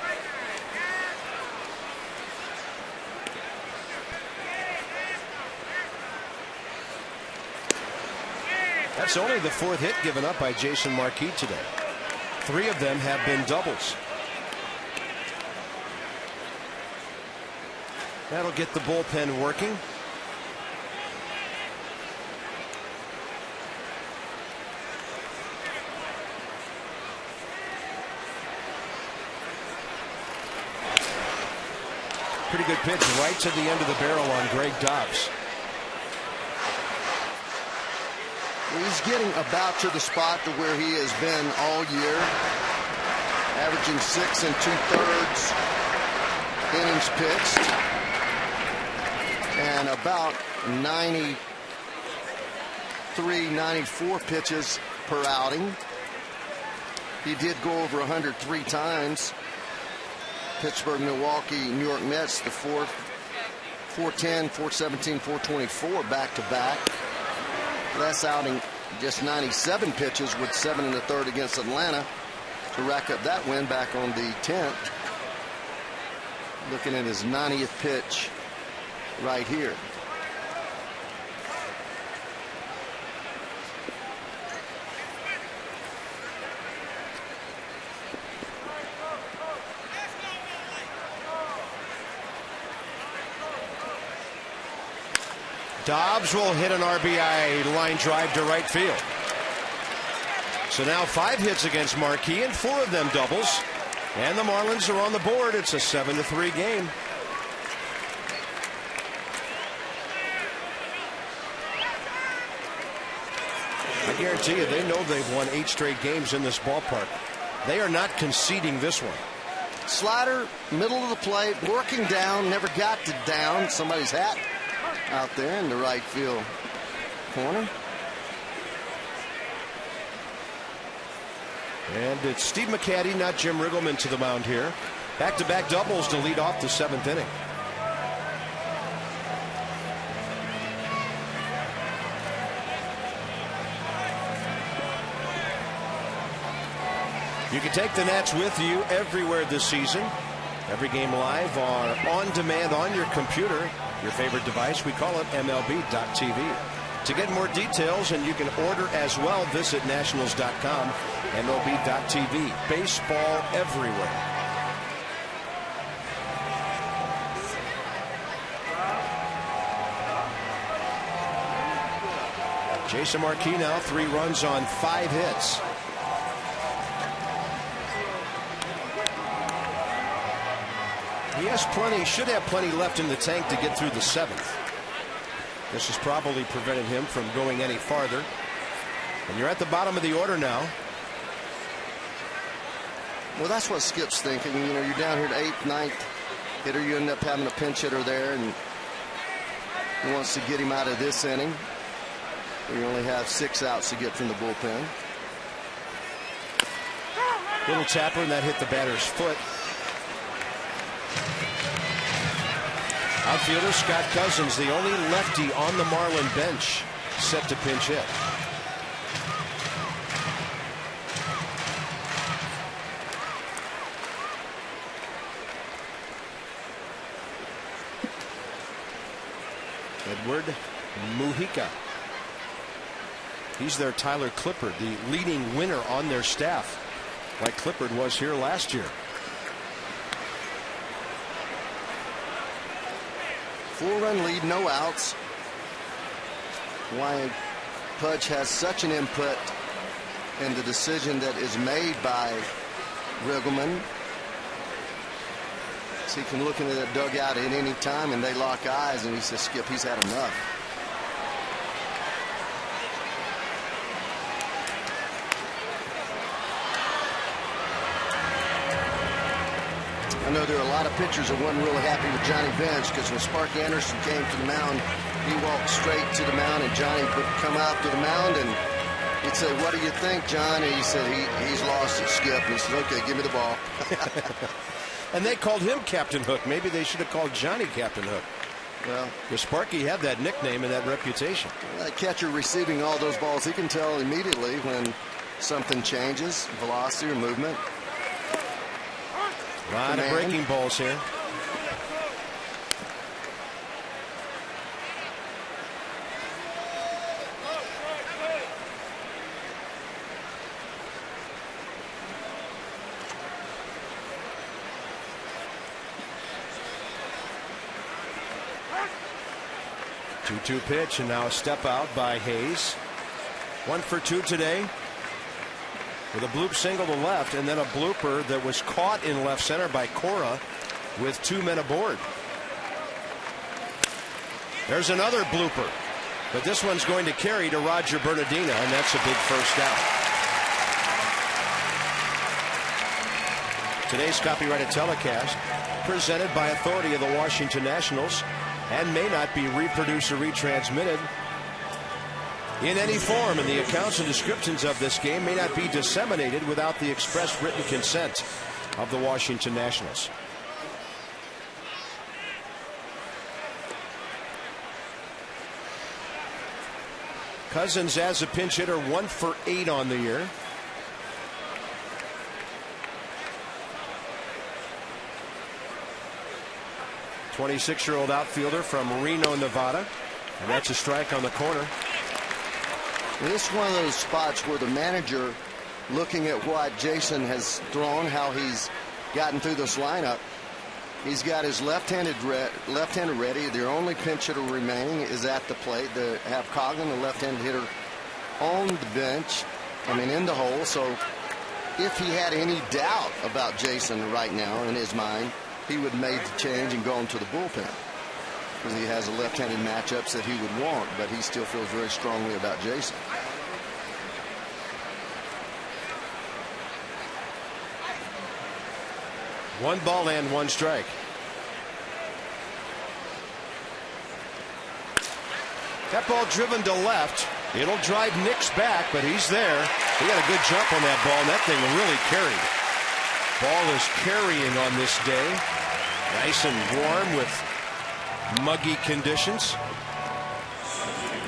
That's only the 4th hit given up by Jason Marquis today. 3 of them have been doubles. That'll get the bullpen working. Pretty good pitch right to the end of the barrel on Greg Dobbs. He's getting about to the spot to where he has been all year, averaging 6 2/3 innings pitched and about 93, 94 pitches per outing. He did go over 103 times. Pittsburgh, Milwaukee, New York Mets, the 410, 417, 424 back-to-back. Last outing, just 97 pitches with 7 1/3 against Atlanta to rack up that win back on the 10th. Looking at his 90th pitch right here. Dobbs will hit an RBI line drive to right field. So now 5 hits against Marquis and 4 of them doubles. And the Marlins are on the board. It's a 7-3 game. I guarantee you they know they've won 8 straight games in this ballpark. They are not conceding this one. Slider, middle of the plate, working down, never got to down. Somebody's hat out there in the right field corner. And it's Steve McCaddy, not Jim Riggleman, to the mound here. Back-to-back doubles to lead off the 7th inning. You can take the Nats with you everywhere this season. Every game live or on demand on your computer, your favorite device. We call it MLB.tv. To get more details, and you can order as well, visit nationals.com, MLB.tv. Baseball everywhere. Jason Marquis now 3 runs on 5 hits. He has plenty, should have plenty left in the tank to get through the 7th. This has probably prevented him from going any farther. And you're at the bottom of the order now. Well, that's what Skip's thinking. You know, you're down here to 8th, 9th hitter. You end up having a pinch hitter there, and he wants to get him out of this inning. We only have 6 outs to get from the bullpen. Little tapper, and that hit the batter's foot. Outfielder Scott Cousins, the only lefty on the Marlin bench, set to pinch hit. Edward Mujica. He's their Tyler Clippard, the leading winner on their staff, like Clippard was here last year. 4-run lead, no outs. Why Pudge has such an input in the decision that is made by Riggleman. So he can look into that dugout at any time and they lock eyes and he says, Skip, he's had enough. I know there are a lot of pitchers that wasn't really happy with Johnny Bench because when Sparky Anderson came to the mound, he walked straight to the mound and Johnny would come out to the mound and he'd say, what do you think, John? And he said, he's lost it, Skip. And he said, okay, give me the ball. And they called him Captain Hook. Maybe they should have called Johnny Captain Hook. Well, because Sparky had that nickname and that reputation. That catcher receiving all those balls, he can tell immediately when something changes, velocity or movement. A lot of breaking balls here. Two-two pitch, and now a step out by Hayes. 1 for 2 today, with a bloop single to left, and then a blooper that was caught in left center by Cora with 2 men aboard. There's another blooper, but this one's going to carry to Roger Bernardina, and that's a big first out. Today's copyrighted telecast presented by authority of the Washington Nationals and may not be reproduced or retransmitted in any form, and the accounts and descriptions of this game may not be disseminated without the express written consent of the Washington Nationals. Cousins as a pinch hitter, 1 for 8 on the year. '26-year-old outfielder from Reno, Nevada, and that's a strike on the corner. And this is one of those spots where the manager, looking at what Jason has thrown, how he's gotten through this lineup, he's got his left-handed ready. Their only pinch hitter remaining is at the plate. They have Coughlin, the left-handed hitter, on the bench, in the hole. So if he had any doubt about Jason right now in his mind, he would have made the change and gone to the bullpen, because he has a left-handed matchups that he would want, but he still feels very strongly about Jason. One ball and 1 strike. That ball driven to left. It'll drive Nix back, but he's there. He got a good jump on that ball, and that thing really carried. Ball is carrying on this day. Nice and warm with muggy conditions.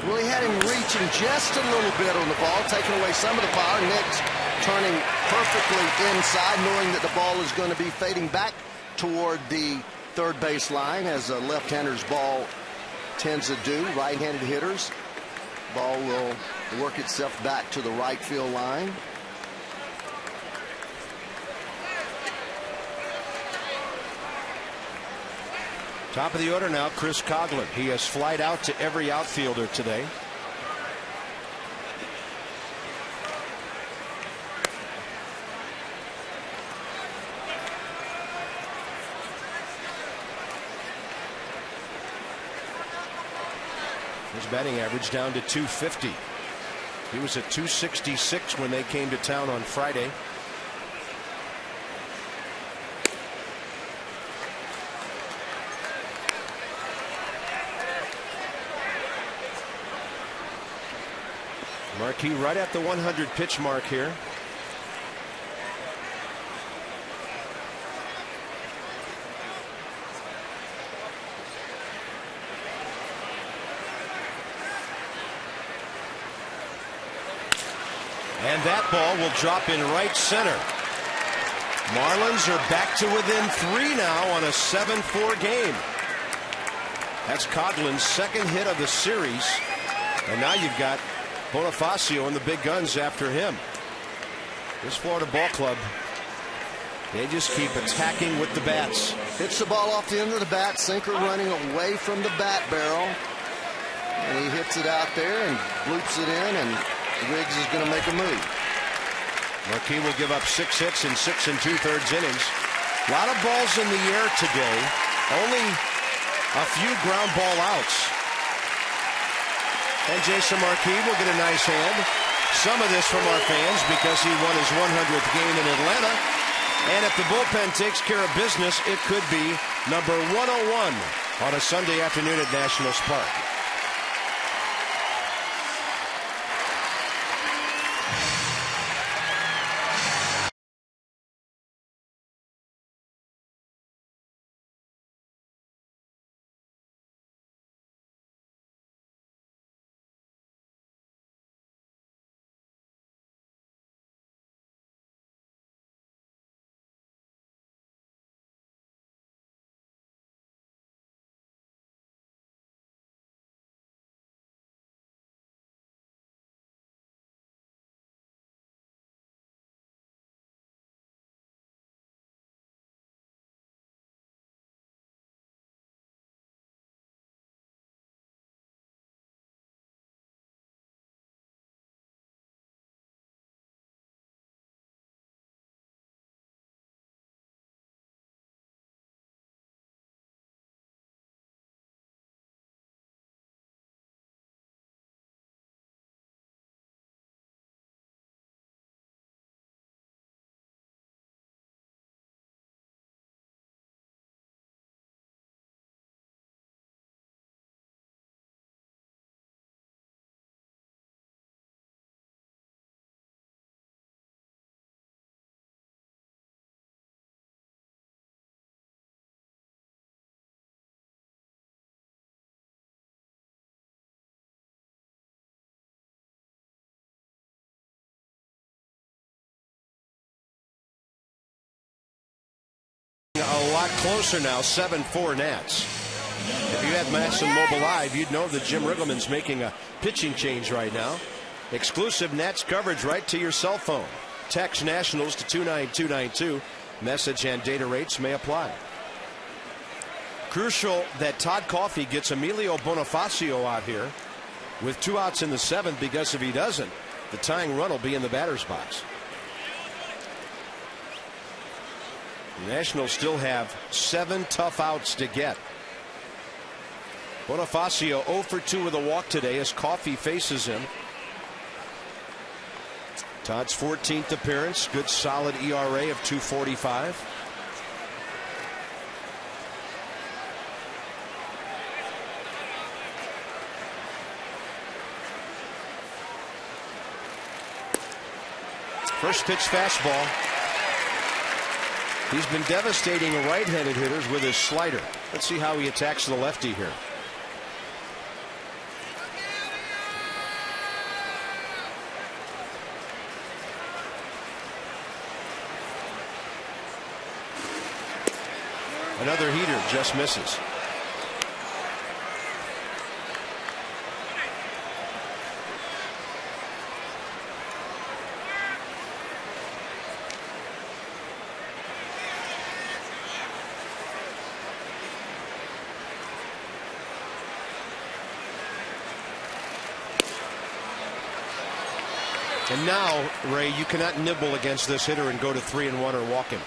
Well, he had him reaching just a little bit on the ball, taking away some of the power. Nix turning perfectly inside, knowing that the ball is going to be fading back toward the third base line, as a left-hander's ball tends to do. Right-handed hitters, ball will work itself back to the right field line. Top of the order now, Chris Coughlin. He has flied out to every outfielder today. His batting average down to .250. He was at .266 when they came to town on Friday. Marquis right at the 100 pitch mark here. And that ball will drop in right center. Marlins are back to within 3 now on a 7-4 game. That's Coghlan's second hit of the series. And now you've got Bonifacio and the big guns after him. This Florida ball club, they just keep attacking with the bats. Hits the ball off the end of the bat, sinker running away from the bat barrel. And he hits it out there and bloops it in, and Riggs is going to make a move. Marquis will give up 6 hits in 6 2/3 innings. A lot of balls in the air today. Only a few ground ball outs. And Jason Marquis will get a nice hand. Some of this from our fans because he won his 100th game in Atlanta. And if the bullpen takes care of business, it could be number 101 on a Sunday afternoon at Nationals Park. A lot closer now, 7-4 Nats. If you had Masson Mobile Live, you'd know that Jim Riggleman's making a pitching change right now. Exclusive Nats coverage right to your cell phone. Text Nationals to 29292. Message and data rates may apply. Crucial that Todd Coffey gets Emilio Bonifacio out here with 2 outs in the 7th, because if he doesn't, the tying run will be in the batter's box. The Nationals still have 7 tough outs to get. Bonifacio 0 for 2 with a walk today as Coffey faces him. Todd's 14th appearance, good solid ERA of 2.45. First pitch fastball. He's been devastating right-handed hitters with his slider. Let's see how he attacks the lefty here. Another heater, just misses. And now, Ray, you cannot nibble against this hitter and go to 3-1 or walk him.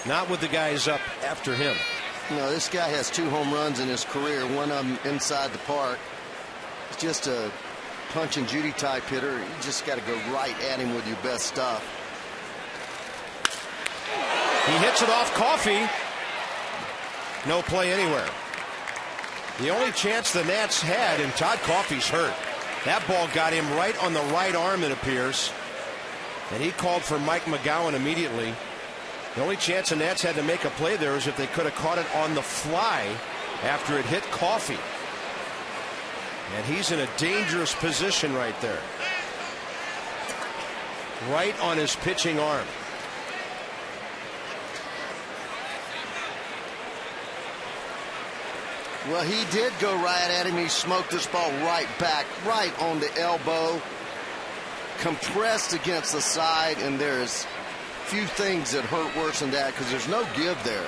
Not with the guys up after him. No, this guy has 2 home runs in his career, one of them inside the park. It's just a punch and Judy type hitter. You just got to go right at him with your best stuff. He hits it off Coffey. No play anywhere. The only chance the Nats had, and Todd Coffey's hurt. That ball got him right on the right arm, it appears. And he called for Mike McGowan immediately. The only chance the Nats had to make a play there is if they could have caught it on the fly after it hit Coffey. And he's in a dangerous position right there. Right on his pitching arm. Well, he did go right at him. He smoked this ball right back, right on the elbow, compressed against the side, and there's few things that hurt worse than that because there's no give there.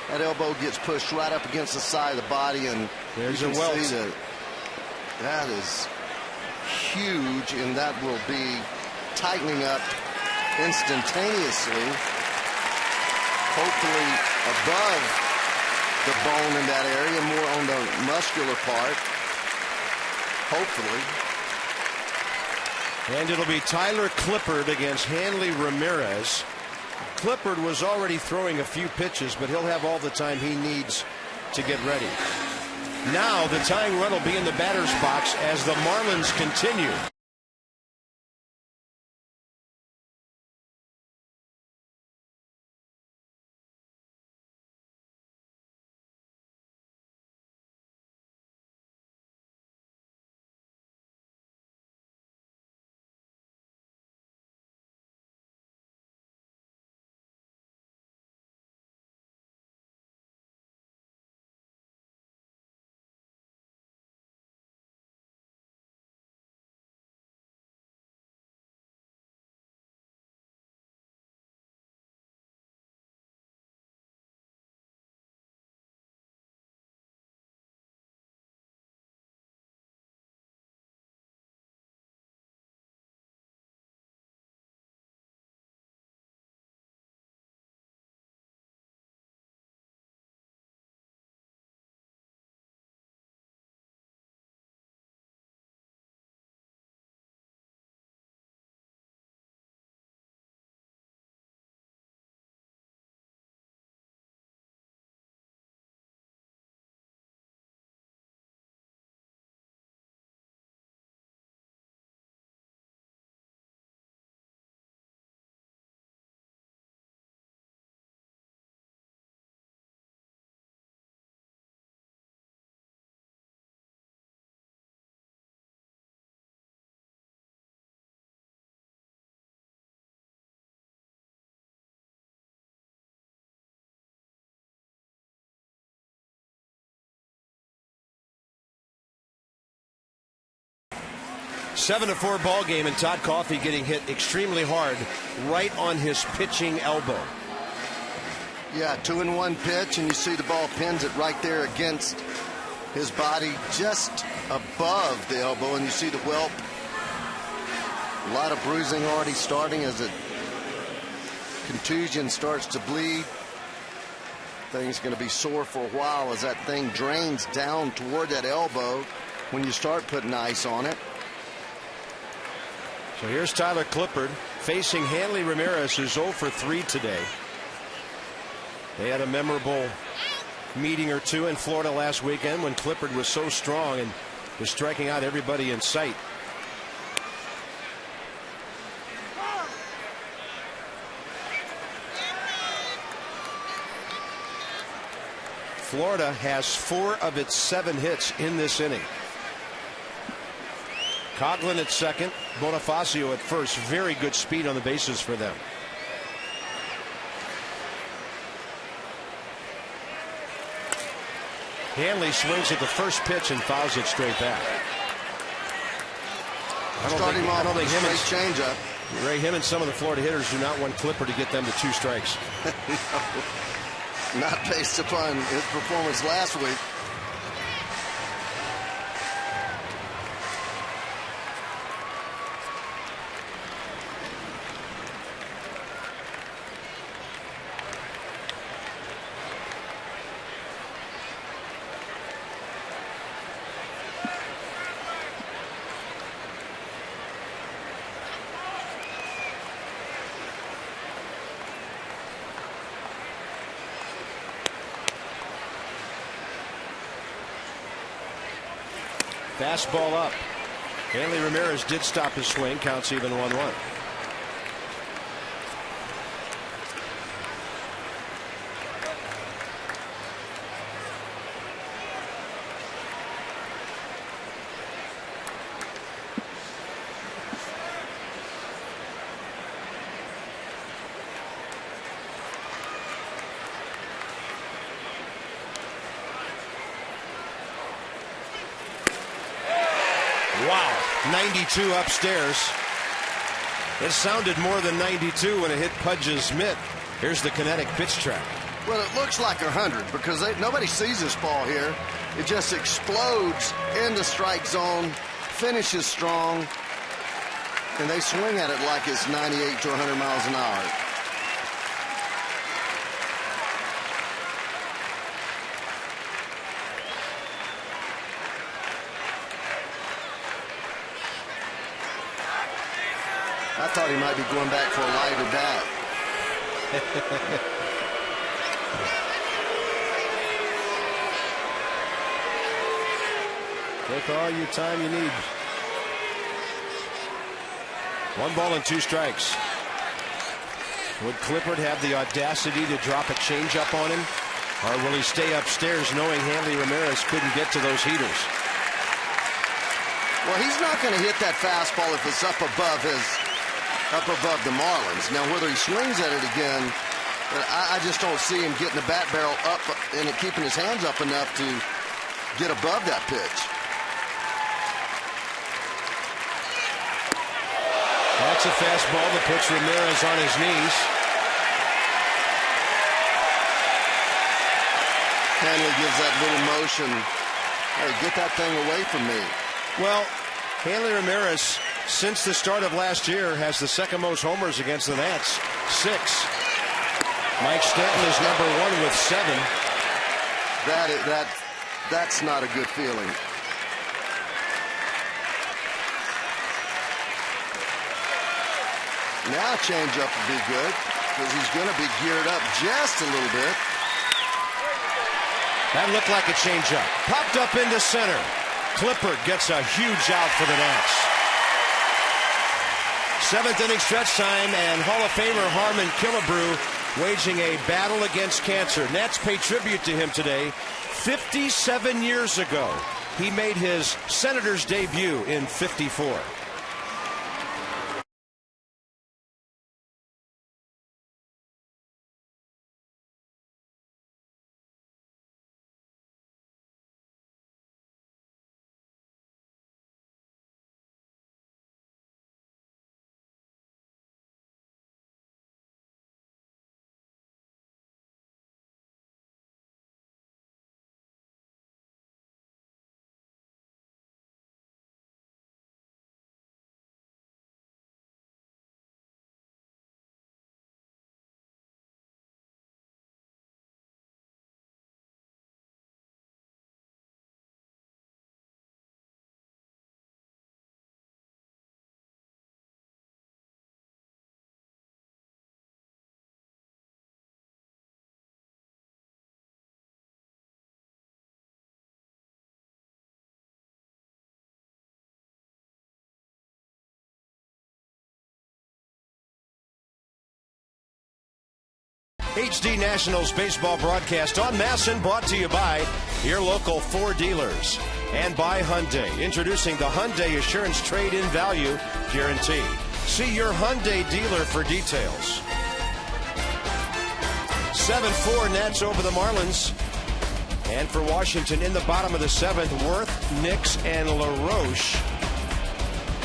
That elbow gets pushed right up against the side of the body, and there's you a can welt. see that is huge, and that will be tightening up instantaneously, hopefully above the bone in that area, more on the muscular part, hopefully. And it'll be Tyler Clippard against Hanley Ramirez. Clippard was already throwing a few pitches, but he'll have all the time he needs to get ready. Now the tying run will be in the batter's box as the Marlins continue. Seven to 4 ball game, and Todd Coffey getting hit extremely hard right on his pitching elbow. Yeah, 2-1 pitch, and you see the ball pins it right there against his body, just above the elbow, and you see the whelp. A lot of bruising already starting as the contusion starts to bleed. Thing's going to be sore for a while as that thing drains down toward that elbow when you start putting ice on it. So here's Tyler Clippard facing Hanley Ramirez, who's 0 for 3 today. They had a memorable meeting or two in Florida last weekend when Clippard was so strong and was striking out everybody in sight. Florida has 4 of its 7 hits in this inning. Coughlin at second, Bonifacio at first. Very good speed on the bases for them. Hanley swings at the first pitch and fouls it straight back. I don't think him and changeup. Ray, him and some of the Florida hitters do not want Clipper to get them to 2 strikes. No, not based upon his performance last week. Fastball up. Hanley Ramirez did stop his swing. Counts even 1-1. Wow, 92 upstairs. It sounded more than 92 when it hit Pudge's mitt. Here's the kinetic pitch track. Well, it looks like 100 because nobody sees this ball here. It just explodes in the strike zone, finishes strong, and they swing at it like it's 98 to 100 miles an hour. I thought he might be going back for a lighter bat. Take all your time you need. 1 ball and 2 strikes. Would Clippard have the audacity to drop a changeup on him? Or will he stay upstairs knowing Hanley Ramirez couldn't get to those heaters? Well, he's not going to hit that fastball if it's up above the Marlins. Now, whether he swings at it again, I just don't see him getting the bat barrel up and keeping his hands up enough to get above that pitch. That's a fastball that puts Ramirez on his knees. Hanley gives that little motion. Hey, get that thing away from me. Well, Hanley Ramirez, since the start of last year, has the second most homers against the Nats, 6. Mike Stanton is number 1 with 7. That's not a good feeling. Now changeup would be good because he's going to be geared up just a little bit. That looked like a changeup. Popped up into center. Clippard gets a huge out for the Nats. 7th inning stretch time, and Hall of Famer Harmon Killebrew waging a battle against cancer. Nats pay tribute to him today. 57 years ago, he made his Senators debut in '54. HD Nationals baseball broadcast on Masson, brought to you by your local Ford dealers and by Hyundai. Introducing the Hyundai Assurance Trade-in Value Guarantee. See your Hyundai dealer for details. 7-4 Nats over the Marlins. And for Washington in the bottom of the 7th, Worth, Nix, and LaRoche.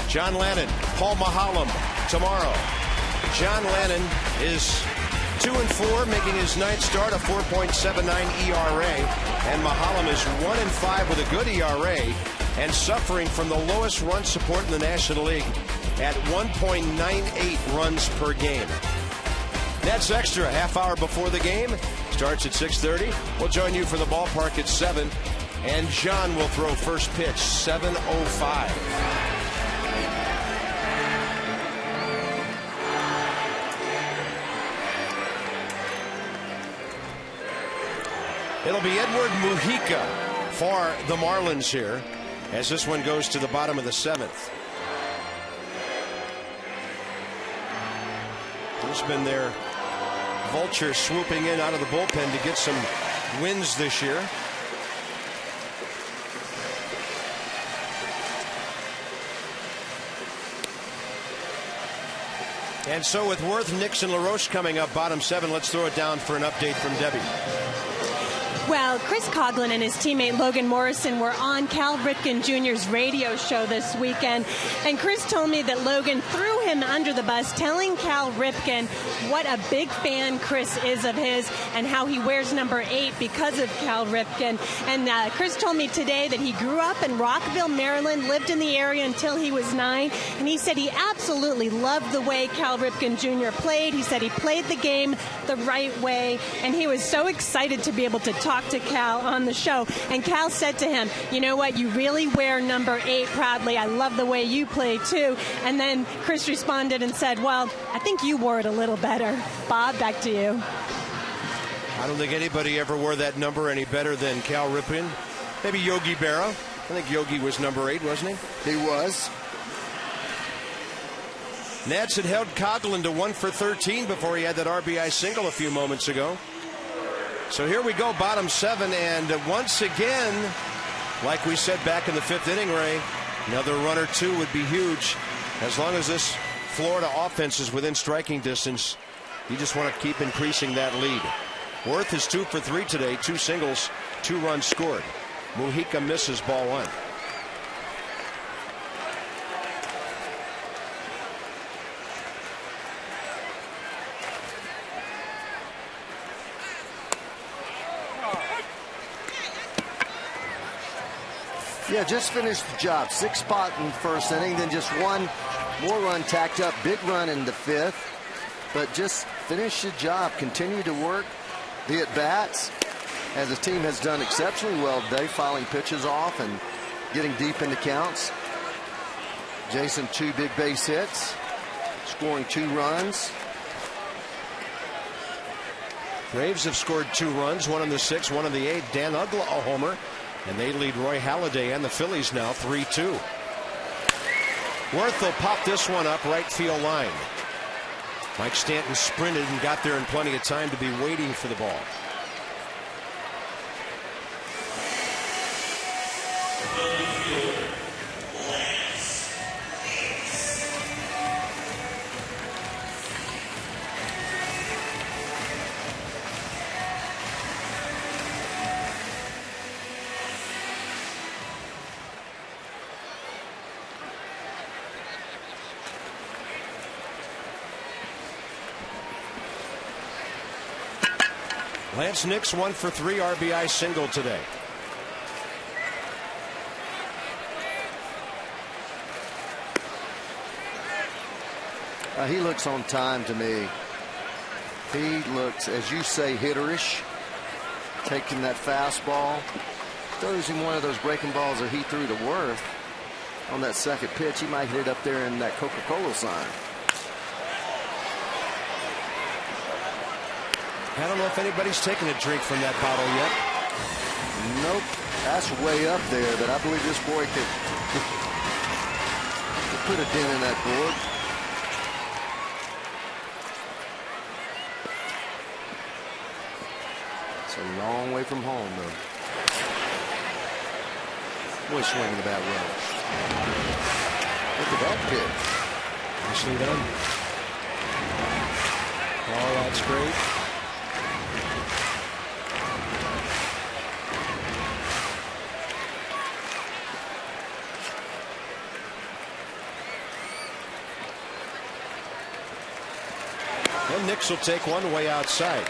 John Lannon, Paul Mahalem tomorrow. John Lannon is 2-4, making his 9th start, a 4.79 ERA. And Mahalem is 1-5 with a good ERA and suffering from the lowest run support in the National League at 1.98 runs per game. That's extra, a half hour before the game. Starts at 6:30. We'll join you for the ballpark at 7. And John will throw first pitch, 7:05. It'll be Edward Mujica for the Marlins here as this one goes to the bottom of the 7th. He's been their vulture swooping in out of the bullpen to get some wins this year. And so with Worth, Nixon, LaRoche coming up, bottom 7, let's throw it down for an update from Debbie. Well, Chris Coughlin and his teammate Logan Morrison were on Cal Ripken Jr.'s radio show this weekend, and Chris told me that Logan threw him under the bus, telling Cal Ripken what a big fan Chris is of his and how he wears number 8 because of Cal Ripken. And Chris told me today that he grew up in Rockville, Maryland, lived in the area until he was 9, and he said he absolutely loved the way Cal Ripken Jr. played. He said he played the game the right way, and he was so excited to be able to talk to Cal on the show. And Cal said to him, you know what, you really wear number 8 proudly. I love the way you play too. And then Chris responded and said, well, I think you wore it a little better. Bob, back to you. I don't think anybody ever wore that number any better than Cal Ripken. Maybe Yogi Berra. I think Yogi was number 8, wasn't he? He was. Nats had held Coughlin to 1 for 13 before he had that RBI single a few moments ago. So here we go, bottom 7, and once again, like we said back in the 5th inning, Ray, another run or 2 would be huge. As long as this Florida offense is within striking distance, you just want to keep increasing that lead. Worth is 2 for 3 today, 2 singles, 2 runs scored. Mujica misses, ball 1. Yeah, just finished the job. 6 spot in the first inning, then just 1 more run tacked up. Big run in the 5th. But just finish the job. Continue to work the at-bats, as the team has done exceptionally well today, fouling pitches off and getting deep into counts. Jason, 2 big base hits, scoring 2 runs. Braves have scored 2 runs, 1 in the 6th, 1 in the 8th. Dan Uggla a homer. And they lead Roy Halladay and the Phillies now 3-2. Worth will pop this one up right field line. Mike Stanton sprinted and got there in plenty of time to be waiting for the ball. Lance Nix 1 for 3 RBI single today. He looks on time to me. He looks, as you say, hitterish. Taking that fastball. Throws him one of those breaking balls that he threw to Worth on that second pitch. He might hit it up there in that Coca-Cola sign. I don't know if anybody's taken a drink from that bottle yet. Nope. That's way up there, but I believe this boy could put a dent in that board. It's a long way from home, though. Boy, swinging the bat well. Look at that pitch. Nicely done. Oh, that's great. And Nix will take one way outside.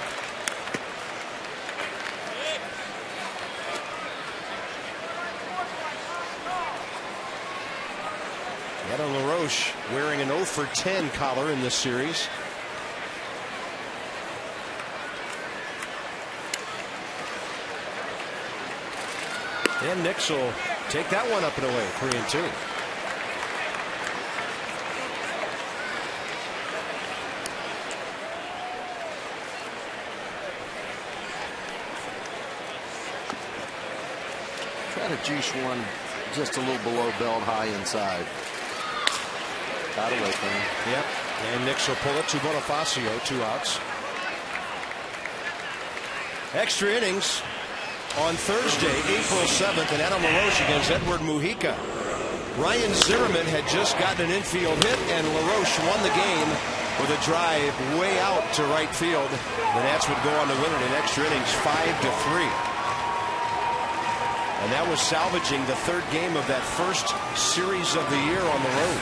Adam LaRoche wearing an 0 for 10 collar in this series. And Nix will take that one up and away, 3-2. Try to juice one just a little below belt high inside. bat away from him. Yep. And Nix will pull it to Bonifacio, 2 outs. Extra innings on Thursday, April 7th, and Adam LaRoche against Edward Mujica. Ryan Zimmerman had just gotten an infield hit, and LaRoche won the game with a drive way out to right field. The Nats would go on to win it in extra innings 5-3. And that was salvaging the 3rd game of that first series of the year on the road.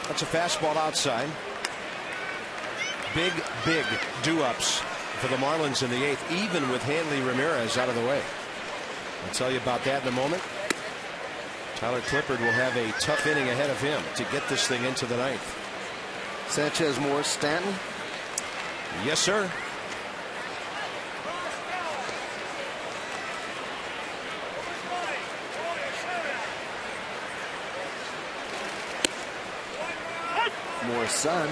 That's a fastball outside. Big do-ups for the Marlins in the 8th, even with Hanley Ramirez out of the way. I'll tell you about that in a moment. Tyler Clippard will have a tough inning ahead of him to get this thing into the 9th. Sanchez, Morris, Stanton. Yes, sir. Morris' son,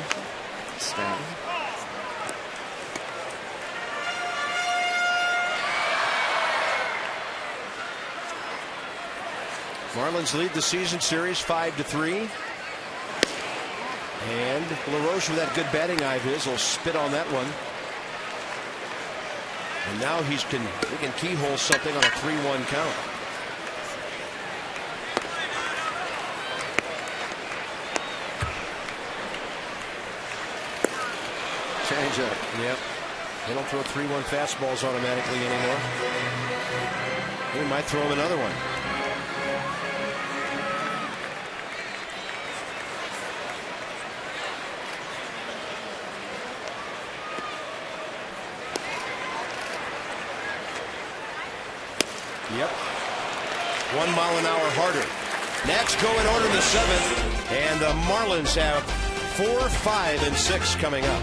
Stanton. Marlins lead the season series 5-3. And LaRoche, with that good batting eye of his, will spit on that one. And now he can keyhole something on a 3-1 count. Changeup. Yep. They don't throw 3-1 fastballs automatically anymore. We might throw him another one. Yep. 1 mile an hour harder. Nats go in order in the 7th, and the Marlins have 4, 5, and 6 coming up.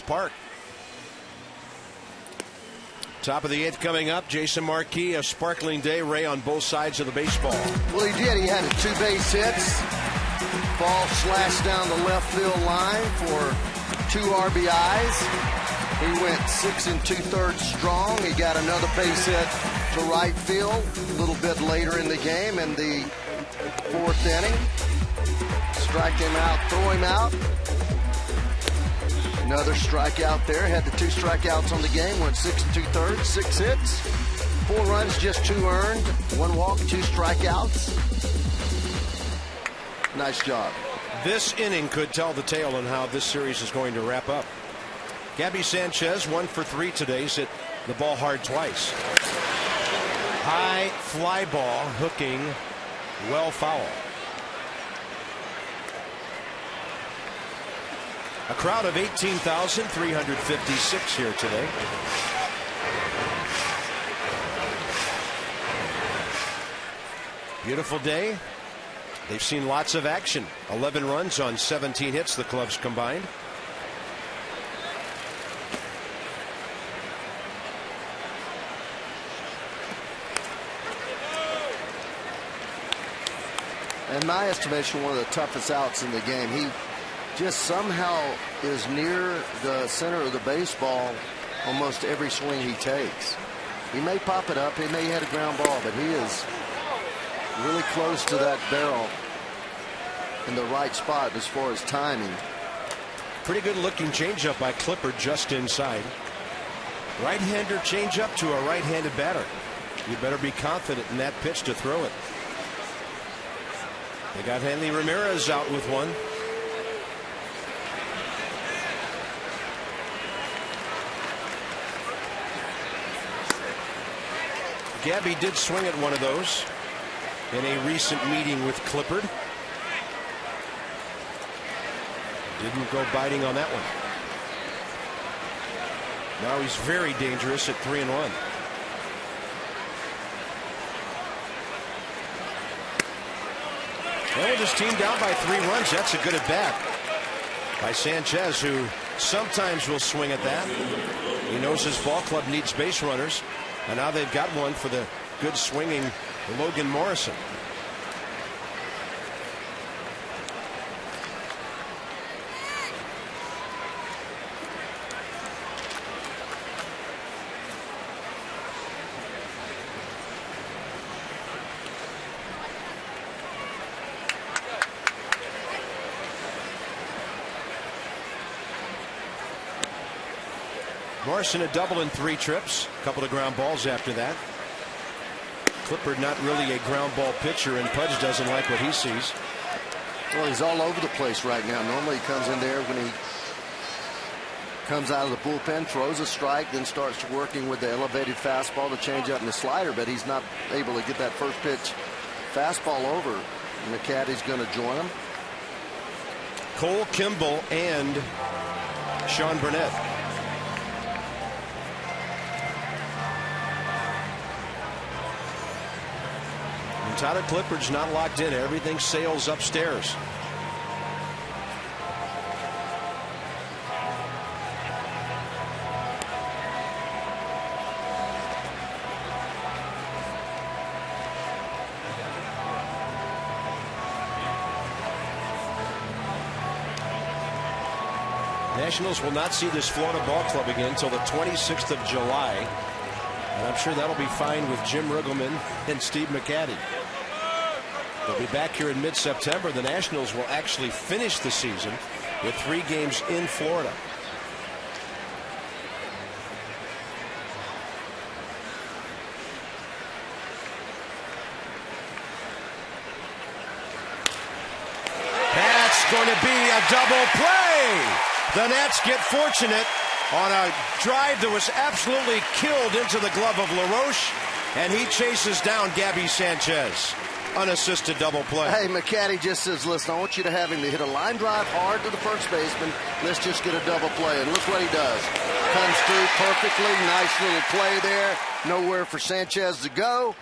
Park. Top of the 8th coming up. Jason Marquis, a sparkling day, Ray, on both sides of the baseball. Well, he did. He had 2 base hits. Ball slashed down the left field line for 2 RBIs. He went 6 2/3 strong. He got another base hit to right field a little bit later in the game in the 4th inning. Strike him out, throw him out. Another strikeout there. Had the 2 strikeouts on the game. Went 6 2/3, 6 hits, 4 runs, just 2 earned, 1 walk, 2 strikeouts. Nice job. This inning could tell the tale on how this series is going to wrap up. Gabby Sanchez, 1 for 3 today. Hit the ball hard twice. High fly ball, hooking, well foul. A crowd of 18,356 here today. Beautiful day. They've seen lots of action. 11 runs on 17 hits, the clubs combined. In my estimation, one of the toughest outs in the game. He just somehow is near the center of the baseball almost every swing he takes. He may pop it up, he may hit a ground ball, but he is really close to that barrel in the right spot as far as timing. Pretty good looking changeup by Clippard just inside. Right-hander changeup to a right-handed batter. You better be confident in that pitch to throw it. They got Hanley Ramirez out with one. Gabby did swing at one of those in a recent meeting with Clippard. Didn't go biting on that one. Now he's very dangerous at 3-1. And with his team down by 3 runs, that's a good at bat by Sanchez, who sometimes will swing at that. He knows his ball club needs base runners, and now they've got one for the good swinging Logan Morrison. Morrison a double in 3 trips. A couple of ground balls after that. Clippard not really a ground ball pitcher, and Pudge doesn't like what he sees. Well, he's all over the place right now. Normally he comes in there when he comes out of the bullpen, throws a strike, then starts working with the elevated fastball, the changeup, and the slider, but he's not able to get that first pitch fastball over. And McCaddy's going to join him. Cole Kimball and Sean Burnett. Tyler Clippard's not locked in. Everything sails upstairs. Nationals will not see this Florida ball club again until the 26th of July. And I'm sure that'll be fine with Jim Riggleman and Steve McCaddy. They'll be back here in mid-September. The Nationals will actually finish the season with 3 games in Florida. That's going to be a double play. The Nats get fortunate on a drive that was absolutely killed into the glove of LaRoche, and he chases down Gabby Sanchez. Unassisted double play. Hey, McCaddy just says, listen, I want you to have him to hit a line drive hard to the first baseman. Let's just get a double play. And look what he does. Comes through perfectly. Nice little play there. Nowhere for Sanchez to go.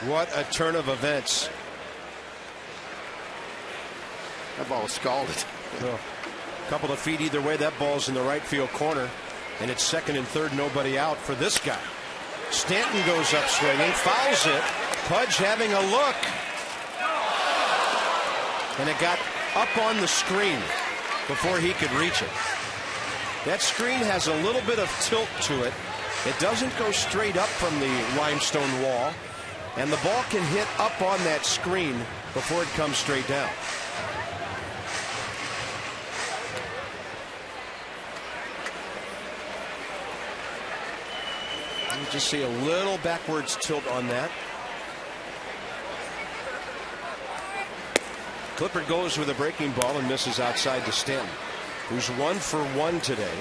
What a turn of events. That ball was scalded. So, a couple of feet either way. That ball's in the right field corner. And it's second and third, nobody out for this guy. Stanton goes up swinging, fouls it. Pudge having a look. And it got up on the screen before he could reach it. That screen has a little bit of tilt to it. It doesn't go straight up from the limestone wall. And the ball can hit up on that screen before it comes straight down. You just see a little backwards tilt on that. Clippard goes with a breaking ball and misses outside to Stanton, who's 1 for 1 today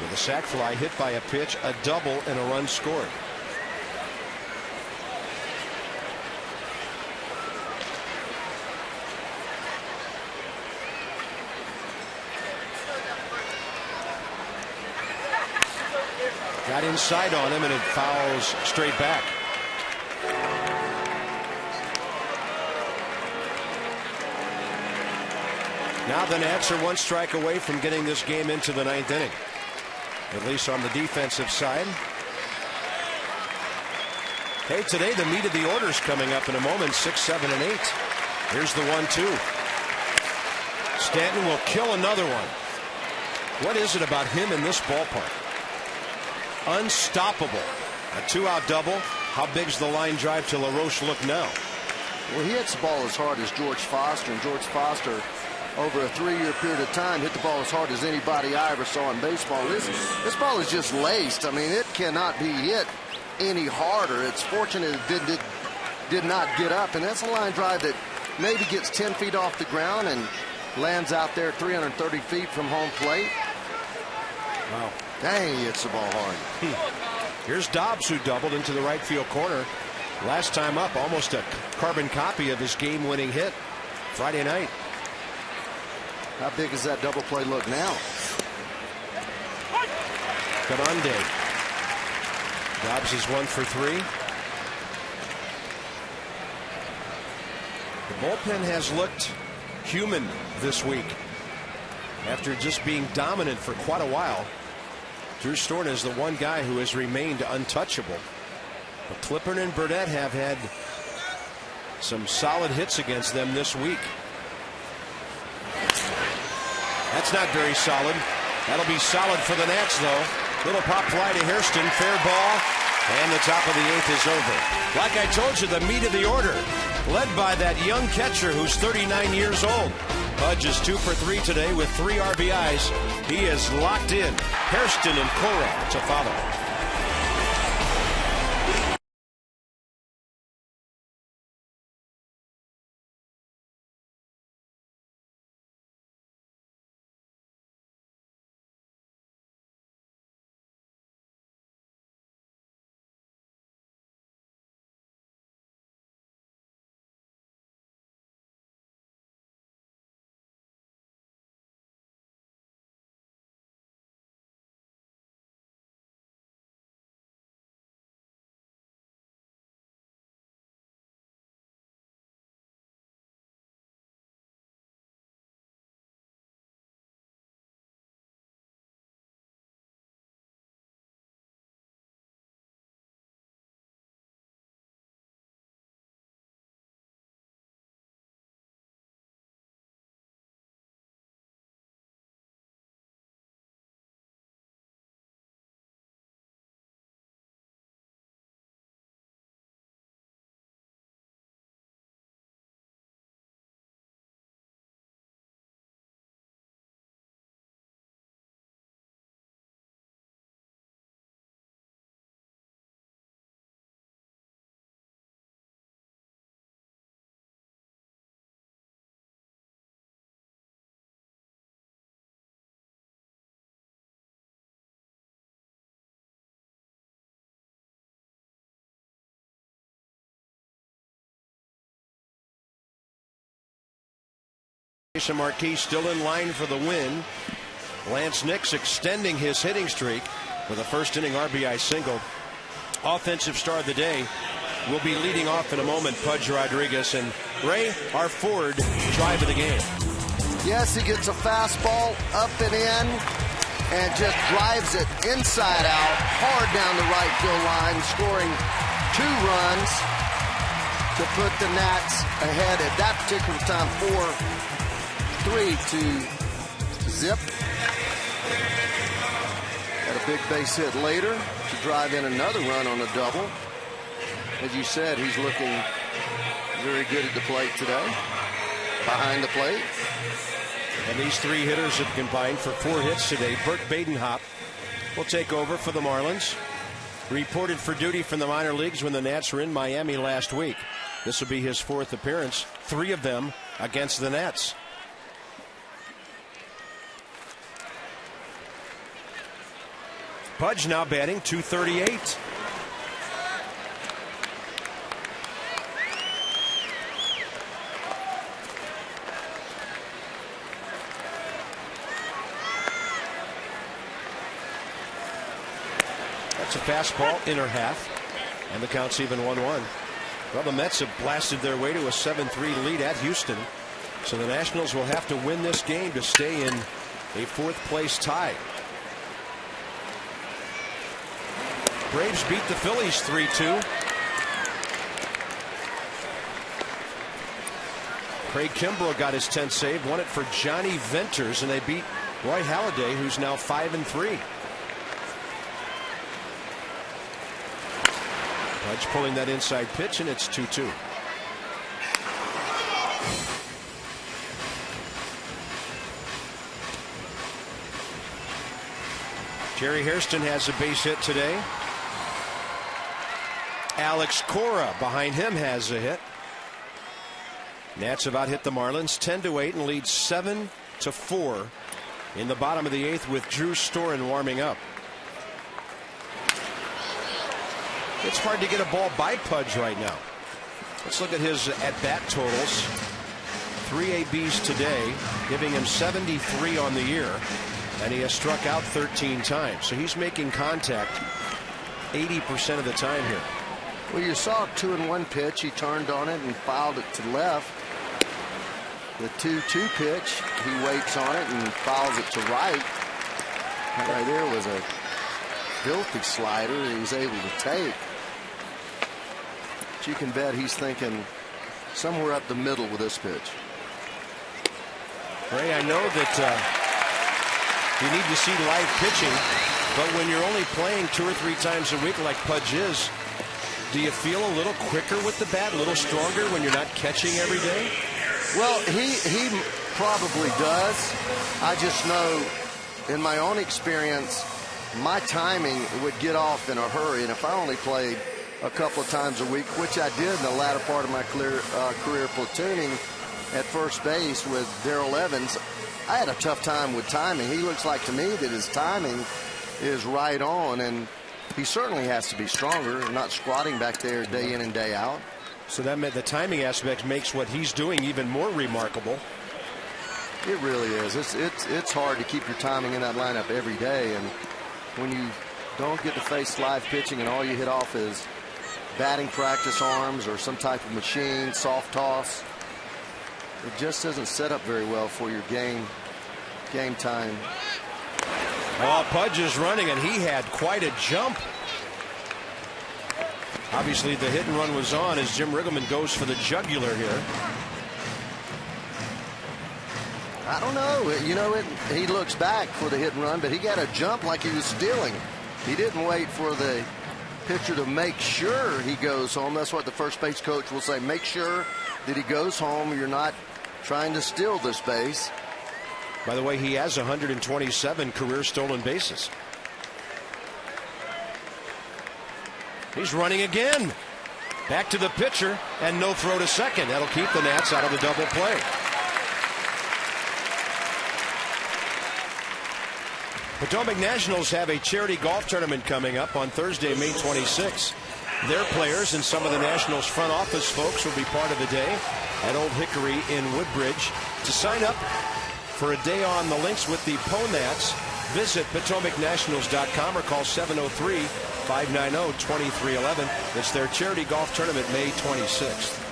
with a sac fly hit by a pitch, a double, and a run scored. Got inside on him, and it fouls straight back. Now the Nats are one strike away from getting this game into the 9th inning, at least on the defensive side. Hey, today the meat of the order's coming up in a moment, 6, 7, and 8. Here's the 1-2. Stanton will kill another one. What is it about him in this ballpark? Unstoppable. A 2-out double. How big's the line drive to LaRoche look now? Well, he hits the ball as hard as George Foster, and George Foster, over a 3-year period of time, hit the ball as hard as anybody I ever saw in baseball. This ball is just laced. I mean, it cannot be hit any harder. It's fortunate it did not get up, and that's a line drive that maybe gets 10 feet off the ground and lands out there 330 feet from home plate. Wow. Dang, he hits the ball hard. Here's Dobbs, who doubled into the right field corner. Last time up, almost a carbon copy of his game-winning hit Friday night. How big does that double play look now? Grande. Dobbs is 1 for 3. The bullpen has looked human this week after just being dominant for quite a while. Drew Storen is the one guy who has remained untouchable. But Clippern and Burnett have had some solid hits against them this week. That's not very solid. That'll be solid for the Nats, though. Little pop fly to Hairston, fair ball, and the top of the 8th is over. Like I told you, the meat of the order, led by that young catcher who's 39 years old. Pudge is 2 for 3 today with 3 RBIs. He is locked in. Hairston and Cora to follow. Marquis still in line for the win. Lance Nix extending his hitting streak with a first inning RBI single. Offensive star of the day will be leading off in a moment, Pudge Rodriguez. And Ray, our Ford drive of the game. Yes, he gets a fastball up and in and just drives it inside out, hard down the right field line, scoring 2 runs to put the Nats ahead at that particular time, 4-3 to zip. Got a big base hit later to drive in another run on a double. As you said, he's looking very good at the plate today, behind the plate. And these 3 hitters have combined for 4 hits today. Burt Badenhop will take over for the Marlins. Reported for duty from the minor leagues when the Nats were in Miami last week. This will be his 4th appearance, 3 of them against the Nats. Pudge now batting .238. fastball, inner half, and the count's even 1-1. Well, the Mets have blasted their way to a 7-3 lead at Houston. So the Nationals will have to win this game to stay in a fourth-place tie. Braves beat the Phillies 3-2. Craig Kimbrell got his 10th save, won it for Johnny Venters, and they beat Roy Halladay, who's now 5-3. Pudge pulling that inside pitch, and it's 2-2. Jerry Hairston has a base hit today. Alex Cora behind him has a hit. Nats have out hit the Marlins 10-8 and lead 7-4 in the bottom of the 8th with Drew Storen warming up. It's hard to get a ball by Pudge right now. Let's look at his at-bat totals. 3 ABs today, giving him 73 on the year, and he has struck out 13 times. So he's making contact 80% of the time here. Well, you saw a 2-1 pitch. He turned on it and fouled it to left. The 2-2 pitch, he waits on it and fouls it to right. That right there was a filthy slider that he was able to take. But you can bet he's thinking somewhere up the middle with this pitch. Ray, I know that you need to see live pitching, but when you're only playing 2 or 3 times a week like Pudge is, do you feel a little quicker with the bat, a little stronger when you're not catching every day? Well, he probably does. I just know in my own experience, my timing would get off in a hurry. And if I only played a couple of times a week, which I did in the latter part of my career platooning at first base with Darrell Evans, I had a tough time with timing. He looks like to me that his timing is right on, and he certainly has to be stronger, not squatting back there day in and day out. So that meant the timing aspect makes what he's doing even more remarkable. It really is. It's hard to keep your timing in that lineup every day, and when you don't get to face live pitching and all you hit off is batting practice arms or some type of machine, soft toss, it just doesn't set up very well for your game time. Well, Pudge is running, and he had quite a jump. Obviously, the hit and run was on as Jim Riggleman goes for the jugular here. I don't know. You know, he looks back for the hit and run, but he got a jump like he was stealing. He didn't wait for the pitcher to make sure he goes home. That's what the first base coach will say. Make sure that he goes home. You're not trying to steal this base. By the way, he has 127 career stolen bases. He's running again. Back to the pitcher, and no throw to second. That'll keep the Nats out of the double play. Potomac Nationals have a charity golf tournament coming up on Thursday, May 26. Their players and some of the Nationals front office folks will be part of the day at Old Hickory in Woodbridge. To sign up for a day on the links with the Ponats, visit PotomacNationals.com or call 703-590-2311. It's their charity golf tournament May 26th.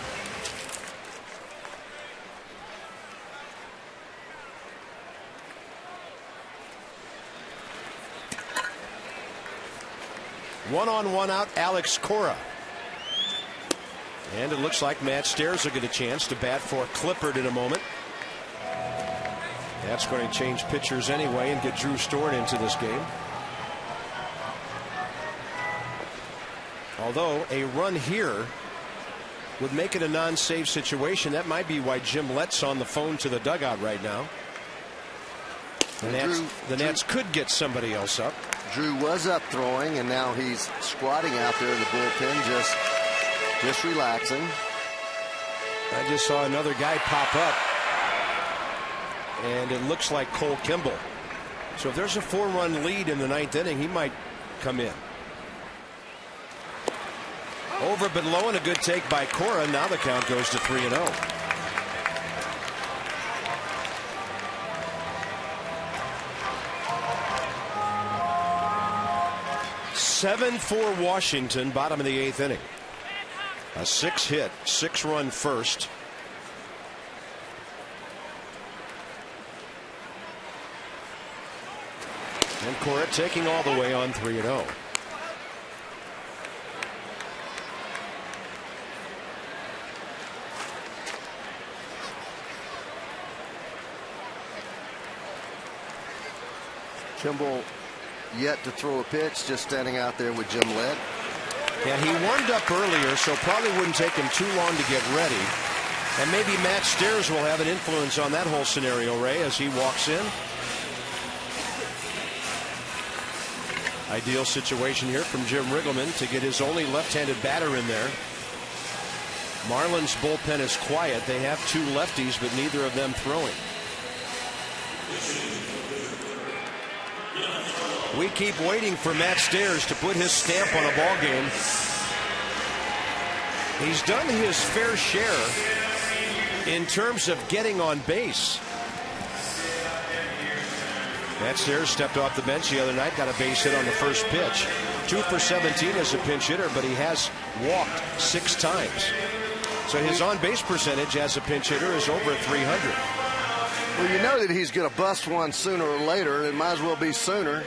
One-on-one out, Alex Cora. And it looks like Matt Stairs will get a chance to bat for Clippard in a moment. That's going to change pitchers anyway and get Drew Storen into this game. Although a run here would make it a non-save situation. That might be why Jim Lett's on the phone to the dugout right now. The Nats could get somebody else up. Drew was up throwing, and now he's squatting out there in the bullpen, just relaxing. I just saw another guy pop up, and it looks like Cole Kimball. So if there's a 4-run lead in the 9th inning, he might come in. Over but low, and a good take by Cora. Now the count goes to 3-0. 7-4 Washington, bottom of the 8th inning. A 6-hit, 6-run first. And Cora taking all the way on 3-0. Kimball yet to throw a pitch, just standing out there with Jim Lett. Yeah, he warmed up earlier, so probably wouldn't take him too long to get ready. And maybe Matt Stairs will have an influence on that whole scenario, Ray, as he walks in. Ideal situation here from Jim Riggleman to get his only left-handed batter in there. Marlins bullpen is quiet. They have 2 lefties, but neither of them throwing. We keep waiting for Matt Stairs to put his stamp on a ball game. He's done his fair share in terms of getting on base. Matt Stairs stepped off the bench the other night, got a base hit on the first pitch. 2 for 17 as a pinch hitter, but he has walked 6 times. So his on-base percentage as a pinch hitter is over 300. Well, you know that he's going to bust one sooner or later. It might as well be sooner.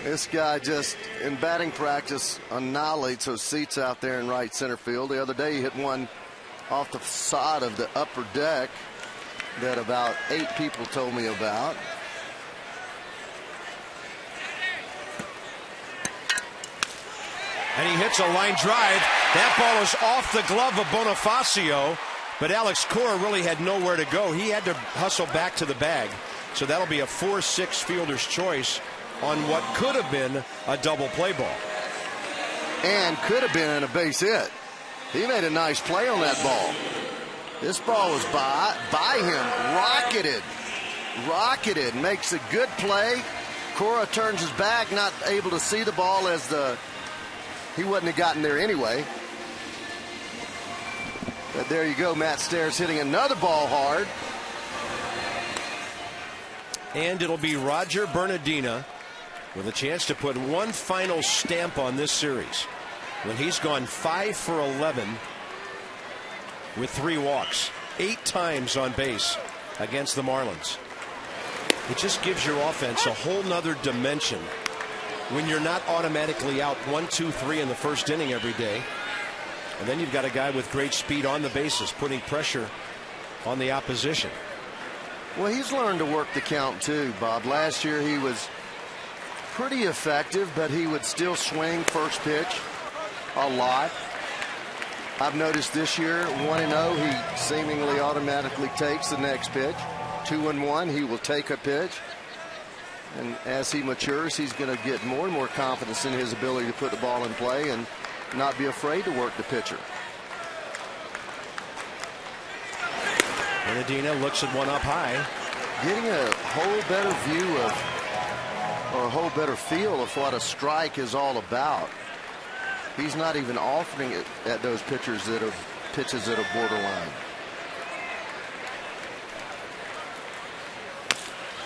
This guy just, in batting practice, annihilates those seats out there in right center field. The other day he hit one off the side of the upper deck that about 8 people told me about. And he hits a line drive. That ball is off the glove of Bonifacio, but Alex Cora really had nowhere to go. He had to hustle back to the bag. So that'll be a 4-6 fielder's choice on what could have been a double play ball. And could have been a base hit. He made a nice play on that ball. This ball was by him, rocketed, makes a good play. Cora turns his back, not able to see the ball as he wouldn't have gotten there anyway. But there you go, Matt Stairs hitting another ball hard. And it'll be Roger Bernardina with a chance to put one final stamp on this series when he's gone 5 for 11 with 3 walks, 8 times on base against the Marlins. It just gives your offense a whole nother dimension when you're not automatically out 1, 2, 3 in the first inning every day. And then you've got a guy with great speed on the bases, putting pressure on the opposition. Well, he's learned to work the count too, Bob. Last year he was pretty effective, but he would still swing first pitch a lot. I've noticed this year, 1-0, he seemingly automatically takes the next pitch. 2-1, he will take a pitch. And as he matures, he's going to get more and more confidence in his ability to put the ball in play and not be afraid to work the pitcher. Bernardina looks at one up high. Getting a whole better view of, or a whole better feel of what a strike is all about. He's not even offering it at those pitches that are borderline.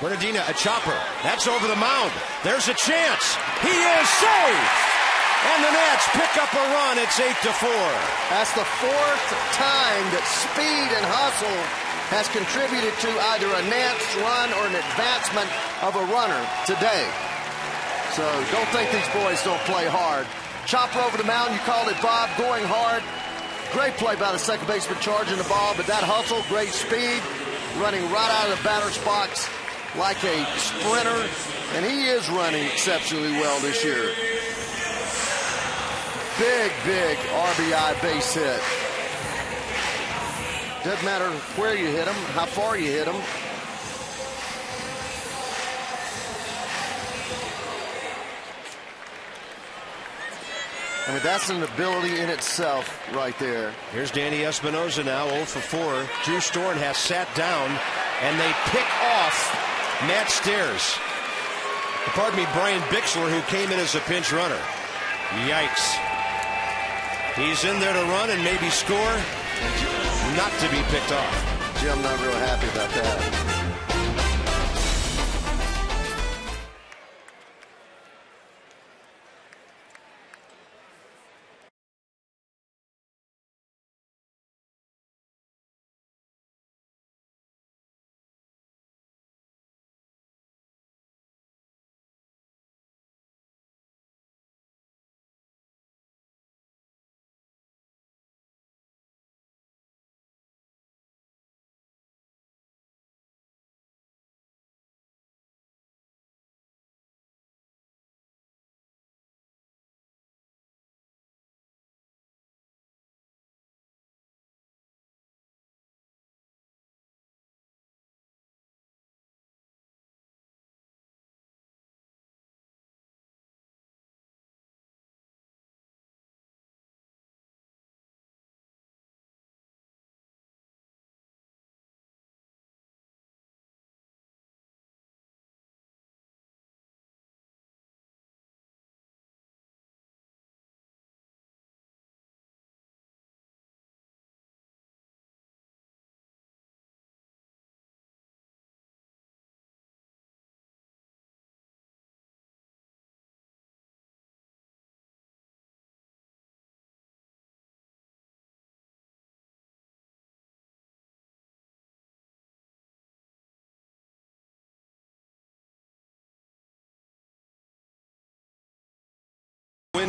Bernardina, a chopper. That's over the mound. There's a chance. He is safe. And the Nats pick up a run. It's 8-4. That's the 4th time that speed and hustle has contributed to either a Nats run or an advancement of a runner today. So don't think these boys don't play hard. Chopper over the mound, you called it, Bob, going hard. Great play by the second baseman charging the ball, but that hustle, great speed, running right out of the batter's box like a sprinter, and he is running exceptionally well this year. Big RBI base hit. Doesn't matter where you hit him, how far you hit him. I mean, that's an ability in itself right there. Here's Danny Espinosa now, 0 for 4. Drew Storn has sat down, and they pick off Matt Stairs. Pardon me, Brian Bixler, who came in as a pinch runner. Yikes. He's in there to run and maybe score. Not to be picked off. Jim not real happy about that.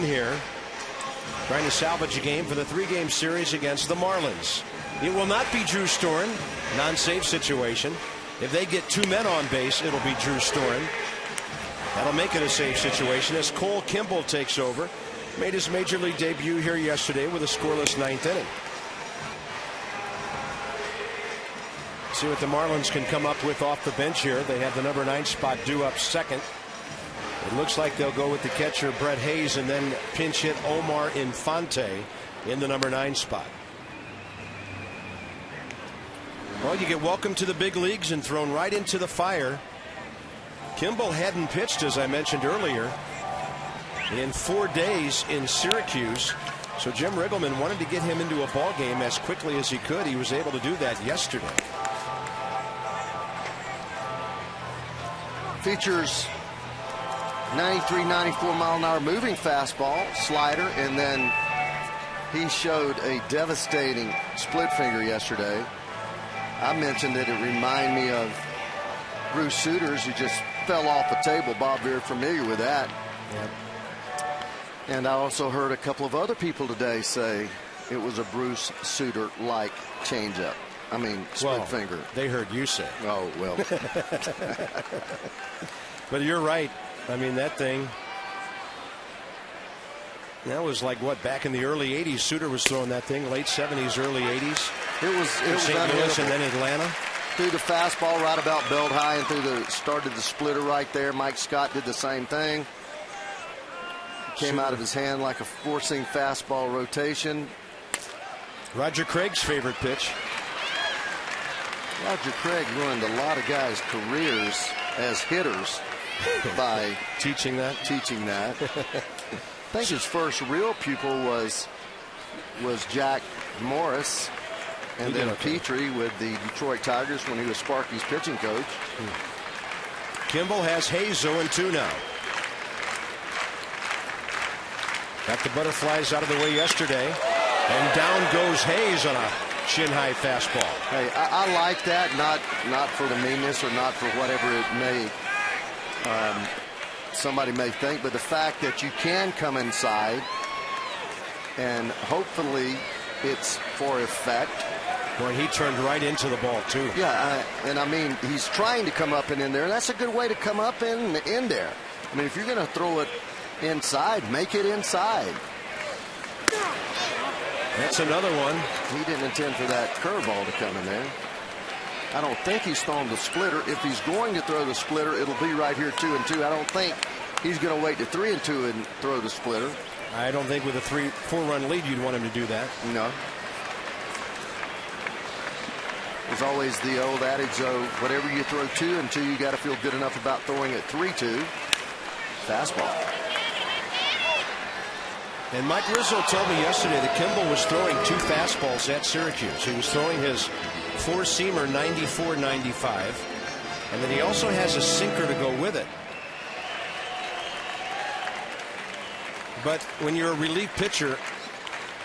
here, trying to salvage a game for the 3-game series against the Marlins. It will not be Drew Storen, non-safe situation. If they get 2 men on base, it'll be Drew Storen. That'll make it a safe situation as Cole Kimball takes over. Made his major league debut here yesterday with a scoreless 9th inning. See what the Marlins can come up with off the bench here. They have the number 9 spot due up second. It looks like they'll go with the catcher Brett Hayes and then pinch hit Omar Infante in the number 9 spot. Well, you get welcomed to the big leagues and thrown right into the fire. Kimball hadn't pitched, as I mentioned earlier, in 4 days in Syracuse. So Jim Riggleman wanted to get him into a ball game as quickly as he could. He was able to do that yesterday. Features 93, 94 mile an hour moving fastball, slider, and then he showed a devastating split finger yesterday. I mentioned that it reminded me of Bruce Suter's, who just fell off the table. Bob, very familiar with that. Yep. And I also heard a couple of other people today say it was a Bruce Suter-like changeup. I mean, split finger. They heard you say. Oh, well. But you're right. I mean, that thing, that was like, what, back in the early 80s, Suter was throwing that thing, late 70s, early 80s. It was St. Louis and then Atlanta. Threw the fastball right about belt high and started the splitter right there. Mike Scott did the same thing. Came out of his hand like a forcing fastball rotation. Roger Craig's favorite pitch. Roger Craig ruined a lot of guys' careers as hitters by teaching that. I think his first real pupil was Jack Morris, and then Petrie with the Detroit Tigers when he was Sparky's pitching coach. Kimball has Hayes 0-2 now. Got the butterflies out of the way yesterday, and down goes Hayes on a shin-high fastball. Hey, I like that, not for the meanness or not for whatever it may somebody may think, but the fact that you can come inside and hopefully it's for effect. Well, he turned right into the ball too. Yeah, and I mean, he's trying to come up and in there, and that's a good way to come up in there. I mean, if you're going to throw it inside, make it inside. That's another one. He didn't intend for that curveball to come in there. I don't think he's throwing the splitter. If he's going to throw the splitter, it'll be right here 2-2. I don't think he's going to wait to 3-2 and throw the splitter. I don't think with a 4-run lead you'd want him to do that. No. There's always the old adage, though, whatever you throw 2-2, you got to feel good enough about throwing it 3-2. Fastball. And Mike Rizzo told me yesterday that Kimball was throwing 2 fastballs at Syracuse. He was throwing his 4-seamer 94-95, and then he also has a sinker to go with it. But when you're a relief pitcher,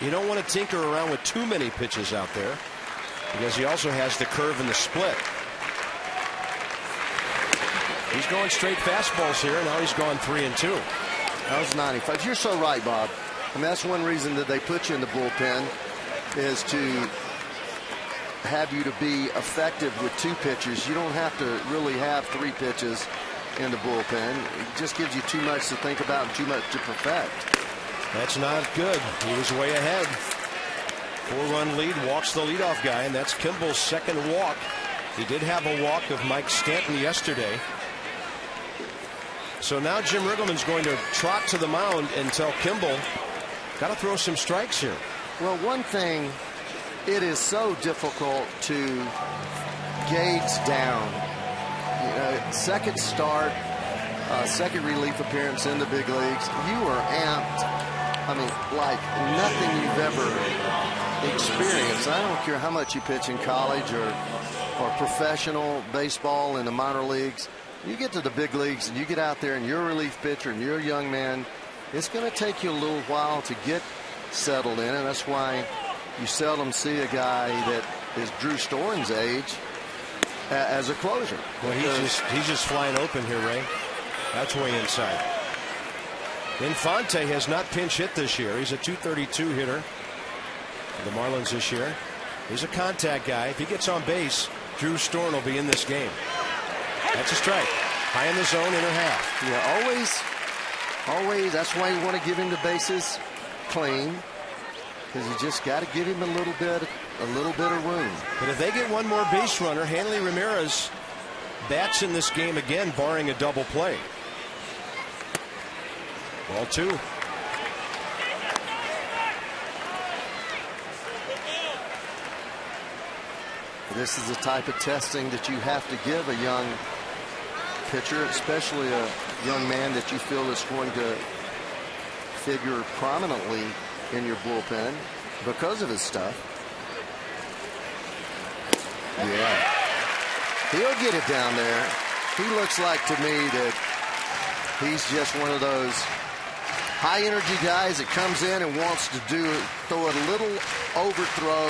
you don't want to tinker around with too many pitches out there, because he also has the curve and the split. He's going straight fastballs here. Now he's gone 3-2. That was 95. You're so right, Bob. I mean, that's one reason that they put you in the bullpen, is to have you to be effective with 2 pitches. You don't have to really have 3 pitches in the bullpen. It just gives you too much to think about and too much to perfect. That's not good. He was way ahead. 4-run lead, walks the leadoff guy, and that's Kimball's second walk. He did have a walk of Mike Stanton yesterday. So now Jim Riggleman's going to trot to the mound and tell Kimball, got to throw some strikes here. Well, one thing, it is so difficult to gauge down. You know, second start, second relief appearance in the big leagues. You are amped. I mean, like nothing you've ever experienced. I don't care how much you pitch in college or professional baseball in the minor leagues. You get to the big leagues and you get out there and you're a relief pitcher and you're a young man, it's going to take you a little while to get settled in, and that's why you seldom see a guy that is Drew Storen's age as a closer. Well, he's just flying open here, Ray. That's way inside. Infante has not pinch hit this year. He's a .232 hitter for the Marlins this year. He's a contact guy. If he gets on base, Drew Storn will be in this game. That's a strike. High in the zone, inner half. Yeah, always. That's why you want to give him the bases clean, because you just got to give him a little bit of room. But if they get one more base runner, Hanley Ramirez bats in this game again, barring a double play. Ball 2. This is the type of testing that you have to give a young pitcher, especially a young man that you feel is going to figure prominently in your bullpen because of his stuff. Yeah. He'll get it down there. He looks like to me that he's just one of those high energy guys that comes in and wants to throw a little overthrow,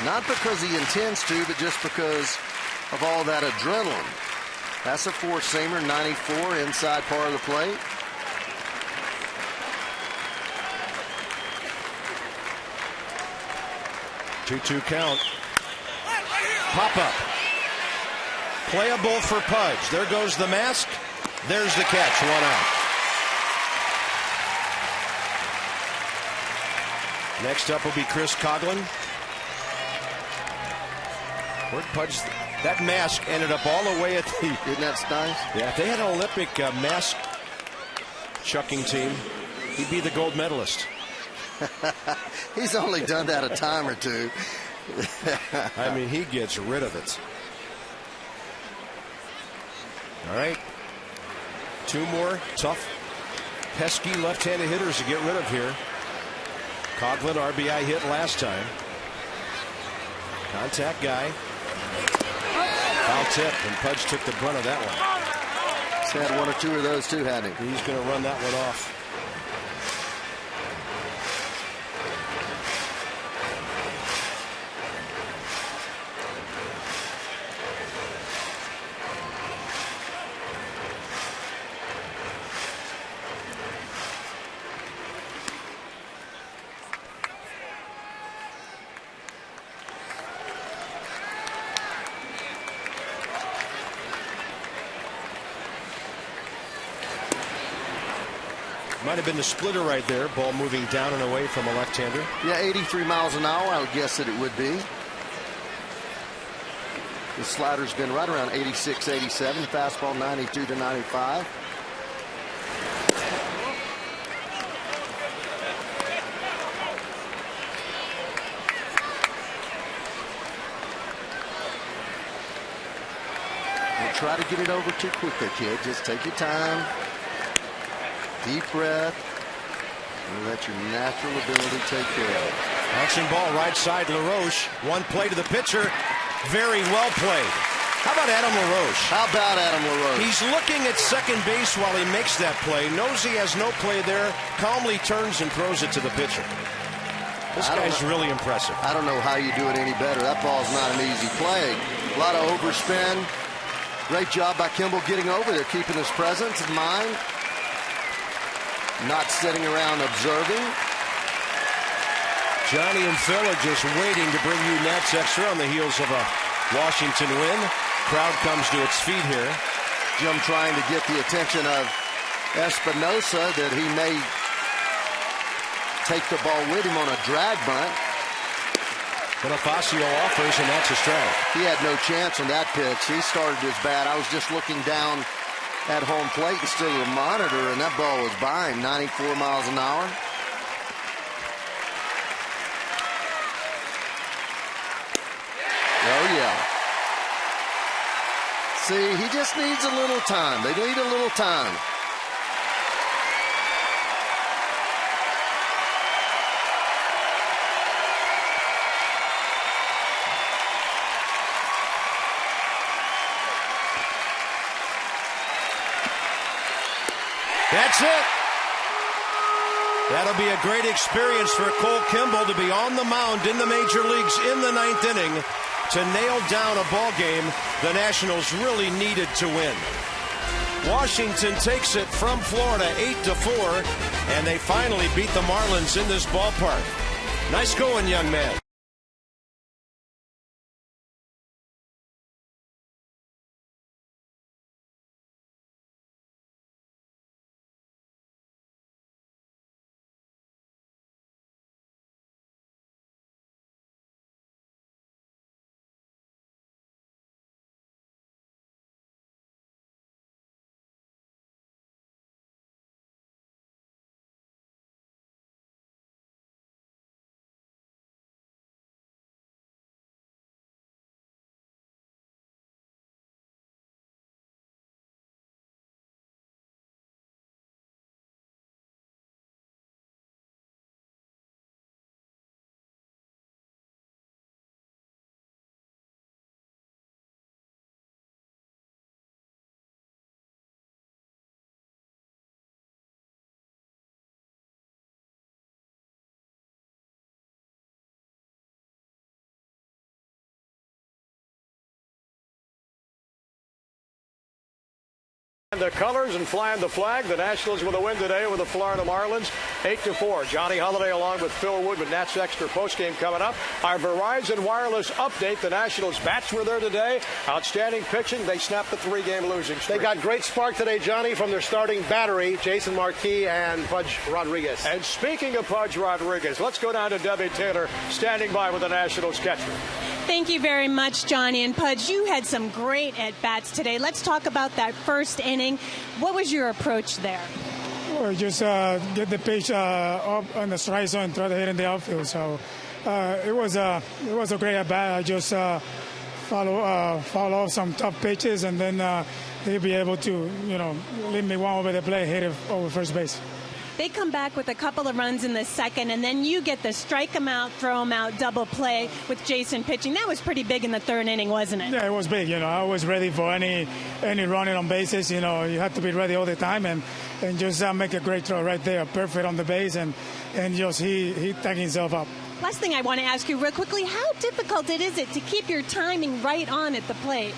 not because he intends to, but just because of all that adrenaline. That's a four-seamer, 94, inside part of the plate. Two count. Pop up. Playable for Pudge. There goes the mask. There's the catch. 1 out. Next up will be Chris Coughlin. Where'd Pudge? That mask ended up all the way at the. Isn't that nice? Yeah, if they had an Olympic mask chucking team, he'd be the gold medalist. He's only done that a time or two. I mean, he gets rid of it. All right. 2 more tough, pesky left-handed hitters to get rid of here. Coughlin, RBI hit last time. Contact guy. Foul tip, and Pudge took the brunt of that one. He's had 1 or 2 of those too, hasn't he? He's going to run that one off. Might have been the splitter right there. Ball moving down and away from a left-hander. Yeah, 83 miles an hour, I would guess that it would be. The slider's been right around 86, 87. Fastball 92 to 95. Don't try to get it over too quickly, kid. Just take your time. Deep breath, and let your natural ability take care of it. Action ball right side, LaRoche. One play to the pitcher. Very well played. How about Adam LaRoche? He's looking at second base while he makes that play. Knows he has no play there. Calmly turns and throws it to the pitcher. This guy's really impressive. I don't know how you do it any better. That ball's not an easy play. A lot of overspin. Great job by Kimball getting over there, keeping his presence in mind. Not sitting around observing. Johnny and Phil are just waiting to bring you Nats Extra on the heels of a Washington win. Crowd comes to its feet here. Jim trying to get the attention of Espinosa that he may take the ball with him on a drag bunt. Bonifacio offers, and that's a strike. He had no chance on that pitch. He started his bat. I was just looking down at home plate instead of the monitor, and that ball was by him, 94 miles an hour. Oh, yeah. See, he just needs a little time. They need a little time. That's it. That'll be a great experience for Cole Kimball to be on the mound in the major leagues in the 9th inning to nail down a ball game the Nationals really needed to win. Washington takes it from Florida 8-4, and they finally beat the Marlins in this ballpark. Nice going, young man. The colors and flying the flag. The Nationals with a win today over the Florida Marlins, 8-4. Johnny Holiday along with Phil Wood with Nats Extra postgame coming up. Our Verizon Wireless update. The Nationals bats were there today. Outstanding pitching. They snapped the 3-game losing streak. They got great spark today, Johnny, from their starting battery, Jason Marquis and Pudge Rodriguez. And speaking of Pudge Rodriguez, let's go down to Debbie Taylor standing by with the Nationals catcher. Thank you very much, Johnny. And Pudge, you had some great at-bats today. Let's talk about that first inning. What was your approach there? Well, just get the pitch up on the strike zone and try to hit in the outfield. So it was a great at-bat. I just follow off some tough pitches, and then he'll be able to, leave me one over the plate, hit it over first base. They come back with a couple of runs in the second, and then you get the strike him out, throw him out, double play with Jason pitching. That was pretty big in the third inning, wasn't it? Yeah, it was big. I was ready for any running on bases. You have to be ready all the time and just make a great throw right there, perfect on the base, and just he tagged himself up. Last thing I want to ask you real quickly, how difficult is it to keep your timing right on at the plate?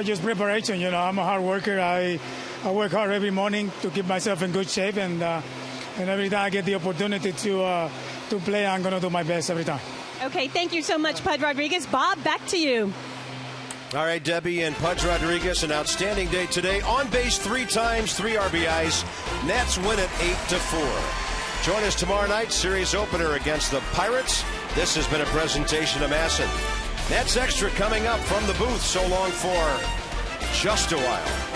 Just preparation. I'm a hard worker. I work hard every morning to keep myself in good shape, and every time I get the opportunity to play, I'm going to do my best every time. Okay, thank you so much, Pudge Rodriguez. Bob, back to you. All right, Debbie and Pudge Rodriguez, an outstanding day today. On base 3 times, 3 RBIs. Nats win it 8-4. Join us tomorrow night, series opener against the Pirates. This has been a presentation of Masson. Nats Extra coming up from the booth. So long for just a while.